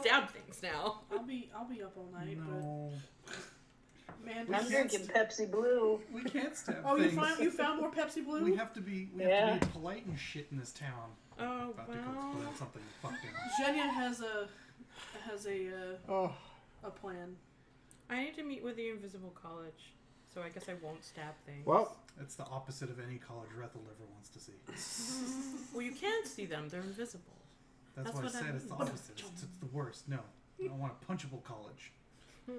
stab things now. I'll be up all night. No. But man, I'm drinking Pepsi Blue. We can't stab oh, things. you found more Pepsi Blue? We have to be polite and shit in this town. Oh, About to explain something fucking. Zhenya has a plan. I need to meet with the Invisible College, so I guess I won't stab things. Well, It's the opposite of any college Rethel ever wants to see. Well, you can't see them; they're invisible. That's why I said it's the opposite. It's the worst. No, I want a punchable college.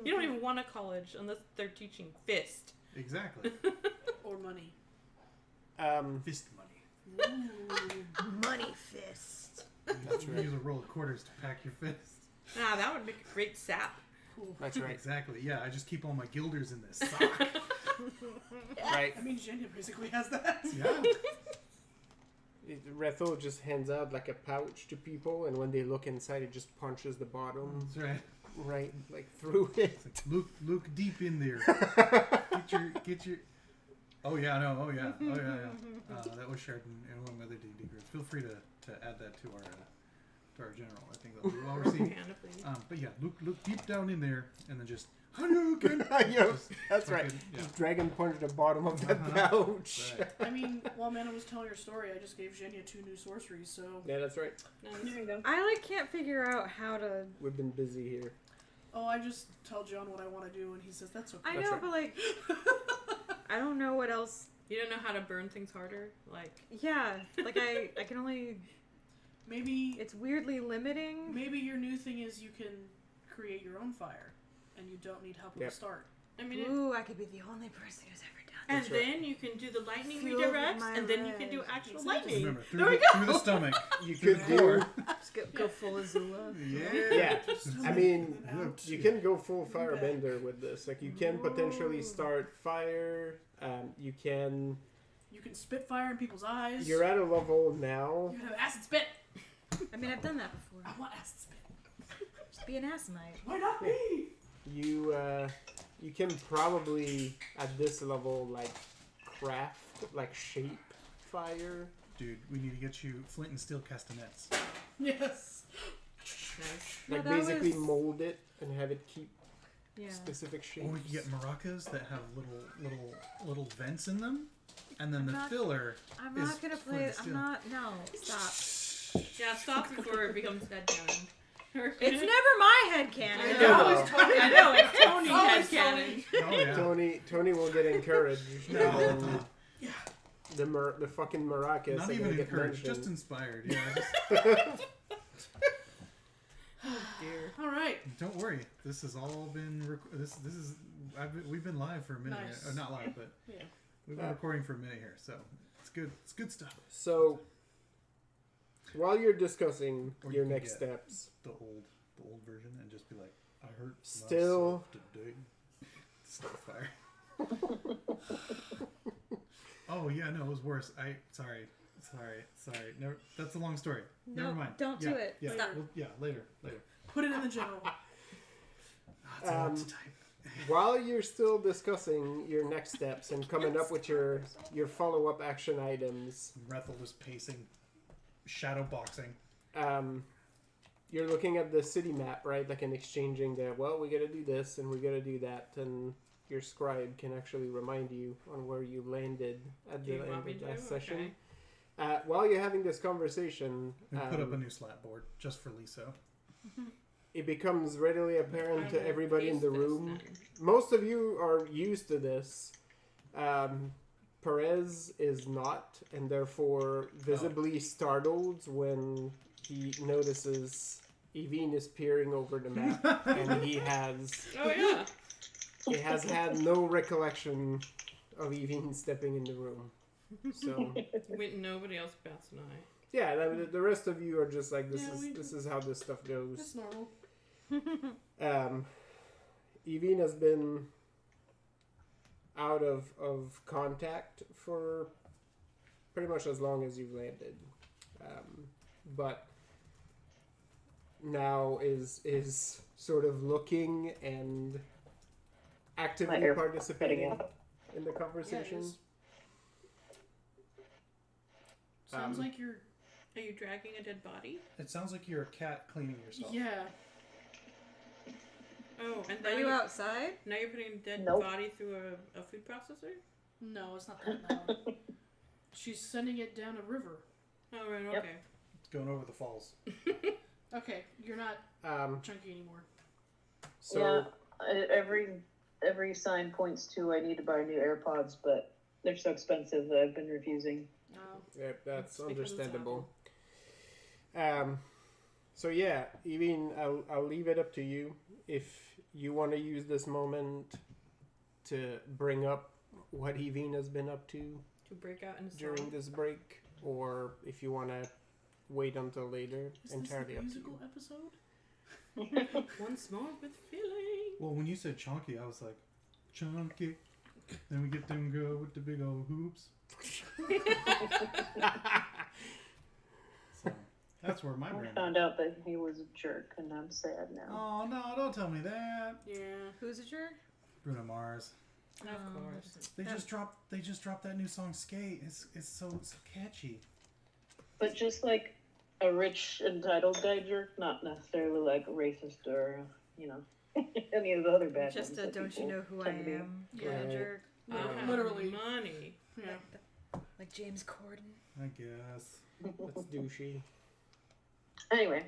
You don't even want a college unless they're teaching fist. Exactly. Or money. Fist money. Money fist. That's right. Use a roll of quarters to pack your fist. Ah, that would make a great sap. that's right. Exactly. Yeah, I just keep all my guilders in this sock. Right. I mean, Zhenya basically has that. Yeah. Rethel just hands out like a pouch to people, and when they look inside, it just punches the bottom That's right. right like through it. It's like, look deep in there. Get your. Oh yeah, no. Oh yeah. That was shared in one of my other D&D groups. Feel free to add that to our general. I think that'll be well received. But yeah, look deep down in there, and then just. That's right. Yeah. Dragon punched the bottom of that pouch. Right. I mean, while Mana was telling her story, I just gave Zhenya 2 new sorceries, so... Yeah, that's right. Nice. There you go. I can't figure out how to. We've been busy here. Oh, I just tell John what I want to do, and he says, that's okay. I That's know, right. but like, I don't know what else. You don't know how to burn things harder? Like, Yeah, like I can only. Maybe It's weirdly limiting. maybe your new thing is you can create your own fire, and you don't need help at Yep. the start. I mean, Ooh, I could be the only person who's ever done. and That's right. then you can do the lightning Feel redirects, my and then you can do red. actual Exactly. lightning. Remember, There we go. through the stomach. You Through could the core. Just go full Azula. Yeah. I mean, Out. you can go full firebender with this. Like, you can potentially start fire. You can. You can spit fire in people's eyes. You're at a level now. You can have acid spit. I mean, I've done that before. I want acid spit. Just be an asinite. Why not me? You can probably at this level like craft like shape fire. Dude, we need to get you flint and steel castanets. Yes. Nice. No, Like that basically was- mold it and have it keep Yeah. specific shapes. Or we can get maracas that have little vents in them, and then I'm the not- filler. I'm is not gonna flint play. and I'm steel. not. No, stop. Yeah, stop before it becomes headcanon. It's never my headcanon. I No, know. no. I know, it's Tony's Always headcanon. Oh yeah. Tony will get encouraged. No. And then the fucking maracas Not are even gonna get encouraged, just mentioned. inspired. Yeah. Dear. All right. Don't worry. This has all been. We've been live for a minute. Nice. Here. Not live, but Yeah. we've been recording for a minute here, so it's good. It's good stuff. So while you're discussing Or your you can next get- steps, The old version, and just be like, I hurt Still- myself today. Start a fire. Oh yeah, no, it was worse. Sorry. No, that's a long story. No, Never mind. don't Yeah, do it. Yeah, Stop. later. Put it in the general. It's a lot to type. while you're still discussing your next steps and coming up with your follow-up action items, Rethel was pacing, shadow boxing. you're looking at the city map, right? Like, and exchanging the, well, we gotta do this and we gotta do that, and your scribe can actually remind you on where you landed at Do the you end want me of to? last session. Okay. While you're having this conversation, We put up a new slat board just for Lisso. it becomes readily apparent I to will everybody in paste the this room. then. Most of you are used to this. Perez is not, and therefore visibly startled when he notices Evine is peering over the map, and he has Oh yeah. had no recollection of Evine stepping in the room. So When nobody else bats an eye. yeah, the rest of you are just like, Yeah, we this is how this stuff goes. It's normal. Evine has been out of contact for pretty much as long as you've landed, but now is sort of looking and actively ear participating cutting in the conversation. Yeah, Sounds like you're... Are you dragging a dead body? It sounds like you're a cat cleaning yourself. Yeah. Oh, and Are now you outside? now you're putting a dead Nope. body through a food processor? No, it's not that loud. She's sending it down a river. Oh, right, Yep. okay. It's going over the falls. Okay, you're not chunky anymore. So Yeah, every sign points to I need to buy new AirPods, but they're so expensive that I've been refusing. No. yeah, that's It's because it's understandable. So yeah, Evine, I'll leave it up to you if you want to use this moment to bring up what Evine has been up to To break out into during song. this break, or if you want to wait until later. Is Entirely this up the to you. musical episode? Once more with feeling. Well, when you said chunky, I was like, chunky. Then we get them girl with the big old hoops. So that's where my I brain. found out that he was a jerk, and I'm sad now. Oh no! Don't tell me that. Yeah. Who's a jerk? Bruno Mars. Of course. They just dropped that new song Skate. It's so catchy. But just like a rich, entitled guy jerk, not necessarily like a racist or, any of the other bad Just ones a that don't you people know who I tend to be. am? Yeah. Kind of jerk. I have Literally. money. Yeah. Like James Corden. I guess. That's douchey. Anyway,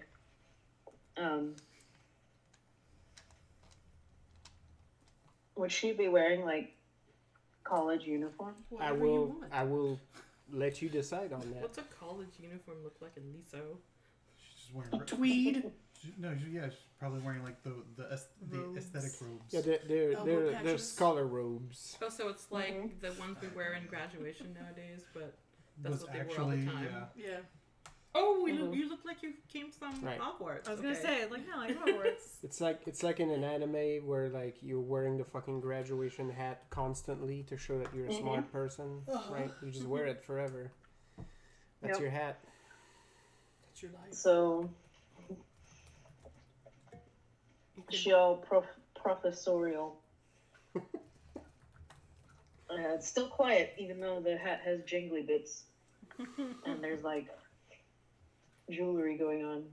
would she be wearing like college uniform? Whatever you want. I will let you decide on that. What's a college uniform look like in Lisso? She's just wearing Tweed. she's probably wearing like the Robes. aesthetic robes. Yeah, Elbow they're patches. scholar robes. Oh, so it's like the ones we wear in graduation nowadays, but that's was what they were all actually the time. Yeah. Oh, you look like you came from Right. Hogwarts. I was gonna Okay. say, like, no, like Hogwarts. It's like in an anime where like you're wearing the fucking graduation hat constantly to show that you're a smart person, right? You just wear it forever. That's Yep. your hat. That's your life. So You could- she all professorial. It's still quiet, even though the hat has jingly bits, and there's like jewelry going on.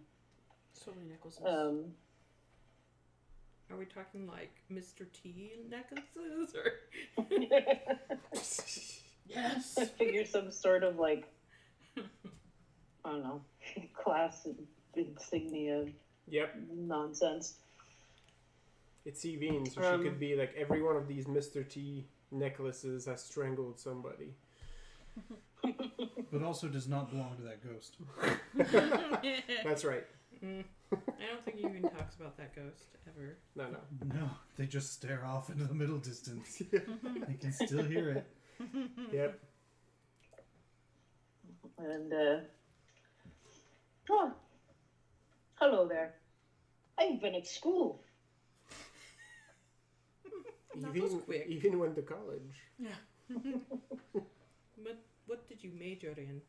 So many necklaces. Are we talking like Mr. T necklaces or? Yes. I figure some sort of like, I don't know, class insignia Yep, nonsense. it's Evine, so Um, she could be like every one of these Mr. T necklaces has strangled somebody. But also does not belong to that ghost. That's right. I don't think he even talks about that ghost ever. No. No, they just stare off into the middle distance. They can still hear it. Yep. And, oh, hello there. I've been at school. That was Even quick. even went to college. Yeah. But what did you major in?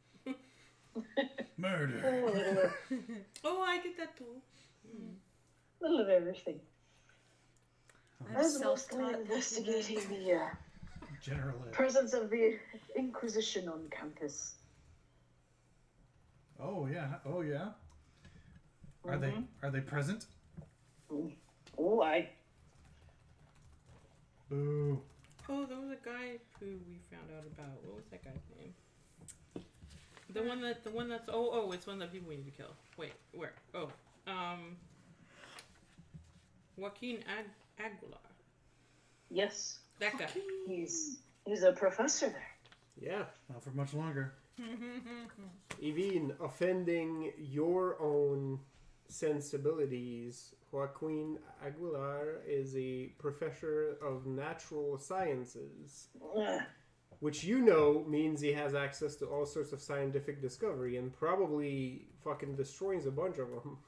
Murder. Oh, a Oh, I did that too. little of everything. I'm I was mostly self-taught. investigating the General Ed. presence of the Inquisition on campus. Oh yeah. Oh yeah. Are they present? Oh, Boo. Oh, there was a guy who we found out about. What was that guy's name? The one that's it's one that people need to kill. Wait, where? Oh, Joaquin Aguilar. yes, That guy. he's a professor there. Yeah. Not for much longer. Evine, offending your own sensibilities, Joaquin Aguilar is a professor of natural sciences, Ugh. which means he has access to all sorts of scientific discovery and probably fucking destroys a bunch of them.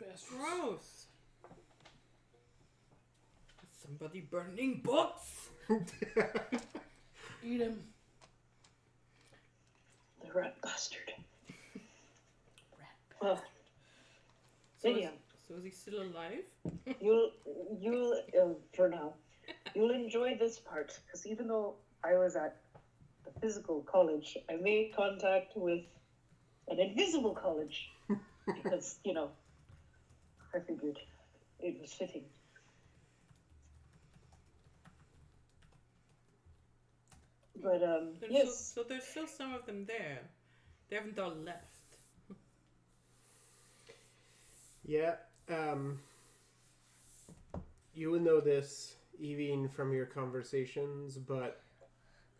Best. Gross. Somebody burning books. Eat him. The rat bastard. Rat. Well, So anyhow, is he still alive? you'll for now, you'll enjoy this part because even though I was at the physical college, I made contact with an invisible college because I figured it was fitting. But yes, So there's still some of them there. They haven't all left. Yeah. You would know this even from your conversations, but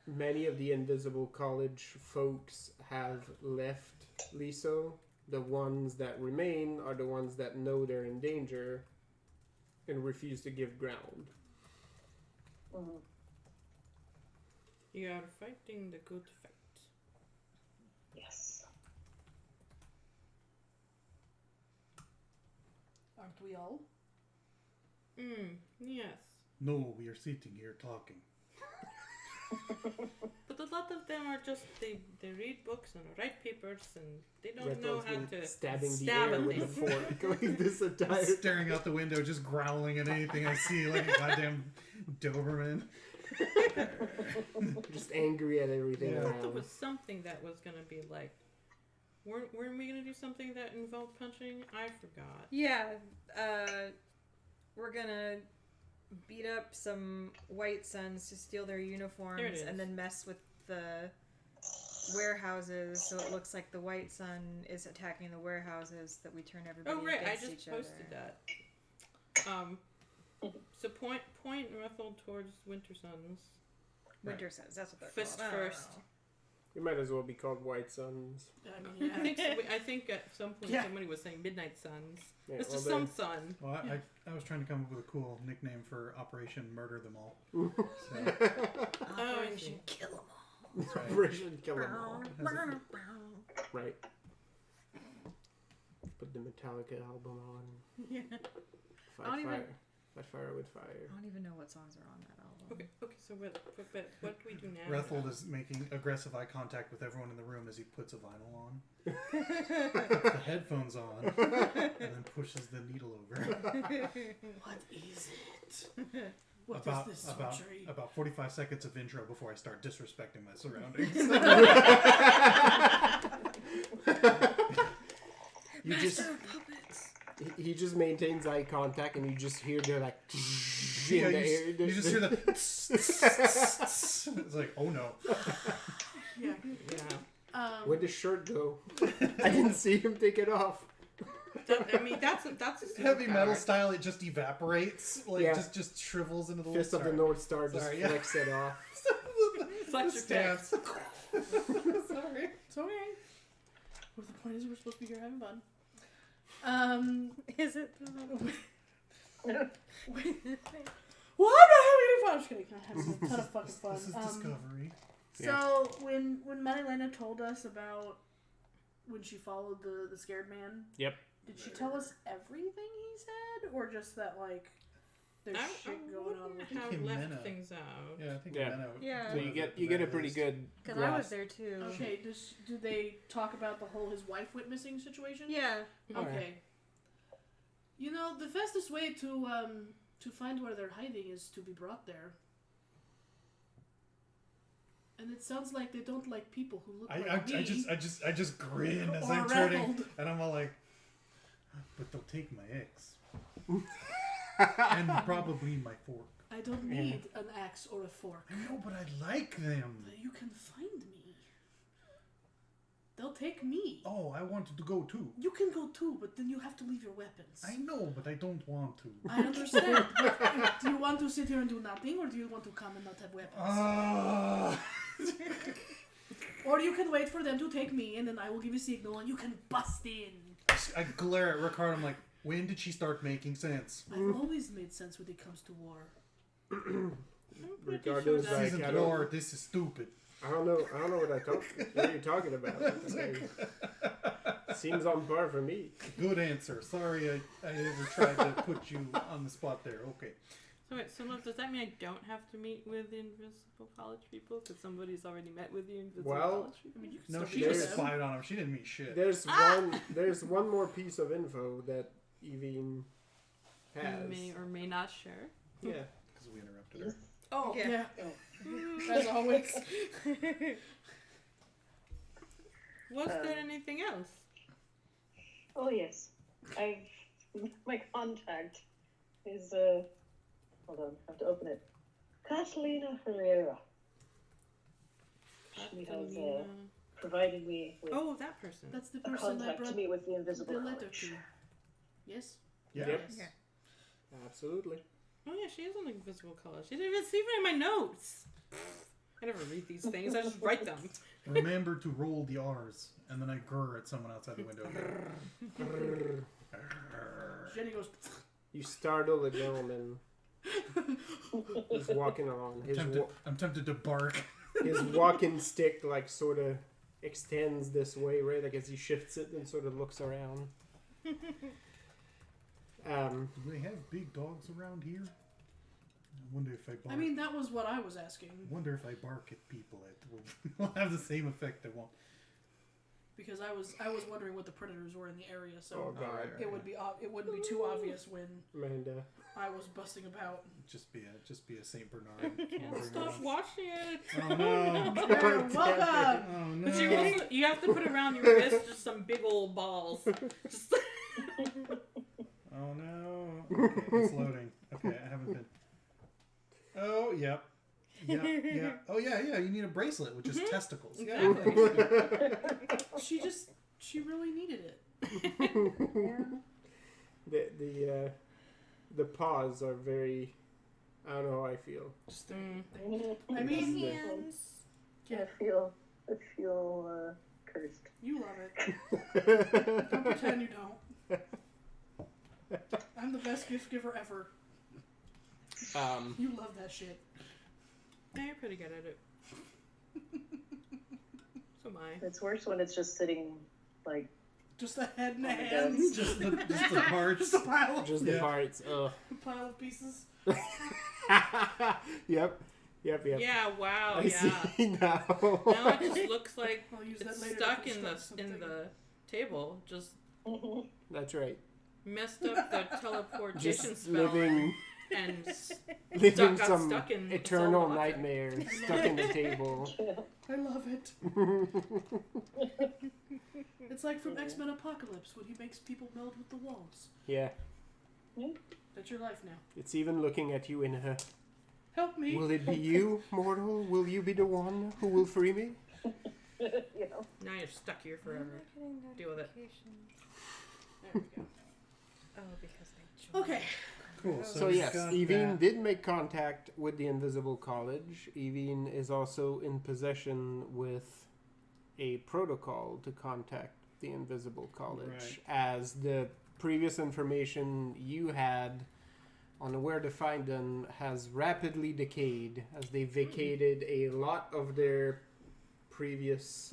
many of the Invisible College folks have left Lisso. The ones that remain are the ones that know they're in danger and refuse to give ground. mhm. You are fighting the good fight. Yes. Aren't we all? Yes. No, we are sitting here talking. But a lot of them are just, they read books and write papers and they don't Red know Dog's how been to stabbing the stab air at with a things. fork going this I'm entire staring out the window, just growling at anything I see like a goddamn Doberman. just angry at everything Yeah. There around. was something that was gonna be like, weren't we gonna do something that involved punching? I forgot. Yeah, we're gonna beat up some White Suns to steal their There it uniforms is. and then mess with the warehouses so it looks like the White Sun is attacking the warehouses that we turn everybody Oh right, I against just each posted other. that. So point Ruffle towards Winter Suns. Winter Suns, that's what they're Fist called. I don't first. know. You might as well be called White Suns. I mean, I think at some point Yeah. somebody was saying Midnight Suns. Yeah, It's well, just some sun. Well, Yeah. I was trying to come up with a cool nickname for Operation Murder Them All. So, Operation Kill 'em all. that's right. Operation Kill 'em all. Right. Put the Metallica album on. Yeah. Fight I don't even- fire. Fight fire with fire. I don't even know what songs are on that album. Okay, so what do we do now? Rethold is making aggressive eye contact with everyone in the room as he puts a vinyl on, puts the headphones on, and then pushes the needle over. what is it? What is this surgery? About 45 seconds of intro before I start disrespecting my surroundings. You just he just maintains eye contact and you just hear the like Yeah, in the air. you just hear the it's like, oh no. Yeah. Yeah. Where'd the shirt go? I didn't see him take it off. That's a Heavy metal superpower. style, it just evaporates, like Yeah. just shrivels into the Fist of the sorry. North Star just Sorry, yeah. flicks it off. Flex your Stance. Sorry. It's okay. What the point is we're supposed to be here having fun. Is it though? Well, I'm not having any fun. I'm just kidding. I have a ton of fucking fun. This is Discovery. So when Marilena told us about when she followed the scared man, Yep. did she tell us everything he said, or just that like there's shit going on with How Him left Mena. things out. Yeah, I think Yeah. Mena Yeah. So you get a pretty good Because I was grasp. there too. Okay, do they talk about the whole his wife witnessing situation? Yeah. Okay. You know, the fastest way to find where they're hiding is to be brought there. And it sounds like they don't like people who look like me. I just grin as Or I'm turning, Rethold. and I'm all like, but they'll take my ex, and probably my fork. I don't need an axe or a fork. I know, but I like them. You can find me. They'll take me. Oh, I wanted to go too. You can go too, but then you have to leave your weapons. I know, but I don't want to. I understand. But do you want to sit here and do nothing, or do you want to come and not have weapons? Or you can wait for them to take me, and then I will give you a signal, and you can bust in. I glare at Ricardo. I'm like, when did she start making sense? I've always made sense when it comes to war. Ricardo's sure like, Season I don't, 4. This is stupid. I don't know what are you talking about? Seems on par for me. Good answer. Sorry, I ever tried to put you on the spot there. Okay. So wait, so does that mean I don't have to meet with the Invisible College people because somebody's already met with the Invisible Well, College people? I mean, you can No, still she meet just them. spied on him. She didn't mean shit. There's one more piece of info that Evine has. You may or may not share. Yeah. Because we interrupted her. Oh, Yeah. yeah. As always. Was there anything else? Oh yes, I've my contact is hold on, I have to open it. Catalina Herrera. She has Catalina. provided me with Oh, that person. That's the a person I contact to brought meet with the Invisible the letter College. to. Yes? Yeah. Yep. Yes. Yeah. Absolutely. Oh yeah, she is on the Invisible College. She didn't even see it in my notes. I never read these things. I just write them. Remember to roll the R's, and then I grr at someone outside the window. Jenny goes, You startle a gentleman who's walking along. I'm tempted to bark. His walking stick like sort of extends this way, right? Like as he shifts it and sort of looks around. Do they have big dogs around here? I wonder if I bark. I mean, that was what I was asking. I wonder if I bark at people, it will have the same effect. I won't. Because I was wondering what the predators were in the area, so Oh god, it would be it wouldn't be too obvious when Amanda. I was busting about. Just be a Saint Bernard. Can't stop watching it. Oh no! You're welcome. Oh no! But you have to put around your wrist just some big old balls. Just Oh no! Okay, it's loading. Okay, I haven't been. Oh yep. Yeah. Oh yeah. You need a bracelet with just testicles. Exactly. She really needed it. The paws are very. I don't know how I feel. Just Mm-hmm. I mean, Hands. I feel cursed. you love it. Don't pretend you don't. I'm the best gift giver ever. You love that shit. Yeah, you're pretty good at it. So am I. It's worse when it's just sitting like Just a head and a Oh my hand. God. Just the parts. Just a pile of Just the parts. Ugh. pile of pieces. Yep. Yeah. Wow. I Yeah. see now. Now it just looks like I'll use that it's later. stuck to in construct the something. table. Just That's right. messed up the teleportation Just spell living and living got some stuck in eternal Zelda. nightmare stuck in the table. I love it. It's like from X-Men Apocalypse when he makes people meld with the walls. Yeah. That's your life now. It's even looking at you in a. Help me. Will it be you, mortal? Will you be the one who will free me? You know. Now you're stuck here forever. Deal with it. There we go. Oh, because they joined. Okay. Cool. So we've yes, got Evine that. did make contact with the Invisible College. Evine is also in possession with a protocol to contact the Invisible College, Right. as the previous information you had on where to find them has rapidly decayed as they vacated a lot of their previous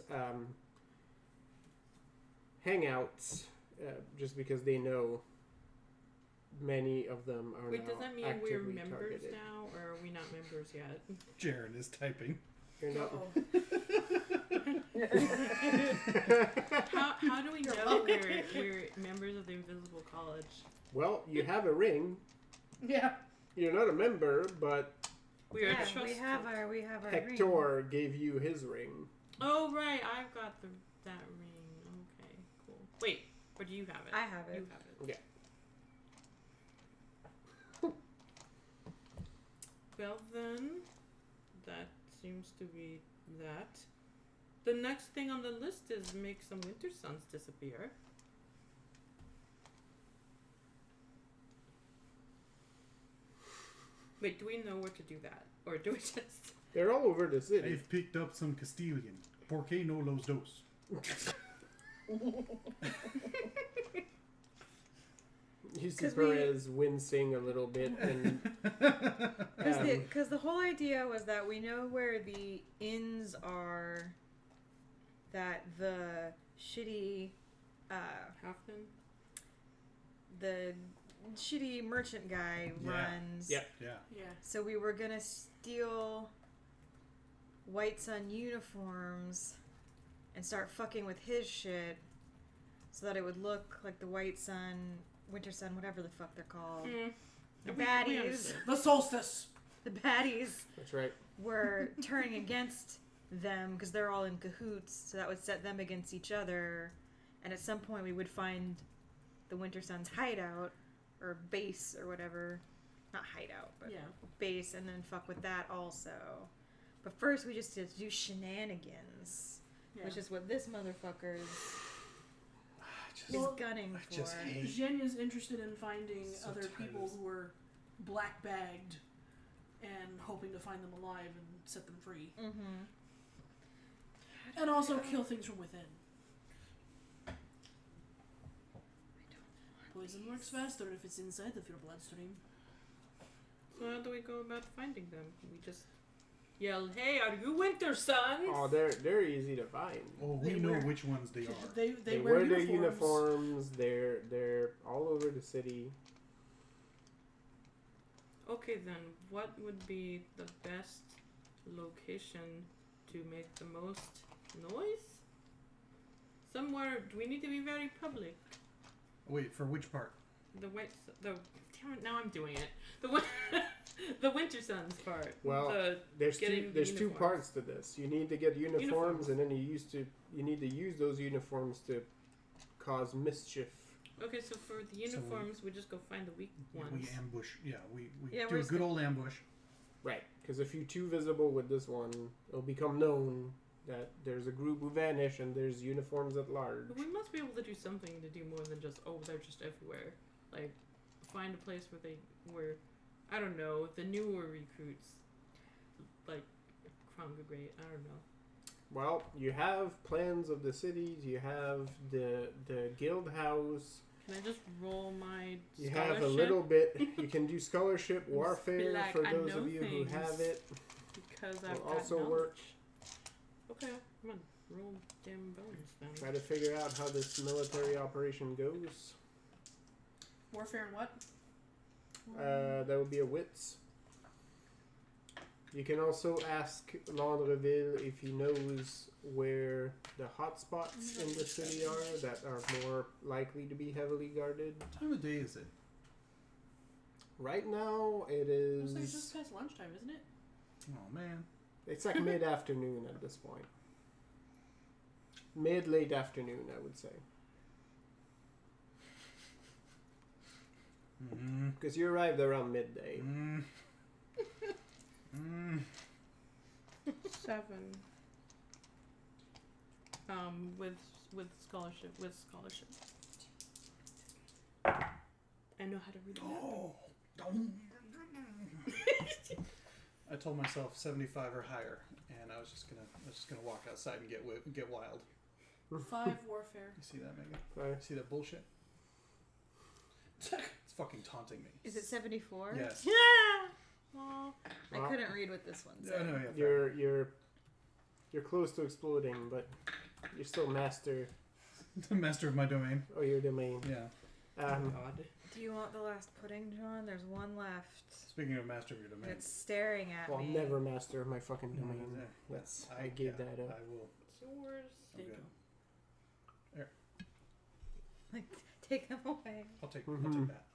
hangouts, just because they know many of them are Wait, now does that mean actively we're members targeted. now, or are we not members yet? Jaren is typing. You're not. How do we know we're members of the Invisible College? Well, you have a ring. Yeah. You're not a member, but We are Yeah, trusted. we have our ring. Hector gave you his ring. Oh right, I've got that ring. Okay, cool. Wait, or do you have it? I have it. You have it. Yeah. Well then, that seems to be that. The next thing on the list is make some winter suns disappear. Wait, do we know where to do that? Or do we just... They're all over the city. I've picked up some Castilian. Por qué no los dos? You see 'Cause we- Perez wincing a little bit, and Because the whole idea was that we know where the inns are that the shitty, Halfman? the shitty merchant guy Yeah. runs. Yep. Yeah. Yeah. So we were gonna steal White Sun uniforms and start fucking with his shit so that it would look like the White Sun, Winter Sun, whatever the fuck they're called. The We baddies. understand. The solstice. The baddies that's right. were turning against them because they're all in cahoots, so that would set them against each other, and at some point we would find the Winter Sun's hideout, or base or whatever. Not hideout, but Yeah. base, and then fuck with that also. But first, we just did do shenanigans, Yeah. which is what this motherfucker is Well, gunning I for. just hate. Zhenya's interested in finding So other tired people of this. who are black bagged and hoping to find them alive and set them free. Mm-hmm. And also kill things from within. Poison works faster if it's inside of your bloodstream. So how do we go about finding them? We just yell, "Hey, are you Winter Sons?" Oh, they're easy to find. Oh, we They know wear- which ones they are. They wear wear their uniforms. uniforms. They're all over the city. Okay, then, what would be the best location to make the most noise? Somewhere. Do we need to be very public? Wait, for which part? The damn it, now I'm doing it. The Winter Sons part. Well, The, There's Getting there's two uniforms. parts to this. You need to get uniforms, Uniforms. and then you need to use those uniforms to cause mischief. okay, so for the uniforms, we just go find the weak ones. We ambush. Yeah, we Yeah, do we're a just good old ambush. Right. Because if you're too visible with this one, it'll become known that there's a group who vanish and there's uniforms at large. But we must be able to do something to do more than just, oh, they're just everywhere. Like, find a place where I don't know, the newer recruits, like Crown Great, I don't know. Well, you have plans of the cities. You have the guild house. Can I just roll my You scholarship? have a little bit. You can do scholarship Be warfare like, for I those know of you who things. have it. Because will I've got also knowledge. work. Okay, come on, roll damn bones then. Try to figure out how this military operation goes. Warfare and what? That would be a wits. You can also ask Landreville if he knows where the hotspots in the city are that are more likely to be heavily guarded. What time of day is it? Right now, it It's like is. just past lunchtime, isn't it? Oh man. It's like mid-afternoon at this point. Mid-late afternoon, I would say. Mm-hmm. Because you arrived around midday. Mm. Mm. 7. With scholarship. I know how to read a map. Oh. I told myself 75 or higher, and I was just gonna walk outside and get wild. 5 warfare. You see that, Megan? Right. See that bullshit? It's fucking taunting me. Is it 74? Yes. Well, I Well, couldn't read what this one said. Yeah, no, yeah. fair. You're close to exploding, but you're still master The master of my domain. of your domain. Yeah. God. Do you want the last pudding, John? There's one left. Speaking of master of your domain. It's staring at Well, I'm me. never master of my fucking No, domain. yeah, That's I gave that up. I will. It's yours. There you good. go. Like, take them away. I'll take Mhm. that.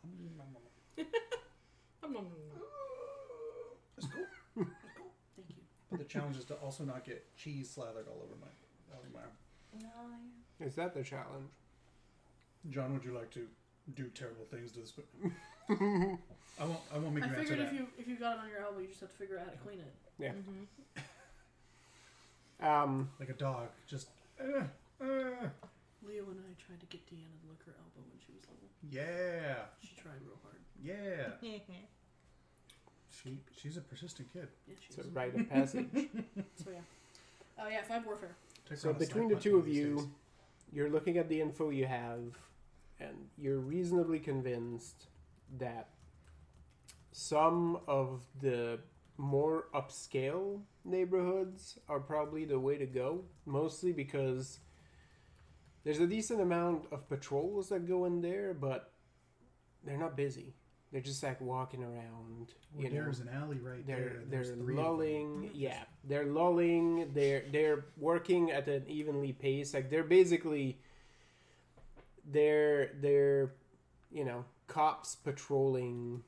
Let's go. Thank you. But the challenge is to also not get cheese slathered all over my arm. No, Is that the challenge? John, would you like to do terrible things to this? I won't make I you answer figured that. if you got it on your elbow, you just have to figure out how to clean it. Yeah. Mm-hmm. Like a dog, just. Leo and I tried to get Deanna to lick her elbow when she was little. Yeah, She tried real hard. yeah. She's a persistent kid. Yeah, she It's a was. rite of passage. So yeah. Oh yeah, 5 warfare. Takes her So on a between snack the two punch of these you, days. you're looking at the info you have, and you're reasonably convinced that some of the more upscale neighborhoods are probably the way to go, mostly because there's a decent amount of patrols that go in there, but they're not busy. They're just like walking around. Well, there's an alley right there. and They're there's 3 of them. lulling. Yeah, they're lulling. They're working at an evenly pace. Like they're basically they're cops patrolling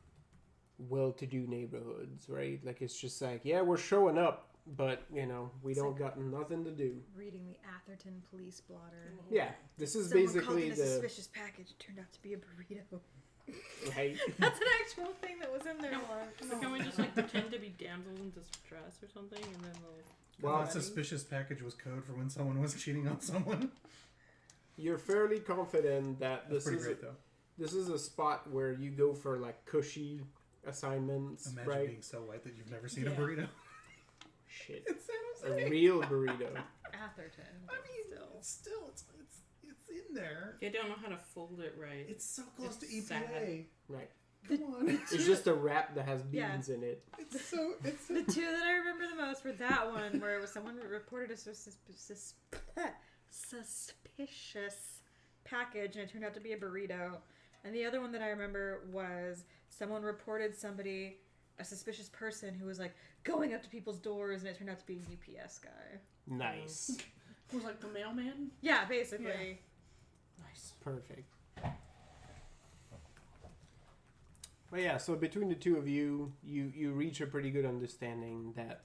well-to-do neighborhoods, right? Like it's just like, yeah, we're showing up, but we It's don't like- got nothing to do. Reading the Atherton police blotter. Yeah, this is Someone called basically in a the suspicious package. It turned out to be a burrito. Right? That's an actual thing that was in there once. So can we just like pretend to be damsels in distress or something, and then they'll. Well, That suspicious package was code for when someone was cheating on someone. You're fairly confident that That's this pretty is great, though. this is a spot where you go for like cushy assignments, Imagine right? being so white that you've never seen a Yeah. burrito. Shit, It's San a Jose. real burrito. Atherton. I mean, still. it's in there. They don't know how to fold it right. It's so close to It's EPA. sad. Right. Come on. It's just a wrap that has Yeah. beans in it. It's so. It's The two that I remember the most were that one where it was someone reported a suspicious package and it turned out to be a burrito. And the other one that I remember was someone reported somebody, a suspicious person who was like going up to people's doors and it turned out to be a UPS guy. Nice. Who's like the mailman? Yeah, basically. Nice. Perfect. But yeah, so between the two of you, you reach a pretty good understanding that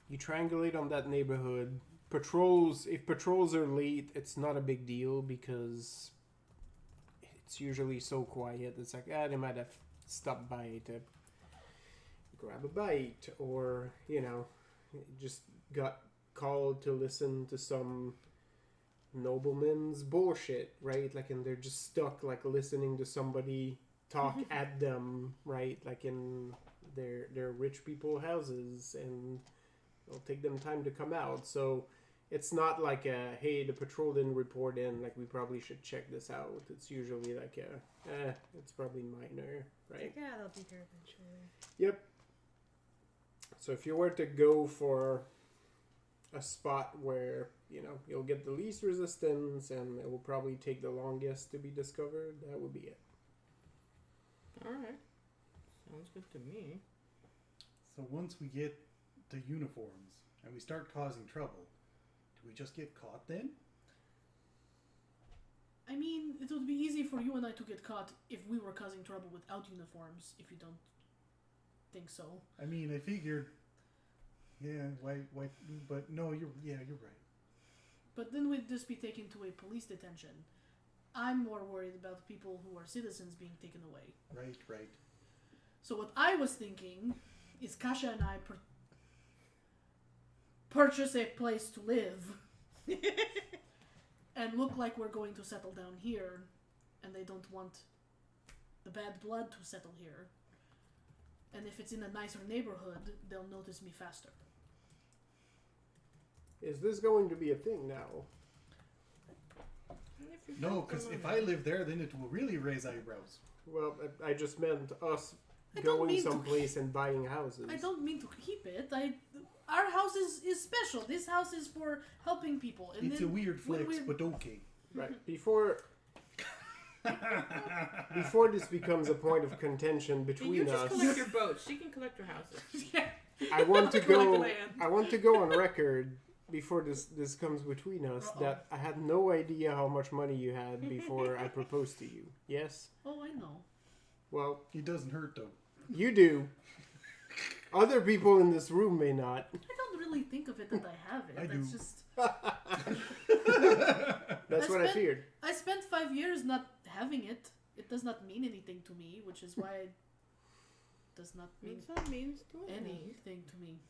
you triangulate on that neighborhood. If patrols are late, it's not a big deal because it's usually so quiet. It's like, they might have stopped by to grab a bite or, just got called to listen to some nobleman's bullshit, right? Like, and they're just stuck, like, listening to somebody talk at them, right? Like in their rich people houses, and it'll take them time to come out. So it's not like hey, the patrol didn't report in, like we probably should check this out. It's usually like it's probably minor, right? Yeah, they'll be here eventually. Yep. So if you were to go for a spot where you'll get the least resistance and it will probably take the longest to be discovered, that would be it. Alright. Sounds good to me. So once we get the uniforms and we start causing trouble, do we just get caught then? I mean, it would be easy for you and I to get caught if we were causing trouble without uniforms, if you don't think so. I mean, I figured. Yeah, why? But no, you're right. But then we'd just be taken to a police detention. I'm more worried about people who are citizens being taken away. Right. So what I was thinking is Kasha and I purchase a place to live and look like we're going to settle down here, and they don't want the bad blood to settle here. And if it's in a nicer neighborhood, they'll notice me faster. Is this going to be a thing now? No, because if I live there, then it will really raise eyebrows. Well, I just meant us I don't going mean to someplace and buying houses. I don't mean to keep it. Our house is special. This house is for helping people. And It's then a weird when flex, we- but okay. Right. Before this becomes a point of contention You between just us, collect your boats. She can collect your houses. Yeah. I want to Collect go. land. I want to go on record before this comes between us Uh-oh. that I had no idea how much money you had before I proposed to you. Yes. Oh, I know. Well, It doesn't hurt though. you do. Other people in this room may not. I don't really think of it that I have it. I It's do. just That's what I feared. I spent 5 years not having it. It does not mean anything to me, which is why it does not mean Means that means to anything to me.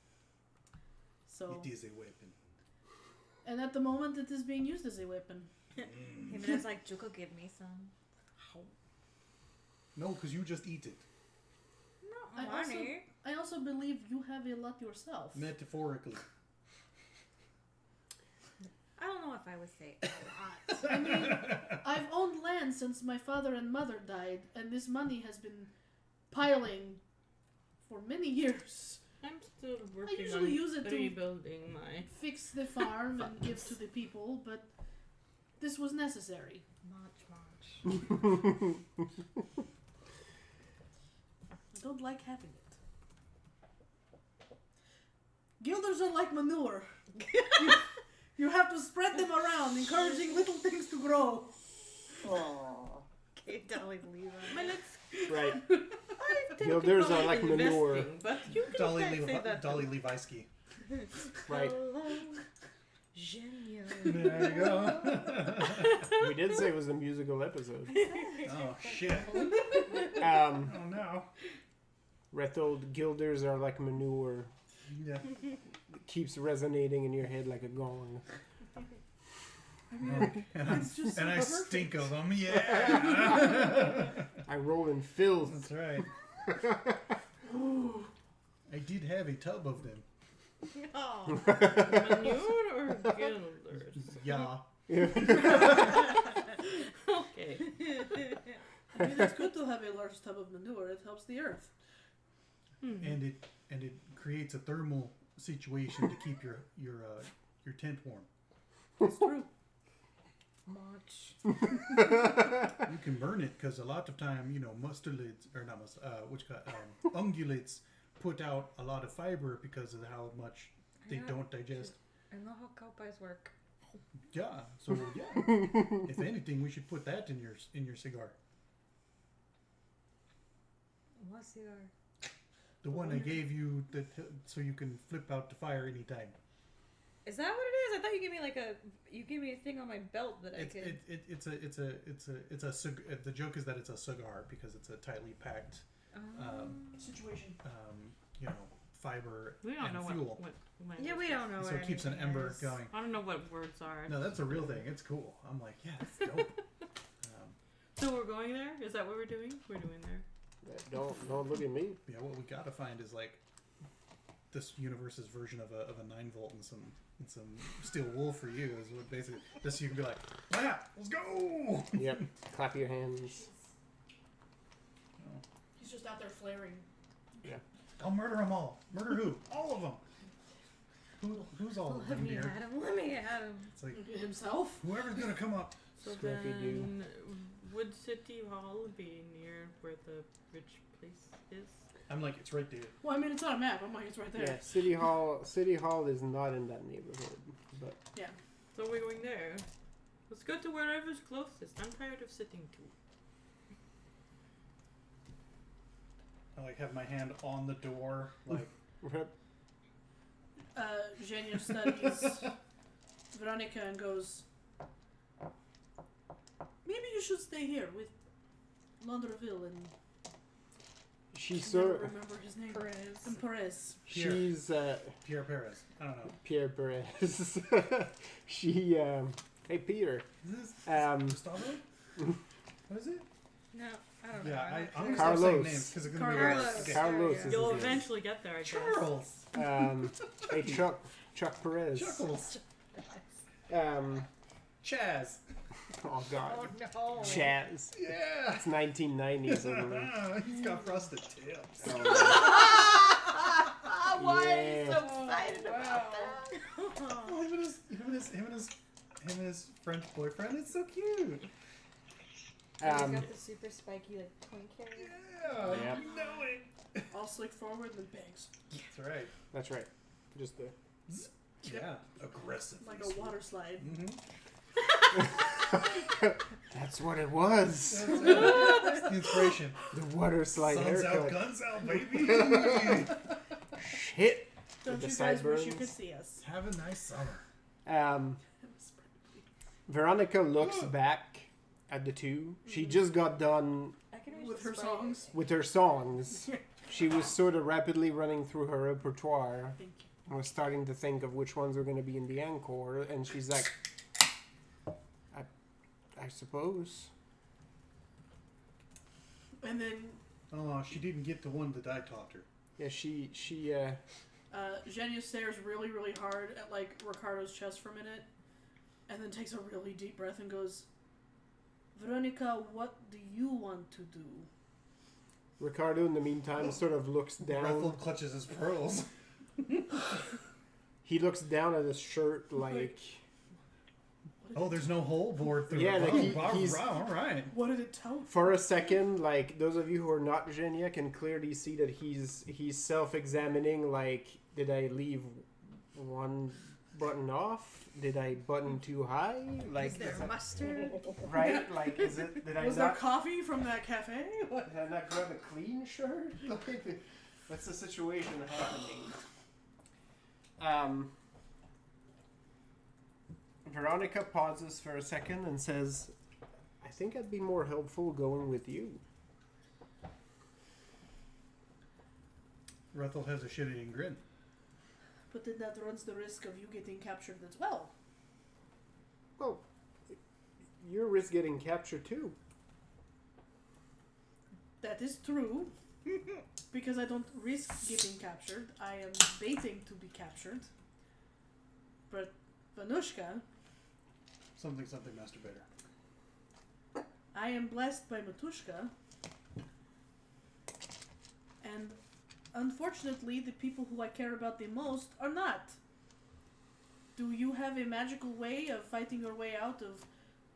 So, It is a weapon. and at the moment, it is being used as a weapon. Jimenez like, Juko, give me some. No, because you just eat it. Not I also- money. I also believe you have a lot yourself. Metaphorically. I don't know if I would say a lot. I mean, I've owned land since my father and mother died, and this money has been piling for many years. I'm still working usually on use it to- rebuilding my. Fix the farm and give to the people, but this was necessary. Much. I don't like having it. Guilders are like manure. You have to spread them around, encouraging little things to grow. Aww. Okay, Dolly's leaving. But it's Right. I tend to Guilders call are it like manure. investing, but you can Dolly, say that. Levi'sky. Right. Hello. Genio. There you go. We did say it was a musical episode. Oh shit. Oh no. Rethold guilders are like manure. Yeah. It keeps resonating in your head like a gong. And I stink of them. Yeah. I roll in filth. That's right. I did have a tub of them. Oh. Manure or guilders? Yeah. Okay. I mean, it's good to have a large tub of manure. It helps the earth. And it creates a thermal situation to keep your tent warm. It's true. March. You can burn it because a lot of time, mustelids or not ungulates put out a lot of fiber because of how much they don't digest. I know how cow pies work. Yeah. So yeah. If anything, we should put that in your cigar. What cigar? The one I gave you that so you can flip out the fire anytime. Is that what it is? I thought you gave me a thing on my belt that I could. The joke is that it's a cigar because it's a tightly packed Situation. fiber We don't and know fuel. what Yeah, we don't know. So what it keeps an anything ember is. going. I don't know what words are. No, that's a real thing. It's cool. I'm like, yeah, it's dope. So we're going there? Is that what we're doing? We're doing there. Don't look at me. Yeah, what we gotta find is like this universe's version of a 9-volt and some steel wool for you is what basically just so you can be like, yeah, let's go. Yep. Clap your hands. He's just out there flaring. I'll murder them all. Murder who? All of them. Who's all of Let them me here? at him. Let me at him. It's like Himself? whoever's gonna come up. So Scrappy-Doo. then, would City Hall be near where the rich place is? I'm like, it's right there. Well, I mean, it's on a map. I'm like, it's right there. Yeah, City Hall is not in that neighborhood, but So we're going there. Let's go to wherever's closest. I'm tired of sitting too. I like have my hand on the door, like Zhenya studies Veronica and goes, maybe you should stay here with Laundreville and she's I never so remember his name. Perez. And Perez. she's Pierre Perez. I don't know. Pierre Perez. She hey Peter. Is this Gustavo? What is it? No, I don't know. Yeah, I'm gonna Carlos. stop saying names because it's gonna be Carlos. like, okay. Carlos Yeah. is You'll his name. eventually get there, I guess. Charles. Hey Chuck Perez. Chuckles. Chaz. Oh God. Oh no. Chaz. Yeah. It's 1990s. Everyone. He's got frosted tips. Why Yeah. are you so excited about that? Oh, him and his French boyfriend. It's so cute. He's got the super spiky like twink hair. Yeah, Yep. you know it. All slick forward and bangs. That's right. That's right. Just the. Yeah, aggressive. Like a water slide. That's what it was. That's the inspiration. The water slide Suns out, haircut. guns out, baby. Shit. Don't the you guys wish you sideburns. could see us? Have a nice summer. Veronica looks back at the two. She just got done I can reach With the her spike. songs. with her songs. She was sort of rapidly running through her repertoire Thank you. and was starting to think of which ones were going to be in the encore. And she's like, I suppose. And then Oh, she didn't get the one that I taught her. Yeah, she Zhenya stares really, really hard at like Ricardo's chest for a minute, and then takes a really deep breath and goes, "Veronica, what do you want to do?" Ricardo, in the meantime, sort of looks down. Ruffled clutches his pearls. He looks down at his shirt like, Oh, there's no hole bored through Yeah, it. like Oh, he's- all right. What did it tell? for a second, like those of you who are not Zhenya can clearly see that he's self-examining. Like, did I leave one button off? Did I button too high? Like, Is there mustard? right? Like, is it? Did I Was there not? coffee from that cafe? What? Did I not grab a clean shirt? Like, what's the situation happening? Veronica pauses for a second and says, I think I'd be more helpful going with you. Ruthel has a shit-eating grin. But then that runs the risk of you getting captured as well. Well, you risk getting captured too. That is true. Because I don't risk getting captured. I am baiting to be captured. But Vanushka, Something masturbator. I am blessed by Matushka. And unfortunately, the people who I care about the most are not. Do you have a magical way of fighting your way out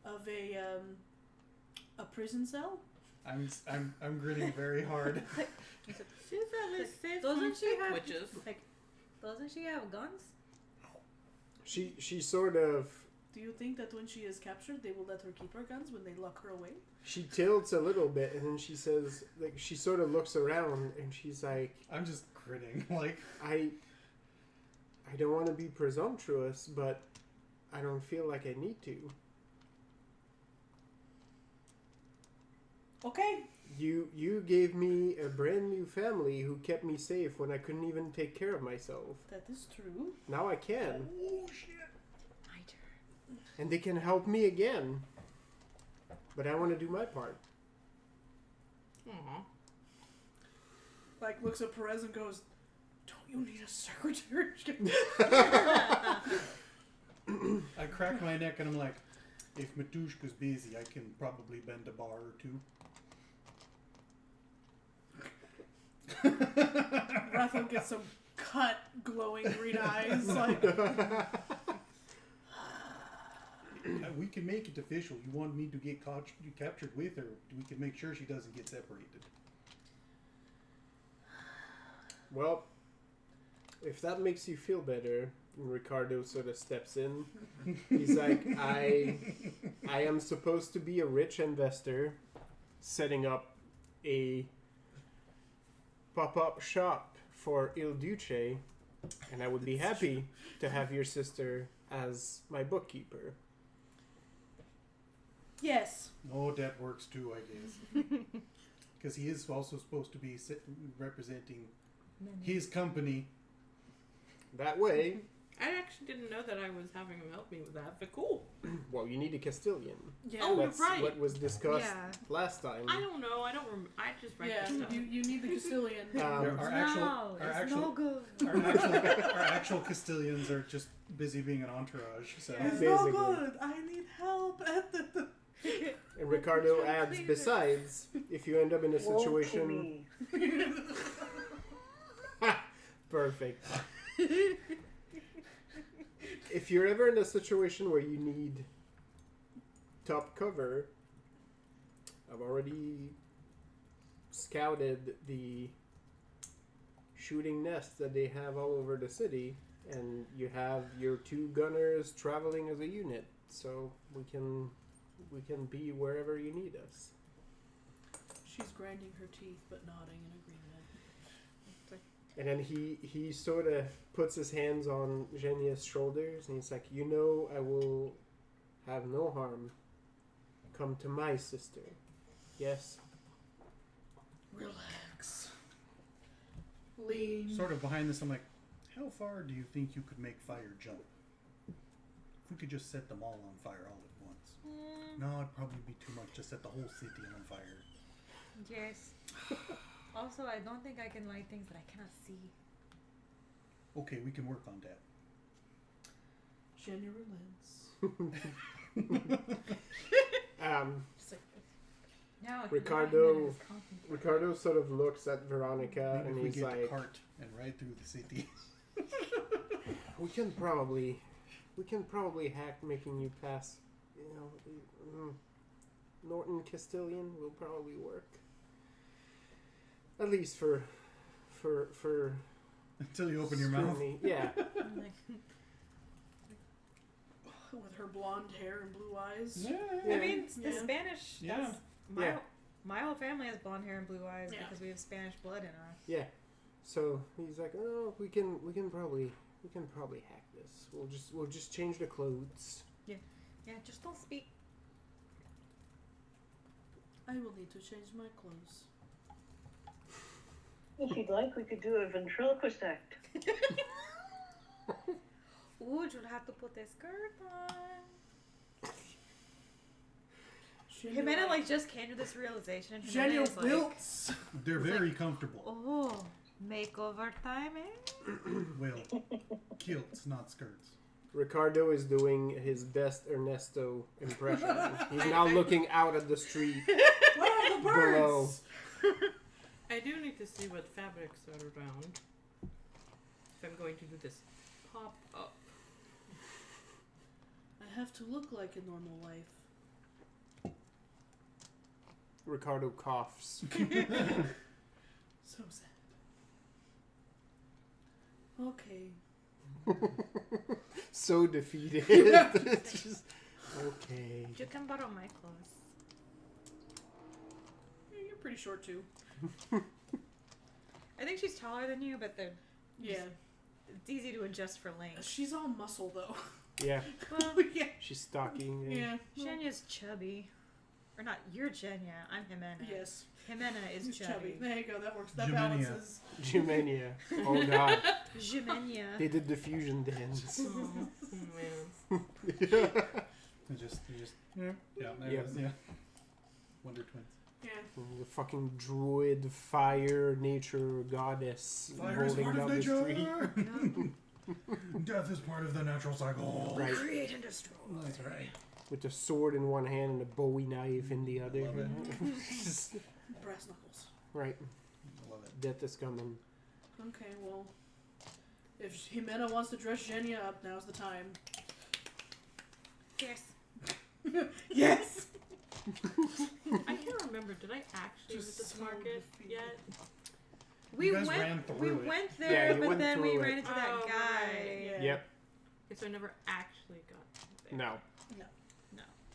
of a prison cell? I'm grinning very hard. She's at least safe Doesn't from she have witches. like? Doesn't she have guns? She sort of Do you think that when she is captured, they will let her keep her guns when they lock her away? she tilts a little bit and then she says, like, she sort of looks around and she's like, I'm just grinning. Like, I don't want to be presumptuous, but I don't feel like I need to. Okay. You gave me a brand new family who kept me safe when I couldn't even take care of myself. That is true. Now I can. oh shit. My turn. And they can help me again. But I want to do my part. Aw. Like, looks at Perez and goes, don't you need a secretary? I crack my neck and I'm like, if Matushka's busy, I can probably bend a bar or two. Raphael gets some cut, glowing green eyes. Like, We can make it official. You want me to get captured with her? We can make sure she doesn't get separated. Well, if that makes you feel better, Ricardo sort of steps in. He's like, I am supposed to be a rich investor setting up a pop-up shop for Il Duce, and I would be happy to have your sister as my bookkeeper. yes. No, that works too, I guess. Because he is also supposed to be representing his company. That way, I actually didn't know that I was having him help me with that, but cool. well, you need a Castilian. Yeah. Oh, That's right. what was discussed Yeah. last time. I don't know. I don't remember. I just read Yeah, this stuff. you need the Castilian. Our actual Castilians are just busy being an entourage. So It's Basically. no good. I need help at the... And Ricardo Trying to adds, please her. besides, if you end up in a Woe to situation... me. Perfect. If you're ever in a situation where you need top cover, I've already scouted the shooting nests that they have all over the city, and you have your 2 gunners traveling as a unit, so we can be wherever you need us. She's grinding her teeth but nodding in agreement. And then he sort of puts his hands on Genia's shoulders and he's like, you know, I will have no harm come to my sister. Yes? Relax. Lean. sort of behind this, I'm like, how far do you think you could make fire jump? If we could just set them all on fire all at once. No, it'd probably be too much to set the whole city on fire. Yes. Also, I don't think I can light things that I cannot see. Okay, we can work on that. Jenny relents. Now I can Ricardo sort of looks at Veronica Maybe and if we he's get like, the cart and ride through the city. we can probably hack making you pass, you know, Norton Castilian will probably work. At least for Until you open your mouth. scrutiny. Yeah. With her blonde hair and blue eyes. Yeah. I mean, the Yeah. Spanish. Yeah. That's my whole family has blonde hair and blue eyes Yeah. because we have Spanish blood in us. Yeah. So he's like, oh, we can probably hack this. We'll just change the clothes. Yeah, just don't speak. I will need to change my clothes. If you'd like, we could do a ventriloquist act. Ooh, you'll have to put that skirt on. Jimena like just came to this realization, and Jimena Genio is like, wilts. They're very comfortable. "Oh, makeover time, eh?" Well, kilts, not skirts. Ricardo is doing his best Ernesto impression. He's now looking out at the street Where are the birds? below. I do need to see what fabrics are around. If I'm going to do this pop up. I have to look like a normal wife. Ricardo coughs. So sad. Okay. So defeated. It's just, okay. You can borrow my clothes. Yeah, you're pretty short too. I think she's taller than you, but Yeah. it's easy to adjust for length. She's all muscle though. Yeah, Well, Yeah. she's stocky. Yeah. Jenya's chubby. Or not, you're Jenya. I'm Jimena. Yes. Jimena is He's chubby. There you go. That works. That Jimenia. balances. Jimenia. Oh god. Jimena. They did the fusion dance. Oh, man. They just, yeah, there Yep. it is, yeah. Wonder Twins. Yeah. The fucking druid fire nature goddess Fire is rolling part down of the street. nature. Death is part of the natural cycle. Right. Create and destroy. That's right. With a sword in one hand and a Bowie knife in the other. Love it. Brass knuckles. Right. I love it. Death is coming. Okay, well, if Jimena wants to dress Jenya up, now's the time. Yes. Yes. I can't remember. Did I actually Just visit the so market defeated. yet? You guys ran We through it. went Yeah, there, you but went then we through ran it. into that Oh, guy. right, yeah. Yep. Okay, so I never actually got there. No.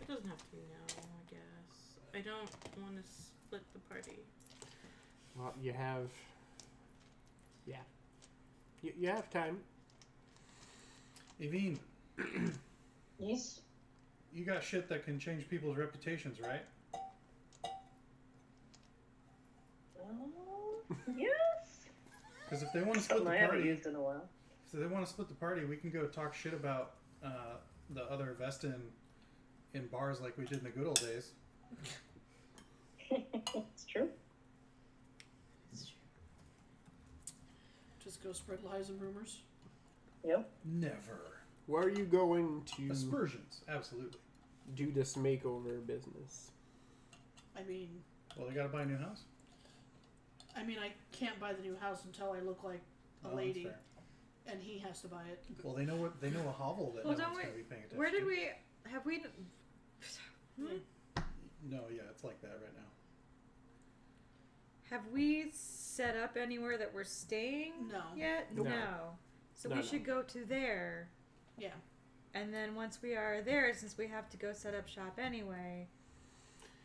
It doesn't have to be now, I guess. I don't want to split the party. Well, you have. Yeah. You have time. Evine, Yes? you got shit that can change people's reputations, right? Yes? Because if they want to split Something the I haven't party, used in a while. if they want to split the party, we can go talk shit about the other Vestin in bars like we did in the good old days. It's true. Just go spread lies and rumors. Yep. Never. Where are you going to Aspersions, absolutely. do this makeover business? I mean, Well, they got to buy a new house. I can't buy the new house until I look like a Oh, that's lady, fair. and he has to buy it. Well, they know a hovel that Well, no don't one's we- going to be paying attention. Where did to. we have we? No, yeah, it's like that right now. Have we set up anywhere that we're staying No. yet? Nope. No. So No, we no. should go to there. Yeah. And then once we are there, since we have to go set up shop anyway,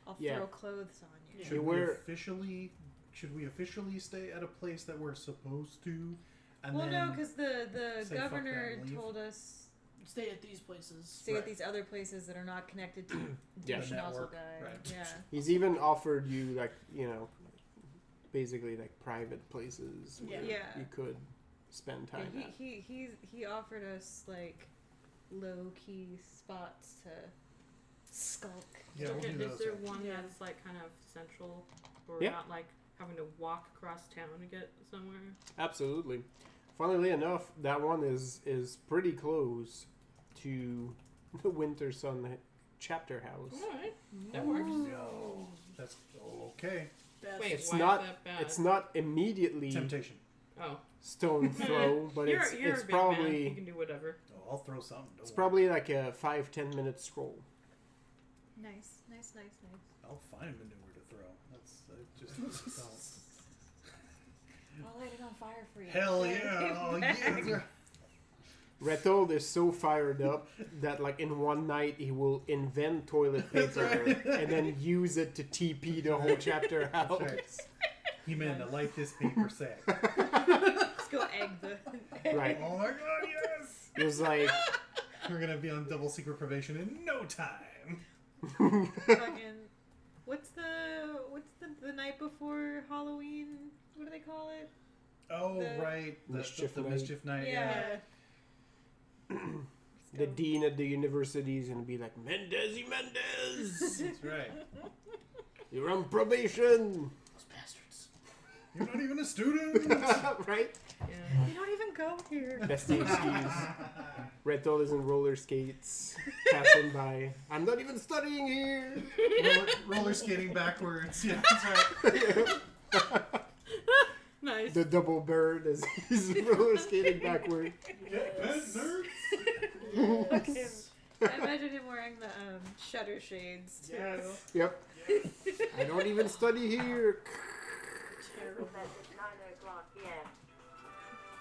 I'll Yeah. throw clothes on you. Yeah. Should We're- should we officially stay at a place that we're supposed to? And Well, then no, because the say fuck that governor and leave? told us Stay at these places. stay Right. at these other places that are not connected to Yeah. the The Schnozzle network, guy. right. Yeah. He's even offered you, like, basically, like, private places where Yeah. you could spend Yeah, time at. he offered us like low key spots to skulk. Yeah, we'll Okay, do is those. there yeah. one Yeah. that's like kind of central, or Yeah. not like having to walk across town to get somewhere? Absolutely. Funnily enough, that one is pretty close to the Winter Sun chapter house. All right, that works. No, that's okay. Best. Wait, It's why not- is that bad? It's not immediately Temptation. Oh, stone throw, but you're it's a it's big man. You probably can do whatever. Oh, I'll throw something. Don't it's worry. probably like a 5-10 minute scroll. Nice. I'll find manure to throw. That's just don't. I'll light it on fire for you. Hell yeah! Oh, yeah. Retold is so fired up that like in one night he will invent toilet paper and then use it to TP the whole chapter house. right. He meant to light this paper sack. Let's go egg the. Right. Oh my god, yes! It was like We're gonna be on double secret probation in no time. Fucking, what's the night before Halloween? What do they call it? Oh, The- right. Mischief the night. mischief night. Yeah. The dean of the university is gonna be like, Mendez. That's right. You're on probation. Those bastards. You're not even a student. Right? Yeah. You don't even go here. That's the excuse. Reto is in roller skates, passing by. I'm not even studying here. roller skating backwards. Yeah, that's right. Nice. The double bird as he's roller skating backward. Nerds. Fucking, I imagine him wearing the shutter shades too. Yes. Yep. I don't even study here. Terrible. It's 9 o'clock, yeah.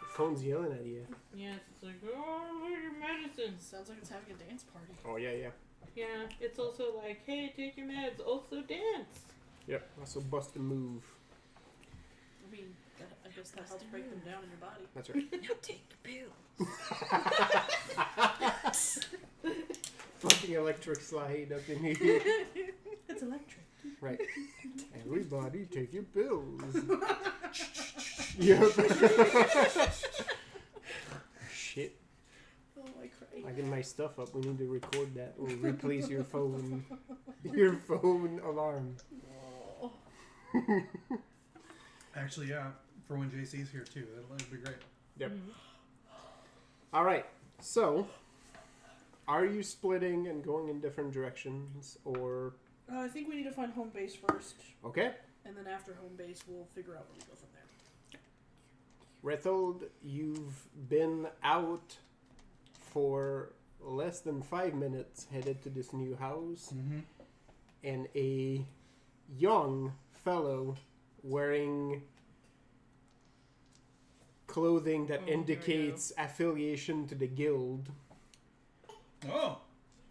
Your phone's yelling at you. Yeah, it's like, oh, where's your medicine? Sounds like it's having a dance party. Oh yeah. Yeah, it's also like, hey, take your meds, also dance. Yep. Also bust a move. I mean, I guess that helps break them down in your body. That's right. Now take your pills. Fucking electric slide up in here. It's electric. Right. Everybody take your pills. Yep. Shit. Oh, I cry. I get my stuff up. We need to record that. We'll replace your phone. Your phone alarm. Oh. Actually, yeah. For when JC's here too, that'll be great. Yep. All right. So, are you splitting and going in different directions, or I think we need to find home base first, okay? and then after home base, we'll figure out where we go from there. Rethold, you've been out for less than 5 minutes, headed to this new house, Mm-hmm. and a young fellow wearing clothing that Oh, here we indicates affiliation to the guild, Oh.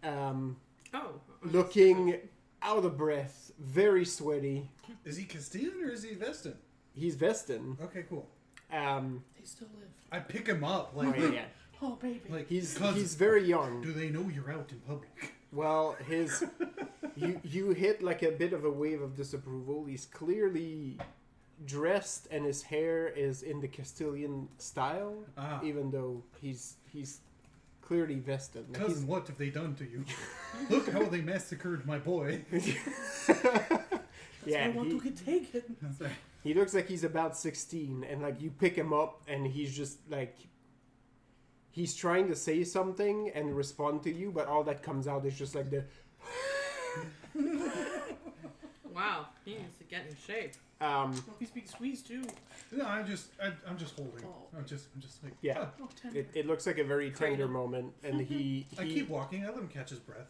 Oh. looking out of breath, very sweaty. Is he Castilian or is he Vestan? He's Vestin. Okay, cool. They still live. I pick him up. Oh, Like, yeah. Oh, baby. like He's "Cuz, very young. do they know you're out in public? Well, you hit like a bit of a wave of disapproval. He's clearly dressed and his hair is in the Castilian style, Ah. even though he's clearly Vestin. Like, Cousin, what have they done to you? Look how they massacred my boy. yeah, I want to get taken. That's right. he looks like he's about 16, and like you pick him up and he's just like he's trying to say something and respond to you, but all that comes out is just like the Wow, he needs to get in shape. Oh, he's being squeezed too. No, I'm just holding. Oh. I'm just like yeah. Oh, tender. It looks like a very tender Cradle. moment, and he I keep walking. I let him catch his breath.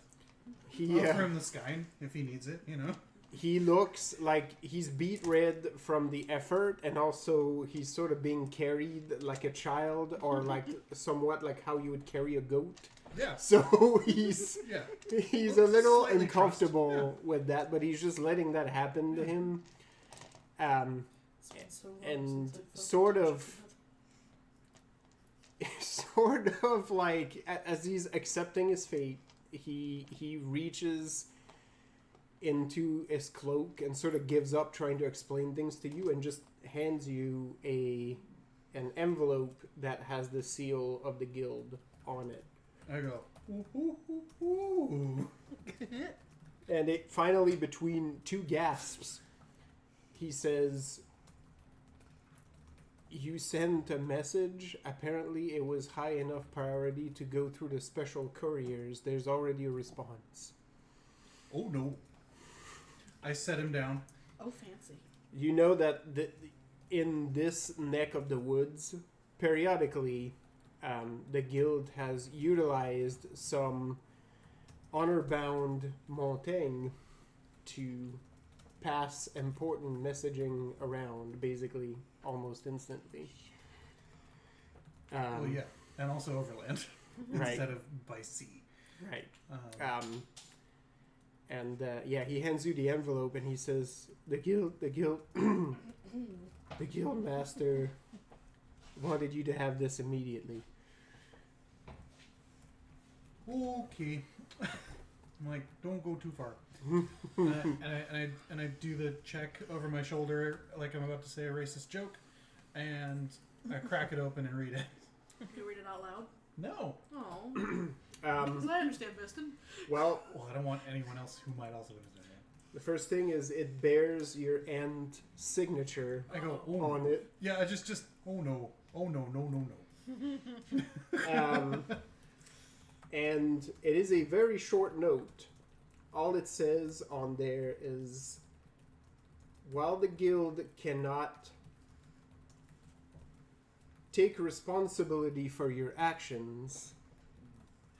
he I'll throw him the sky if he needs it. You know. he looks like he's beat red from the effort, and also he's sort of being carried like a child, or like somewhat like how you would carry a goat. Yeah. So he's Yeah. a little Slightly uncomfortable trussed, with that, but he's just letting that happen to him. It's been so long and since I've sort fucking of- Sort of like as he's accepting his fate, he reaches into his cloak and sort of gives up trying to explain things to you and just hands you an envelope that has the seal of the guild on it. I go. Ooh, ooh, ooh, ooh. And it finally, between two gasps, he says, "You sent a message. Apparently it was high enough priority to go through the special couriers. There's already a response." Oh no. I set him down. Oh, fancy. You know that in this neck of the woods, periodically, the guild has utilized some honor-bound montaigne to pass important messaging around, basically almost instantly. Well, yeah, and also overland Right. instead of by sea. Right. Um, Yeah, he hands you the envelope and he says, the guild, the guild master wanted you to have this immediately. Okay. I'm like, don't go too far. and I do the check over my shoulder like I'm about to say a racist joke, and I crack it open and read it. You read it out loud? No. Oh. Because I understand Viston. Well, I don't want anyone else who might also understand that. the first thing is it bears your end signature I go, oh on no. it. Yeah, I just, oh no, no. And it is a very short note. All it says on there is, while the guild cannot take responsibility for your actions,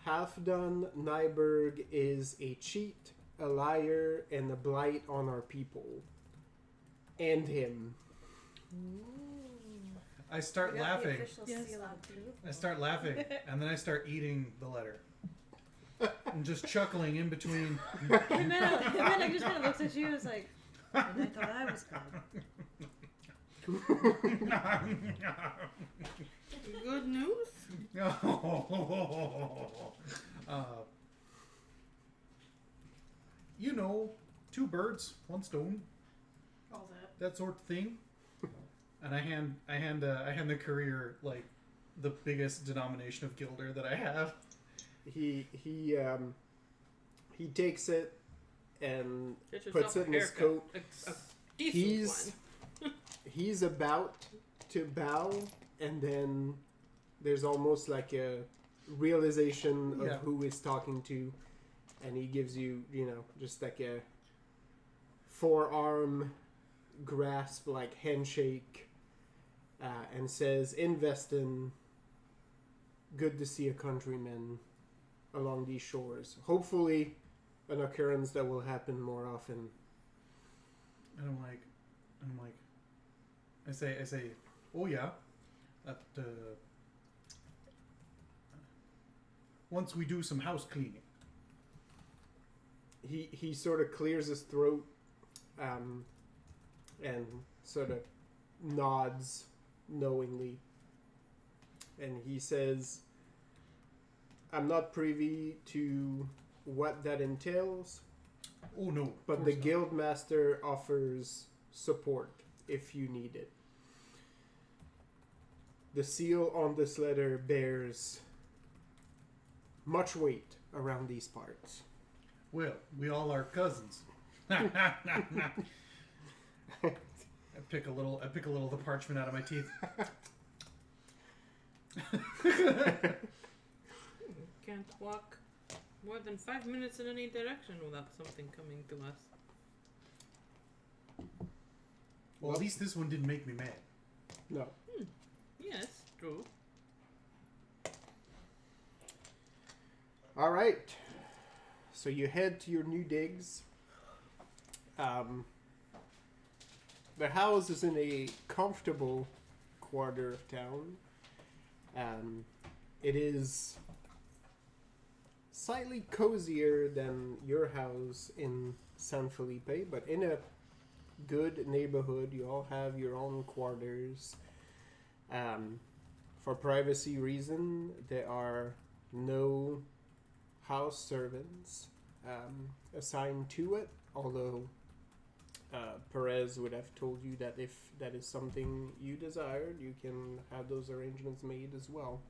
Halfdan Nyberg is a cheat, a liar, and a blight on our people. And him. I start You got the laughing. official Yes, seal I of approval. I start laughing, and then I start eating the letter. And just chuckling in between. Himena just kind of looks at you and is like, and I thought I was good. Good news? You know, 2 birds, 1 stone, All that. that sort of thing. And I hand the courier like the biggest denomination of Gilder that I have. He takes it and Get yourself puts a it in his haircut. coat. A decent He's one. he's about to bow, and then there's almost like a realization of Yeah. who he's talking to, and he gives you, just like a forearm grasp, like handshake, and says, "Invest in. Good to see a countryman along these shores. Hopefully, an occurrence that will happen more often." And I'm like, I say, oh yeah, that once we do some house cleaning. He sort of clears his throat, and sort of nods knowingly, and he says, "I'm not privy to what that entails, Oh no, but the guild master offers support if you need it. The seal on this letter bears much weight around these parts." Well, we all are cousins. I pick a little of the parchment out of my teeth. Can't walk more than 5 minutes in any direction without something coming to us. Well, at least this one didn't make me mad. No. Yes, true. All right. So you head to your new digs. The house is in a comfortable quarter of town. It is slightly cozier than your house in San Felipe, but in a good neighborhood. You all have your own quarters. For privacy reason, there are no house servants assigned to it, although Perez would have told you that if that is something you desired, you can have those arrangements made as well.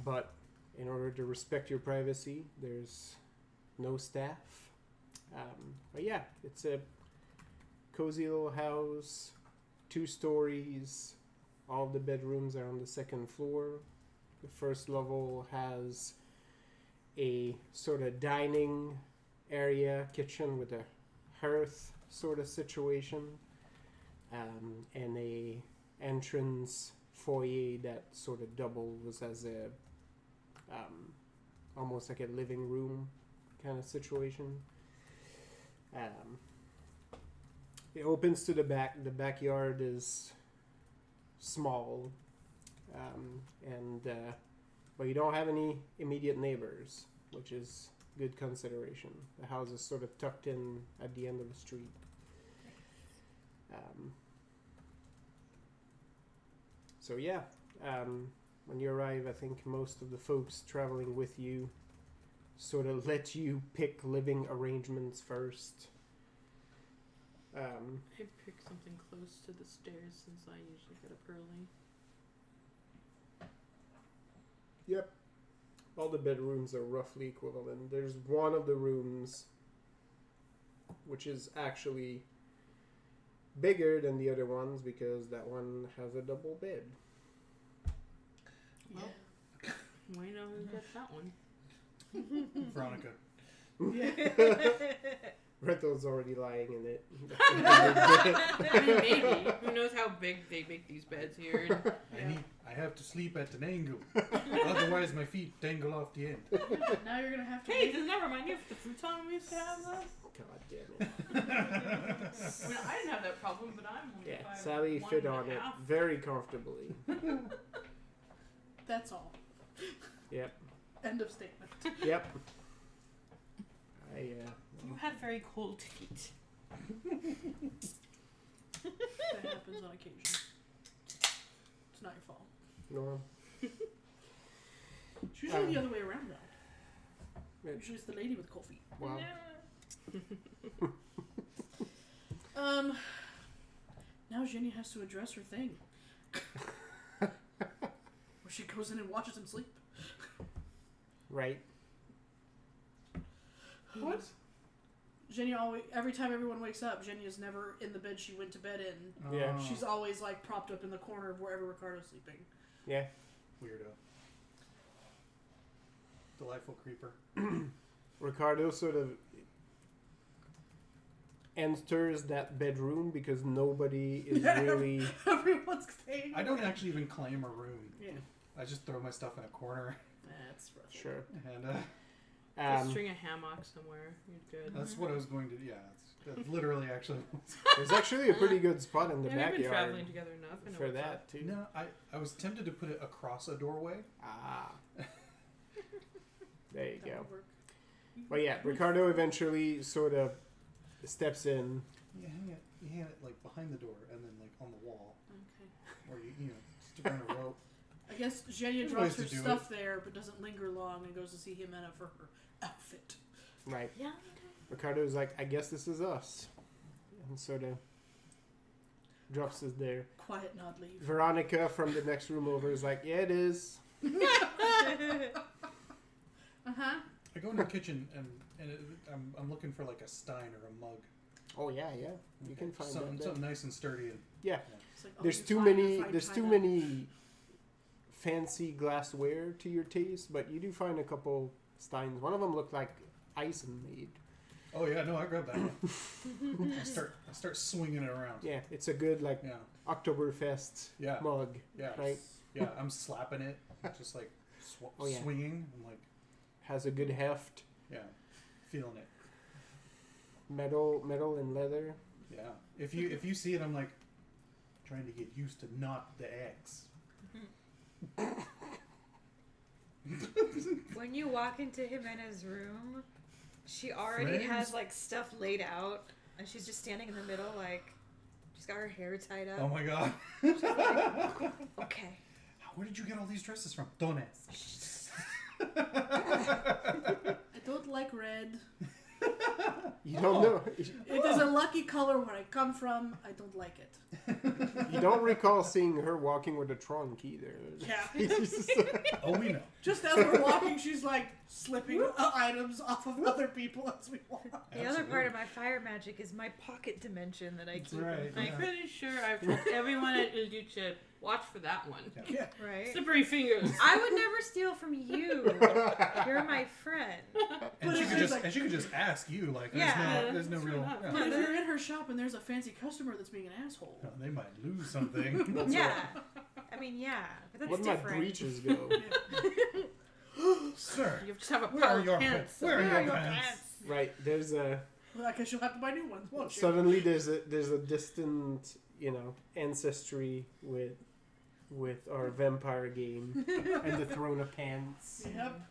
But in order to respect your privacy, there's no staff. But yeah, it's a cozy little house, 2 stories. All the bedrooms are on the 2nd floor. The first level has a sort of dining area, kitchen with a hearth sort of situation, and a entrance foyer that sort of doubles as a almost like a living room kind of situation. It opens to the back. The backyard is small, but you don't have any immediate neighbors, which is good consideration. The house is sort of tucked in at the end of the street. So yeah, when you arrive, I think most of the folks traveling with you sort of let you pick living arrangements first. I pick something close to the stairs since I usually get up early. Yep. All the bedrooms are roughly equivalent. There's one of the rooms which is actually bigger than the other ones because that one has a double bed. Well, we know who gets that one. Veronica. Reto's already lying in it. I mean, maybe. Who knows how big they make these beds here? I have to sleep at an angle. Otherwise my feet dangle off the end. Now you're gonna have to. Hey, does that remind you of the futon we used to have though? God damn it. I mean, I didn't have that problem, but I'm only Yeah, 5'1" Sally fit on it half. very comfortably. That's all. Yep. End of statement. Yep. You had very cold feet. That happens on occasion. It's not your fault. No. It's usually the other way around though. Yeah. Usually it's the lady with cold feet. Wow. Now Jenny has to address her thing. Where she goes in and watches him sleep. Right. What? Jenny always, every time everyone wakes up, Jenny is never in the bed she went to bed in. Yeah. Oh, She's always like propped up in the corner of wherever Ricardo's sleeping. Yeah. weirdo. Delightful creeper. Ricardo sort of enters that bedroom because nobody is really. Everyone's staying. I don't actually even claim a room. Yeah, I just throw my stuff in a corner that's rough. Sure. and Just string a hammock somewhere. You're good. that's what I was going to do. Yeah, that's literally actually. There's actually a pretty good spot in the Yeah, we've been backyard traveling together enough. I know for what's up. that too. No, I was tempted to put it across a doorway. Ah. There you That go. would work. Well, yeah, Ricardo eventually sort of steps in. You hang it like behind the door and then like on the wall, Okay. or you know, stick around a rope. I guess Zhenya There's drops her ways to do stuff there, but doesn't linger long and goes to see Jimena for her outfit. Right. Yeah. Ricardo's like, I guess this is us. And sort of drops us there. Quiet nod leave. Veronica from the next room over is like, yeah, it is. Uh-huh. I go in the kitchen and I'm looking for like a stein or a mug. Oh, yeah, yeah. You can find something, that there. something nice and sturdy. And Yeah. It's like, oh, There's you too find many. a fine There's too china. many fancy glassware to your taste, but you do find a couple steins. One of them looked like Ison made. oh yeah, no, I grabbed that one. I start swinging it around. Yeah, it's a good like Yeah, Oktoberfest yeah, mug, yeah. right? Yeah, I'm slapping it, just like Oh, yeah. swinging. I'm like, Has a good heft, yeah, feeling it. metal and leather. Yeah. If you see it, I'm like trying to get used to not the X. When you walk into Jimena's room, she already Friends? has like stuff laid out, and she's just standing in the middle, like she's got her hair tied up. Oh my god. Okay. Where did you get all these dresses from? Don't I don't like red. You don't know. It is a lucky color where I come from. I don't like it. You don't recall seeing her walking with a trunk either. Yeah. Oh, we know. Just as we're walking, she's like slipping items off of other people as we walk. The other part of my fire magic is my pocket dimension that I That's keep. right. in I'm Yeah. pretty sure I've told everyone at Il Duce, watch for that one. Yeah. Right. Slippery fingers. I would never steal from you. You're my friend. And But she if could there's just like- and she could just ask you like Yeah. there's no That's real enough. yeah. But if you're in her shop and there's a fancy customer that's being an asshole, No, they might lose something. That's Yeah. I mean, yeah, but that's Where'd my different. breeches go? Sir, You just have a where pair are of your pants. where are Where are your your pants? pants? Right. There's a well, I guess you'll have to buy new ones, won't you? suddenly there's a distant ancestry with our vampire game and the throne of pants. Yep.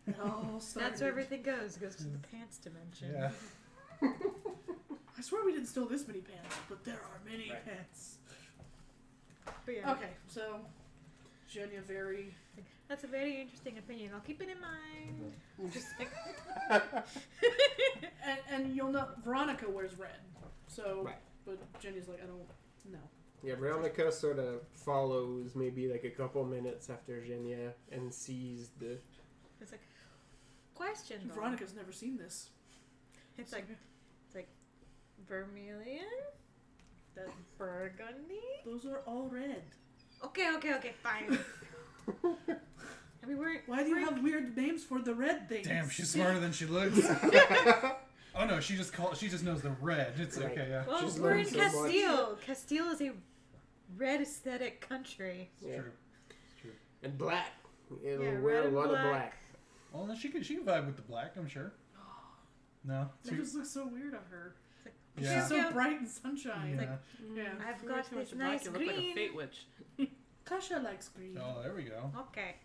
It all started. That's where everything goes. It goes to the pants dimension. Yeah. I swear we didn't steal this many pants, but there are many Right. pants. But yeah. Okay, so Jenya very... That's a very interesting opinion. I'll keep it in mind. Just like, and you'll know Veronica wears red. So, Right. but Jenny's like, I don't know. Yeah, Veronica sort of follows maybe like a couple minutes after Genia and sees the. it's like, question though. Veronica's never seen this. It's like vermilion, That burgundy. those are all red. Okay, fine. I mean, Why do you have weird names for the red things? Damn, she's smarter than she looks. Oh no, she just knows the red. It's Right. okay, yeah. Well, She's we're in learned so much. Castile. Castile is a red aesthetic country. It's Yeah. true. It's true. And black. It'll Yeah, wear red a and lot of black. black. Well, then she can vibe with the black, I'm sure. No. It just looks so weird on her. Yeah. She's so bright and sunshine. Yeah. Yeah. I've You wear got too much this black, nice you look like a green. fate witch. Kasha likes green. Oh, there we go. Okay.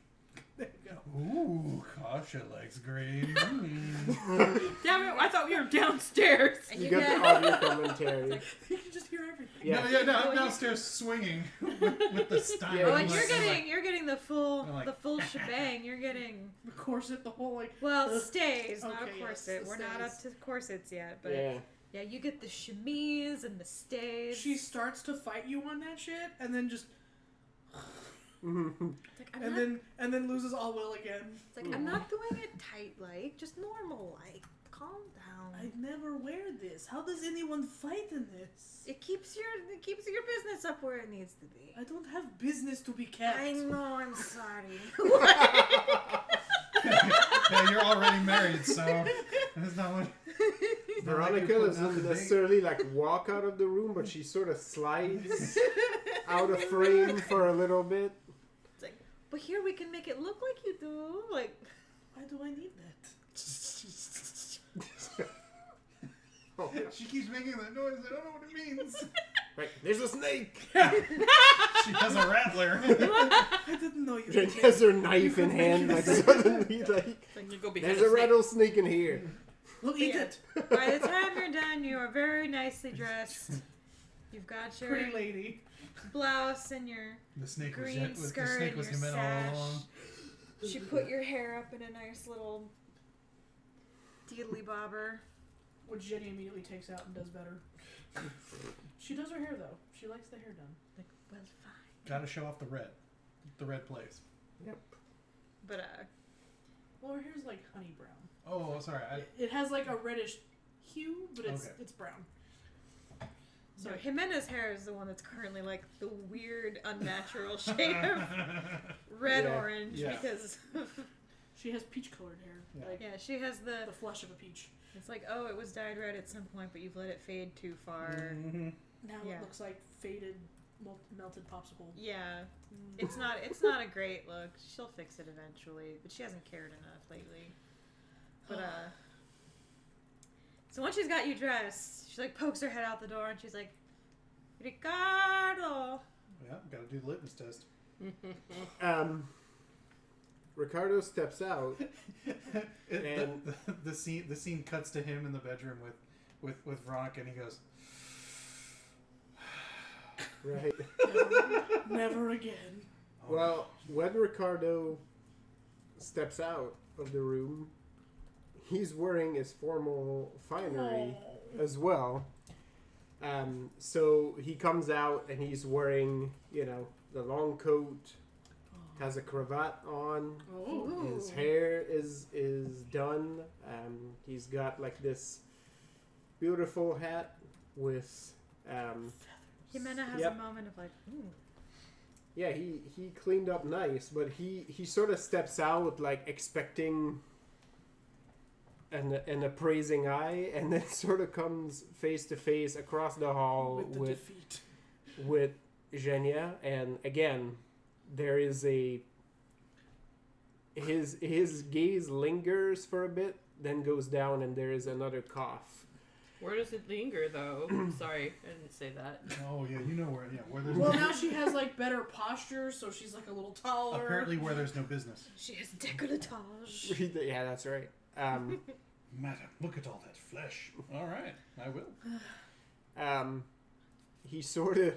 There you go. Ooh, Kasha likes green. Damn it! I thought we were downstairs. And You you got get the audio commentary. You can just hear everything. Yeah. No, I'm downstairs swinging with the style. Yeah, Oh, I'm and like- you're getting the full I'm like- the full shebang. You're getting The corset, the whole like. well stays, not a Okay, yes, corset. the We're not up stays. to corsets yet, but Yeah. yeah, you get the chemise and the stays. She starts to fight you on that shit, and then just It's like, and then loses all will again. it's like I'm not doing it tight like, just normal like. Calm down. I never wear this. How does anyone fight in this? It keeps your business up where it needs to be. I don't have business to be kept. I know. I'm sorry. Yeah, you're already married, so it's not what. Veronica doesn't necessarily like walk out of the room, but she sort of slides out of frame for a little bit. It's like, but here we can make it look like you do. Like, Why do I need that? Oh, yeah. She keeps making that noise. I don't know what it means. Right, there's a snake. She has a rattler. I didn't know you. Jen could has her knife in hand, like suddenly, like Then you go behind there's a snake. rattlesnake in here. We'll eat Yeah. it. by the time you're done, you are very nicely dressed. You've got your Pretty lady. blouse and your. The snake was Green the skirt snake and was your him in all sash. along. She put your hair up in a nice little diddly bobber. Which Jenny immediately takes out and does better. She does her hair though. She likes the hair done. Like, well, fine. Gotta show off the red. The red plays. But Well, her hair's like honey brown. Oh, sorry. It has like a reddish hue, but it's Okay. it's brown. so Jimena's hair is the one that's currently like the weird, unnatural shade of red Yeah. orange Yeah. because She has peach colored hair. Yeah. Like yeah, she has the. the flush of a peach. It's like, oh, it was dyed red at some point, but you've let it fade too far. Mm-hmm. Now Yeah. it looks like faded melted popsicle. Yeah, it's not a great look. She'll fix it eventually, but she hasn't cared enough lately. But so once she's got you dressed, she like pokes her head out the door and she's like, Ricardo. Yeah, gotta do the litmus test. Ricardo steps out. And- The scene cuts to him in the bedroom with Veronica, and he goes, Right. Never again. oh, Well, when Ricardo steps out of the room, he's wearing his formal finery as well. So he comes out and he's wearing, the long coat, has a cravat on. Oh. His hair is done. He's got like this beautiful hat with. Jimena has Yep. a moment of like, ooh. Yeah, he cleaned up nice, but he sort of steps out like expecting an appraising eye, and then sort of comes face to face across the hall With the defeat. with Genia, and again, there is his gaze lingers for a bit, then goes down, and there is another cough. Where does it linger, though? Sorry, I didn't say that. oh yeah, you know where there's Well, now she has like better posture, so she's like a little taller. apparently where there's no business. She has décolletage. Yeah, that's right. Madam, look at all that flesh. All right, I will. He sort of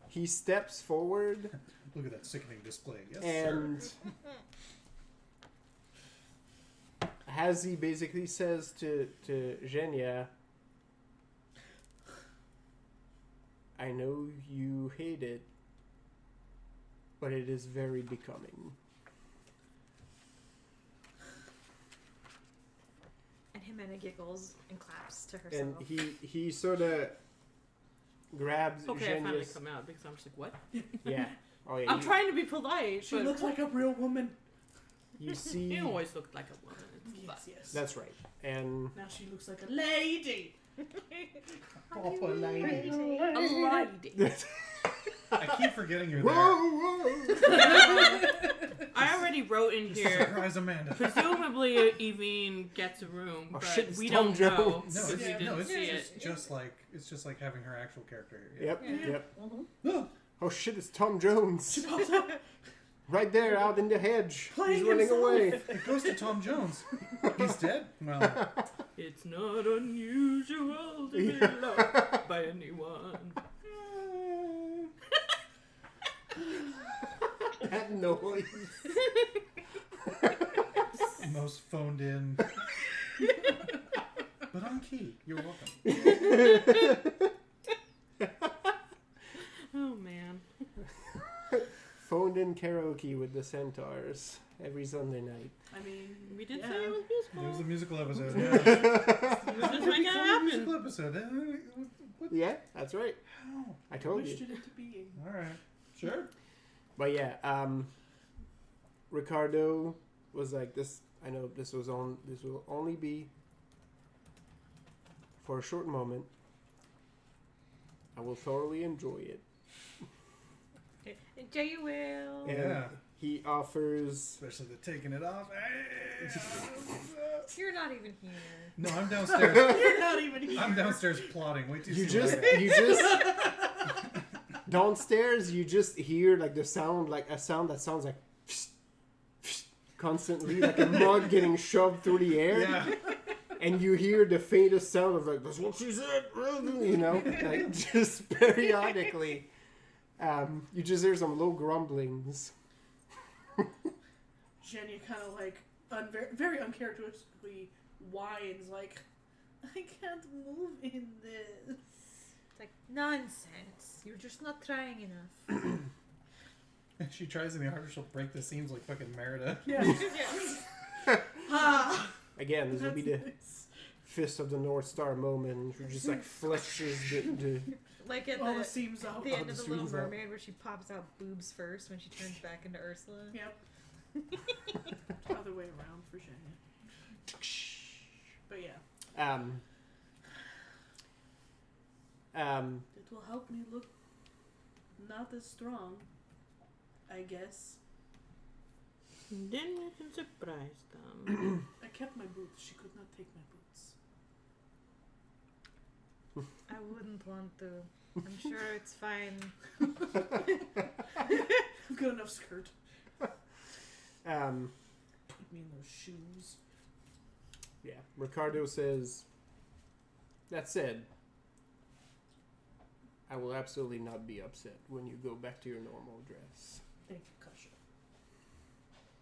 He steps forward Look at that sickening display. Yes, and sir. as he basically says to Zhenya, I know you hate it, but it is very becoming. And Jimena giggles and claps to herself. And he sort of grabs Okay, I finally Zhenya's... come out because I'm just like, what? Yeah. Oh, yeah. I'm trying to be polite. She but looks like a real woman. You see... You always looked like a woman. It's Yes, fine. yes. That's right. And... Now she looks like a lady. Proper lady. A lady. I keep forgetting you're there. I already wrote in Just here. surprise Amanda. Presumably, Evine gets a room, Oh, but shit, it's we Tom don't know Jones. No, because it's, we didn't no, it's see it. just like having her actual character here. Yep, Yeah. yep. Oh, Oh shit, it's Tom Jones. She pops up. Right there, out in the hedge. Playing He's running himself. away. it goes to Tom Jones. He's dead? Well, It's not unusual to be loved by anyone. That noise. most phoned in. But on key. You're welcome. Oh man. Phoned in karaoke with the Centaurs every Sunday night. I mean, We did yeah. say it was It was a musical. musical episode. Yeah. It was just making it It's a happen. musical episode. What? Yeah, that's right. How? I told Wished you. it into being. All right. Sure. But yeah, Ricardo was like, this. I know this will only be for a short moment. I will thoroughly enjoy it. Enjoy you will. And Yeah. he offers. Especially the taking it off. You're not even here. No, I'm downstairs. You're not even here. I'm downstairs plotting. Wait till you You see what just, I got. you just downstairs. You just hear like the sound, like a sound that sounds like constantly, like a mug getting shoved through the air. Yeah. And you hear the faintest sound of like, that's what she said, you know, like just periodically. You just hear some low grumblings. Jenny kind of like very uncharacteristically whines like, I can't move in this. It's like, nonsense. You're just not trying enough. If she tries any harder, she'll break the seams like fucking Merida. Yeah. Yes. Ah. Again, this will be the That's nice. Fist of the North Star moment. She just like flexes the Like at All the the seams out. end the of The Little streams out. Mermaid where she pops out boobs first when she turns back into Ursula. Yep. Other way around for Jenny. But yeah, it will help me look not as strong, I guess. Then you can surprise them. I kept my boots. She could not take my boots. I wouldn't want to. I'm sure it's fine. I've got enough skirt. Put me in those shoes. Yeah, Ricardo says, that said, I will absolutely not be upset when you go back to your normal dress. Thank you, Kasha.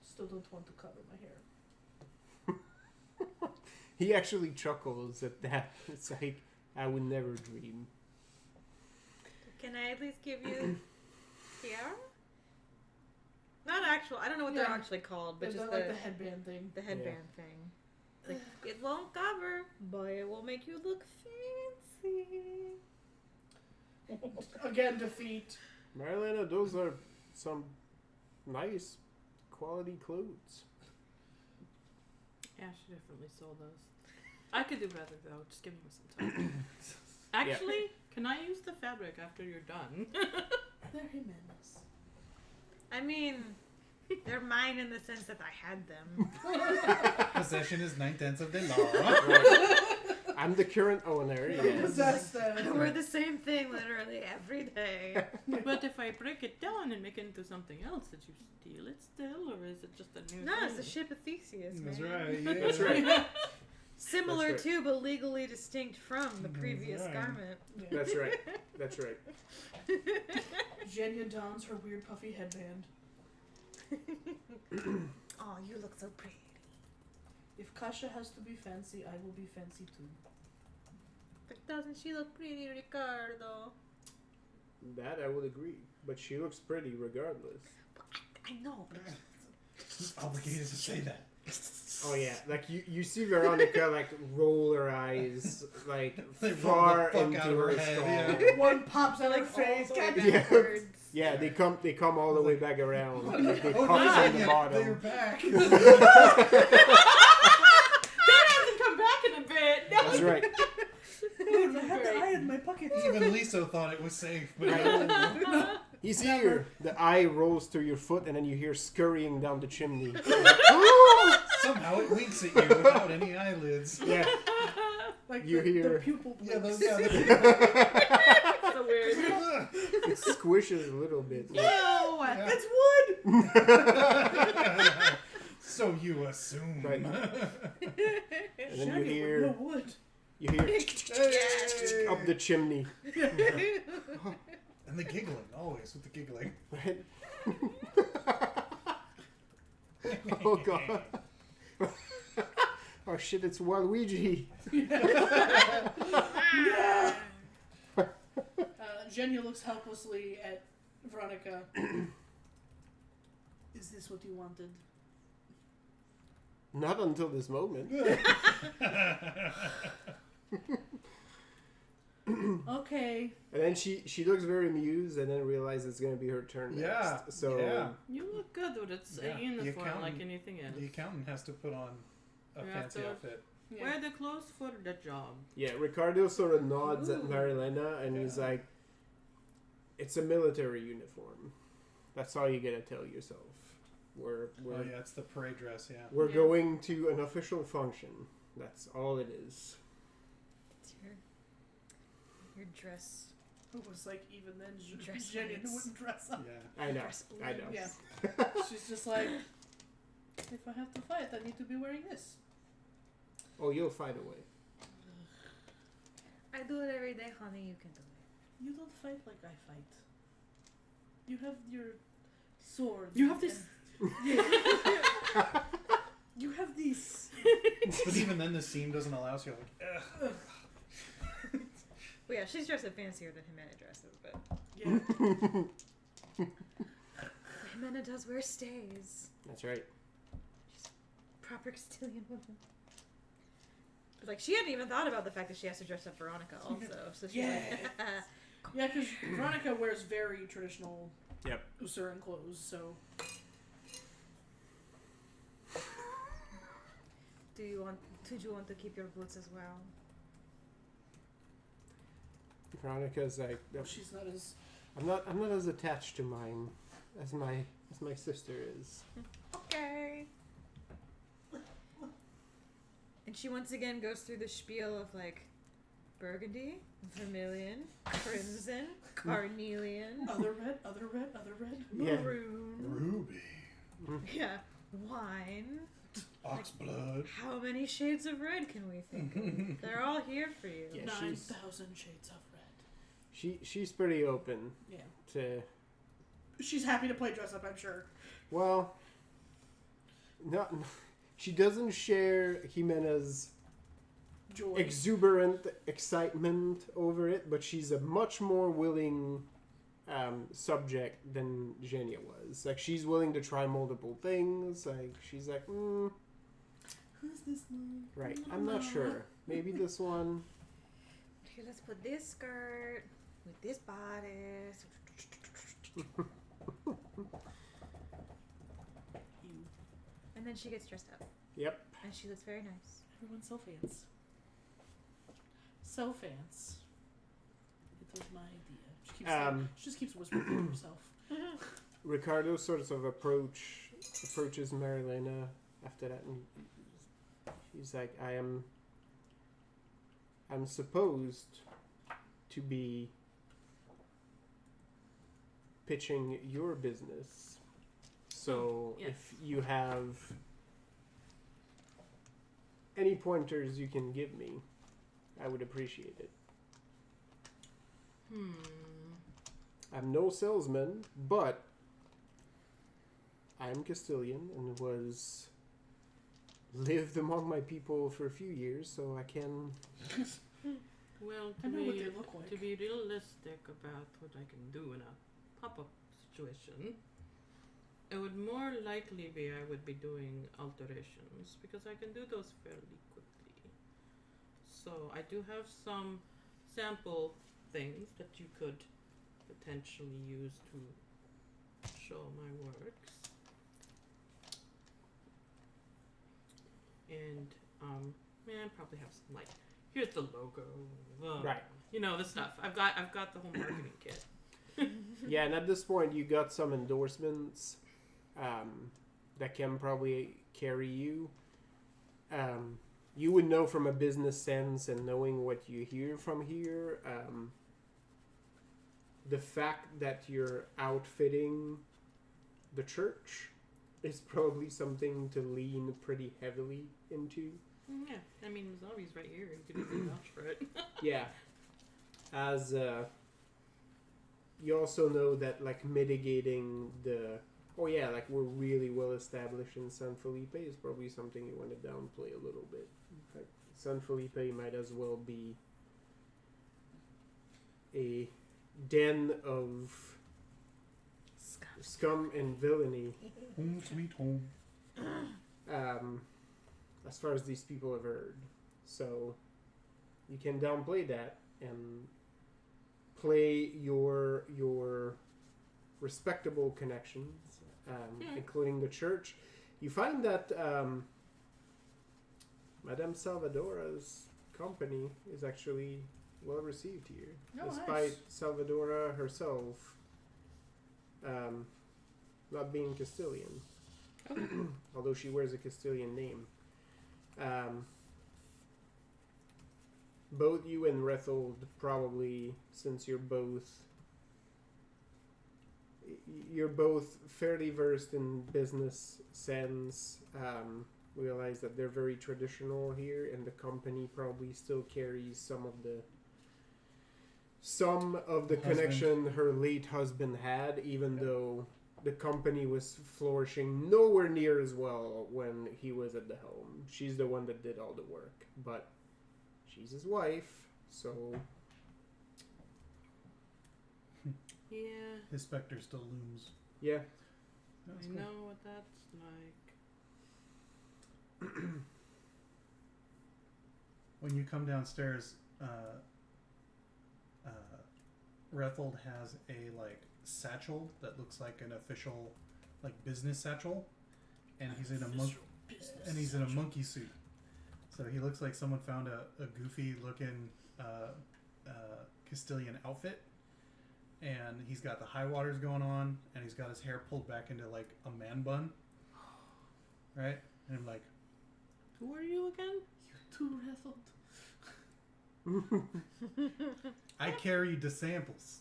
Still don't want to cover my hair. He actually chuckles at that. It's like, I would never dream. Can I at least give you tiara? Not actual. I don't know what they're Yeah. actually called, but Is just that like the headband thing? the headband thing. Like, it won't cover, but it will make you look fancy. Again, defeat. Marilena, those are some nice quality clothes. Yeah, she definitely sold those. I could do better though. Just give me some time. Actually, can I use the fabric after you're done? They're Jimenez. I mean, they're mine in the sense that I had them. Possession is 9/10 of the law. Right. I'm the current owner, You yes. possess them. We're the same thing literally every day. But if I break it down and make it into something else, did you steal it still, or is it just a new No, thing? it's the ship of Theseus, man. That's right. Yeah. That's right. Similar That's to, but legally distinct from the previous right. garment. Yeah. That's right. That's right. Jenya dons her weird puffy headband. Oh, you look so pretty. If Kasha has to be fancy, I will be fancy too. But doesn't she look pretty, Ricardo? That I would agree. But she looks pretty regardless. I know, but He's obligated to say that. Oh yeah, like you see Veronica like roll her eyes like They roll far the fuck into out of her her head, skull. yeah. One pops out like her face. all the way Yeah. backwards. Yeah, they come all the way back around. Like, they Oh, pop no, from the they're bottom. back. That hasn't come back in a bit. No. That's right. Dude, I have the eye in my pocket. Even Lisso thought it was safe, but Right. He's here. The eye rolls through your foot, and then you hear scurrying down the chimney. somehow it winks at you without any eyelids. Yeah. Like You the hear- pupil Yeah, blinks. those. Yeah, So weird. It squishes a little bit. No, Yeah. it's wood. So you assume. Right. And then Shaggy, you no hear wood. Hey! up the chimney. And the giggling, always with the giggling. Right? Oh god. Oh shit, it's Waluigi. Jenya looks helplessly at Veronica. Is this what you wanted? Not until this moment. Okay. And then she looks very amused and then realizes it's going to be her turn Yeah, next. So yeah. You look good with it's Yeah, a the uniform accountant- like anything else. The accountant has to put on a You have fancy to- outfit. Yeah. Wear the clothes for the job. yeah, Ricardo sort of nods at Ooh. Marilena and he's Yeah. like, "It's a military uniform. That's all you got to tell yourself. We're Oh yeah, it's the parade dress. Yeah. we're Yeah. going to an official function. That's all it is." It's your dress. It was like, even then, Dress Jenya lights. wouldn't dress up. Yeah. I know. Dress I know. Yeah. She's just like, if I have to fight, I need to be wearing this. Oh, you'll fight away. I do it every day, honey. You can do it. You don't fight like I fight. You have your sword. You have this. You have these. But even then, the seam doesn't allow. So you're like, ugh. Well, yeah, she's dressed up fancier than Jimena dresses, but Yeah. Jimena does wear stays. That's right. Proper Castilian woman. But like, she hadn't even thought about the fact that she has to dress up Veronica also. So she's Yeah. like, Yeah, because Veronica wears very traditional Yep. Usuran clothes, so. Did you want to keep your boots as well? Veronica's like, Well, she's not as. I'm not as attached to mine as my sister is. Okay. And she once again goes through the spiel of like burgundy, vermilion, crimson, carnelian, Other red, other red, other red. Yeah. maroon, Ruby, yeah, wine. oxblood. How many shades of red can we think of? They're all here for you. Yeah, 9,000 shades of red. She's pretty open Yeah. to, She's happy to play dress up, I'm sure. well, not she doesn't share Jimena's Joy. exuberant excitement over it, but she's a much more willing subject than Jenya was. Like, she's willing to try multiple things. Like, she's like, Who's this one? right, I'm not sure. Maybe this one. Here, let's put this skirt with this bodice. You. And then she gets dressed up. Yep. And she looks very nice. Everyone's so fancy. So fancy. It was my idea. She keeps saying, she just keeps whispering to herself. Ricardo sort of approaches Marilena after that, and he's like, I'm supposed to be pitching your business. So Yes. if you have any pointers you can give me, I would appreciate it. I'm no salesman, but I'm Castilian and was lived among my people for a few years, so I can. Well, I know what they look like. to be realistic about what I can do in a pop-up situation, it would more likely be I would be doing alterations because I can do those fairly quickly. So I do have some sample things that you could potentially use to show my works. And probably have some like here's the logo, Right. You know the stuff. I've got the whole marketing kit. Yeah, and at this point, you got some endorsements that can probably carry you. You would know from a business sense and knowing what you hear from here. The fact that you're outfitting the church is probably something to lean pretty heavily into. Yeah, I mean Zombie's right here. You could easily vouch for it. Yeah. As you also know that like mitigating the like we're really well established in San Felipe is probably something you want to downplay a little bit. Like San Felipe might as well be a den of scum and villainy. Home sweet home. As far as these people have heard. So you can downplay that and play your respectable connections, including the church. You find that Madame Salvadora's company is actually well received here, Oh, despite nice. Salvadora herself not being Castilian, although she wears a Castilian name. Both you and Rethold probably, since you're both fairly versed in business sense, realize that they're very traditional here, and the company probably still carries some of the connection her late husband had, even though the company was flourishing nowhere near as well when he was at the helm. She's the one that did all the work, but she's his wife, so Yeah, His specter still looms. yeah. That's I cool. know what that's like. When you come downstairs, Rethold has a like satchel that looks like an official like business satchel, and he's in a monkey suit. So he looks like someone found a goofy looking Castilian outfit, and he's got the high waters going on, and he's got his hair pulled back into like a man bun, right? And I'm like, Who are you again? Too Rethold. I carry the samples.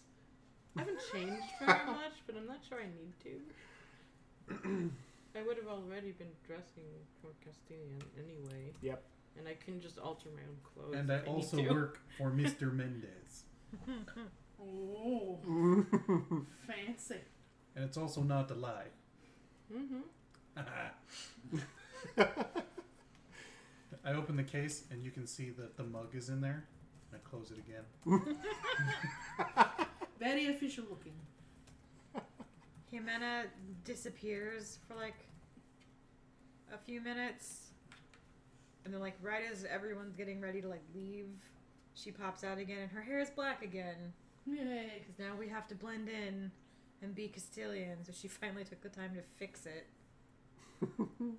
I haven't changed very much, but I'm not sure I need to. I would have already been dressing for Castilian anyway. Yep. And I can just alter my own clothes. And I if need also to. work for Mr. Mendez. Oh, fancy. And it's also not a lie. Mm-hmm. I open the case and you can see that the mug is in there. I close it again. Very official looking. Jimena disappears for like a few minutes, and then like right as everyone's getting ready to like leave, she pops out again, and her hair is black again. Yay. Because now we have to blend in and be Castilian. So she finally took the time to fix it. I mean,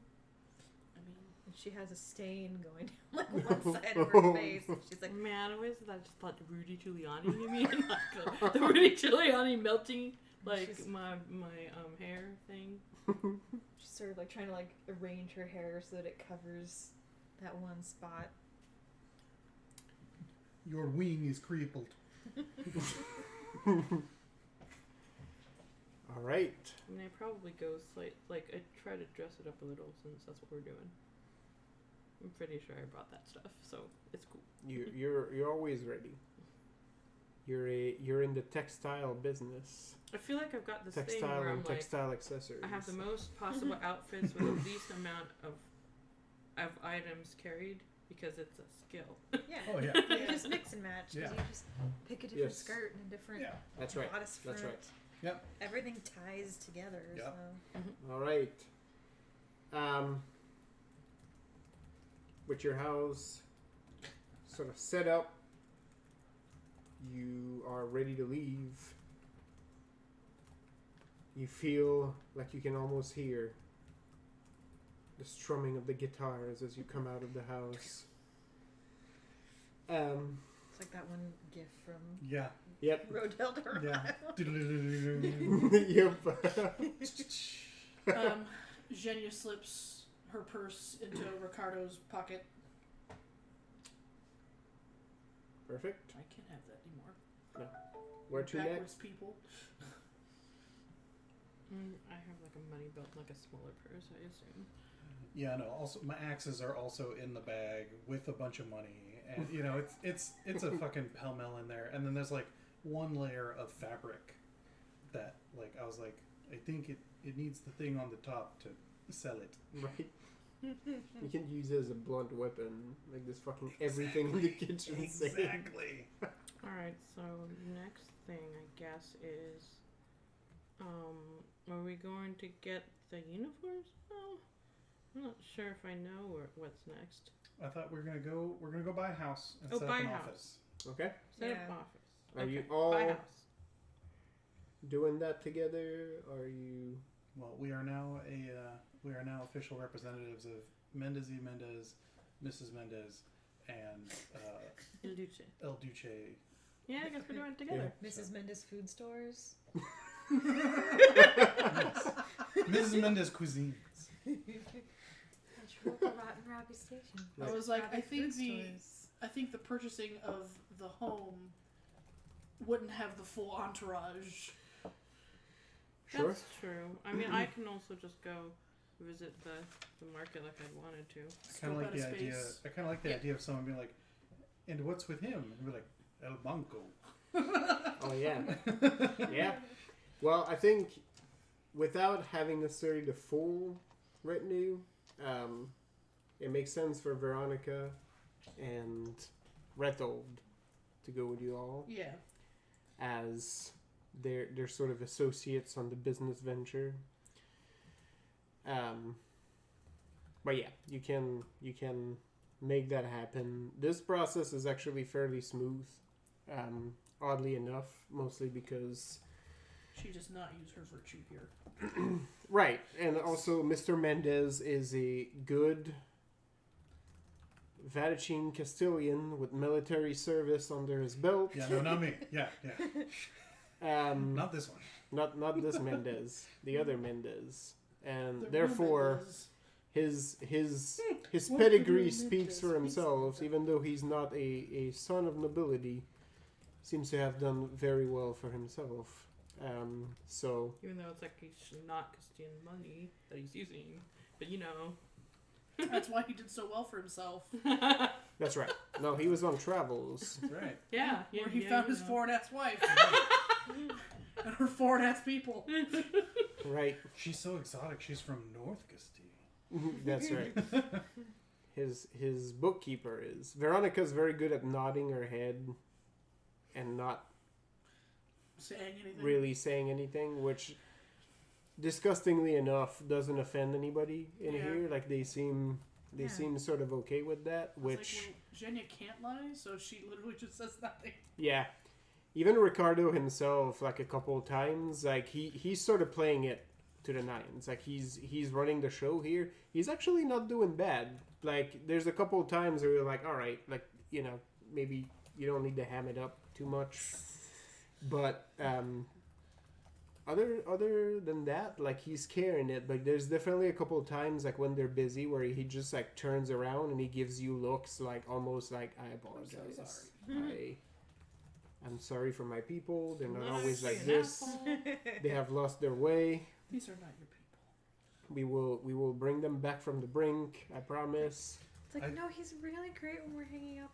And she has a stain going down like one side of her face. She's like, Man, I always thought just thought Rudy Giuliani. You mean like the Rudy Giuliani melting like She's- my hair thing? she's sort of like trying to like arrange her hair so that it covers that one spot. Your wing is crippled. All right. I mean, I probably go I try to dress it up a little since that's what we're doing. I'm pretty sure I brought that stuff, so it's cool. You're always ready. You're in the textile business. I feel like I've got this thing Textile where I'm and like, textile accessories. I have the most possible outfits with the least amount of items carried because it's a skill. Yeah. Oh yeah. You just mix and match. 'Cause Yeah. you just pick a different Yes. skirt and a different Yeah. That's right. bodice That's front. right. Yep. Everything ties together. Yep. So. All right. With your house sort of set up, you are ready to leave. You feel like you can almost hear the strumming of the guitars as you come out of the house. It's like that one gif from Yeah. Yep. Road Elder. Yeah. Yep. Zhenya slips her purse into Ricardo's pocket. Perfect. I can't have that anymore. Where to Backwards next? people. I have like a money belt, like a smaller purse, I assume. Yeah, no. Also, my axes are also in the bag with a bunch of money, and you know, it's a fucking pell mell in there. And then there's like one layer of fabric that, like, I was like, I think it needs the thing on the top to sell it. Right. You can use it as a blunt weapon, like this fucking everything in the kitchen. Exactly. All right, so next thing I guess is, are we going to get the uniforms? Oh, I'm not sure if I know what's next. I thought we're gonna go buy a house and Oh, set buy up an a house. office. Okay. Set up Yeah. office. Are you Okay, all buy a house. doing that together? Are you? Well, we are now official representatives of Mendez y Mendez, Mrs. Mendez, and Il Duce. El Duce. Yeah, I guess we're doing it together. Mrs. Mendes Food Stores. Mrs. Mendez Cuisines. Rotten Robbie Station. I was like, Robbie I think Food Stores. I think the purchasing of the home wouldn't have the full entourage. Sure. That's true. I mean, I can also just go visit the market like I'd wanted to. I kind of Scope like out the of idea. space. I kind of like the Yeah. idea of someone being like, "And what's with him?" And we're like, "El Banco." Oh yeah. Yeah. Well, I think without having necessarily the full retinue, it makes sense for Veronica and Retold to go with you all, Yeah. as they're sort of associates on the business venture. But yeah, you can make that happen. This process is actually fairly smooth, oddly enough, mostly because She does not use her virtue here. right, and also Mr. Mendez is a good Vatican Castilian with military service under his belt. Yeah, no, not me. Yeah. Not this one. Not this Mendez, the other Mendez, and The therefore Mendez. his What pedigree Mendez speaks for speaks himself. for Even though he's not a son of nobility, seems to have done very well for himself. So Even though it's like he's not Castilian money that he's using. But you know. That's why he did so well for himself. that's right. No, he was on travels. That's right. Yeah. Where he yeah, found you his know. foreign ass wife. And her foreign ass people. Right. She's so exotic. She's from North Castile. That's right. His bookkeeper is. Veronica's very good at nodding her head and not Saying anything. really saying anything, which disgustingly enough doesn't offend anybody in Yeah. here. Like they seem sort of okay with that, I was which like, well, Zhenya can't lie, so she literally just says nothing. yeah. Even Ricardo himself, like a couple of times, like he's sort of playing it to the nines. Like he's running the show here. He's actually not doing bad. Like there's a couple of times where you're like, all right, like maybe you don't need to ham it up too much. But other than that, like he's carrying it. But there's definitely a couple of times like when they're busy where he just like turns around and he gives you looks like almost like I apologize. I'm sorry for my people. They're not always like this. They have lost their way. These are not your people. We will bring them back from the brink. I promise. It's like, I- no, he's really great when we're hanging out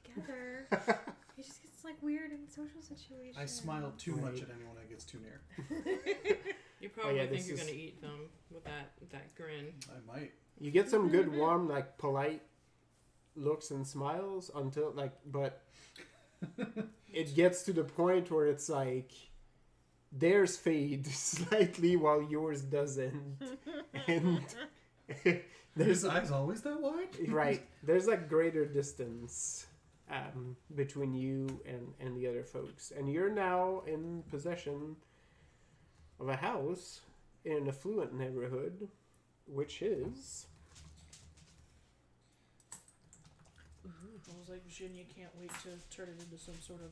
together. He just gets weird in social situations. I smile too Right. much at anyone that gets too near. You probably think this you're is- gonna eat them with that grin. I might. You get some good, warm, polite looks and smiles until, but it gets to the point where it's like, theirs fade slightly while yours doesn't. And His eyes always that wide? right, there's greater distance between you and the other folks. And you're now in possession of a house in an affluent neighborhood, which is... I was like, Virginia can't wait to turn it into some sort of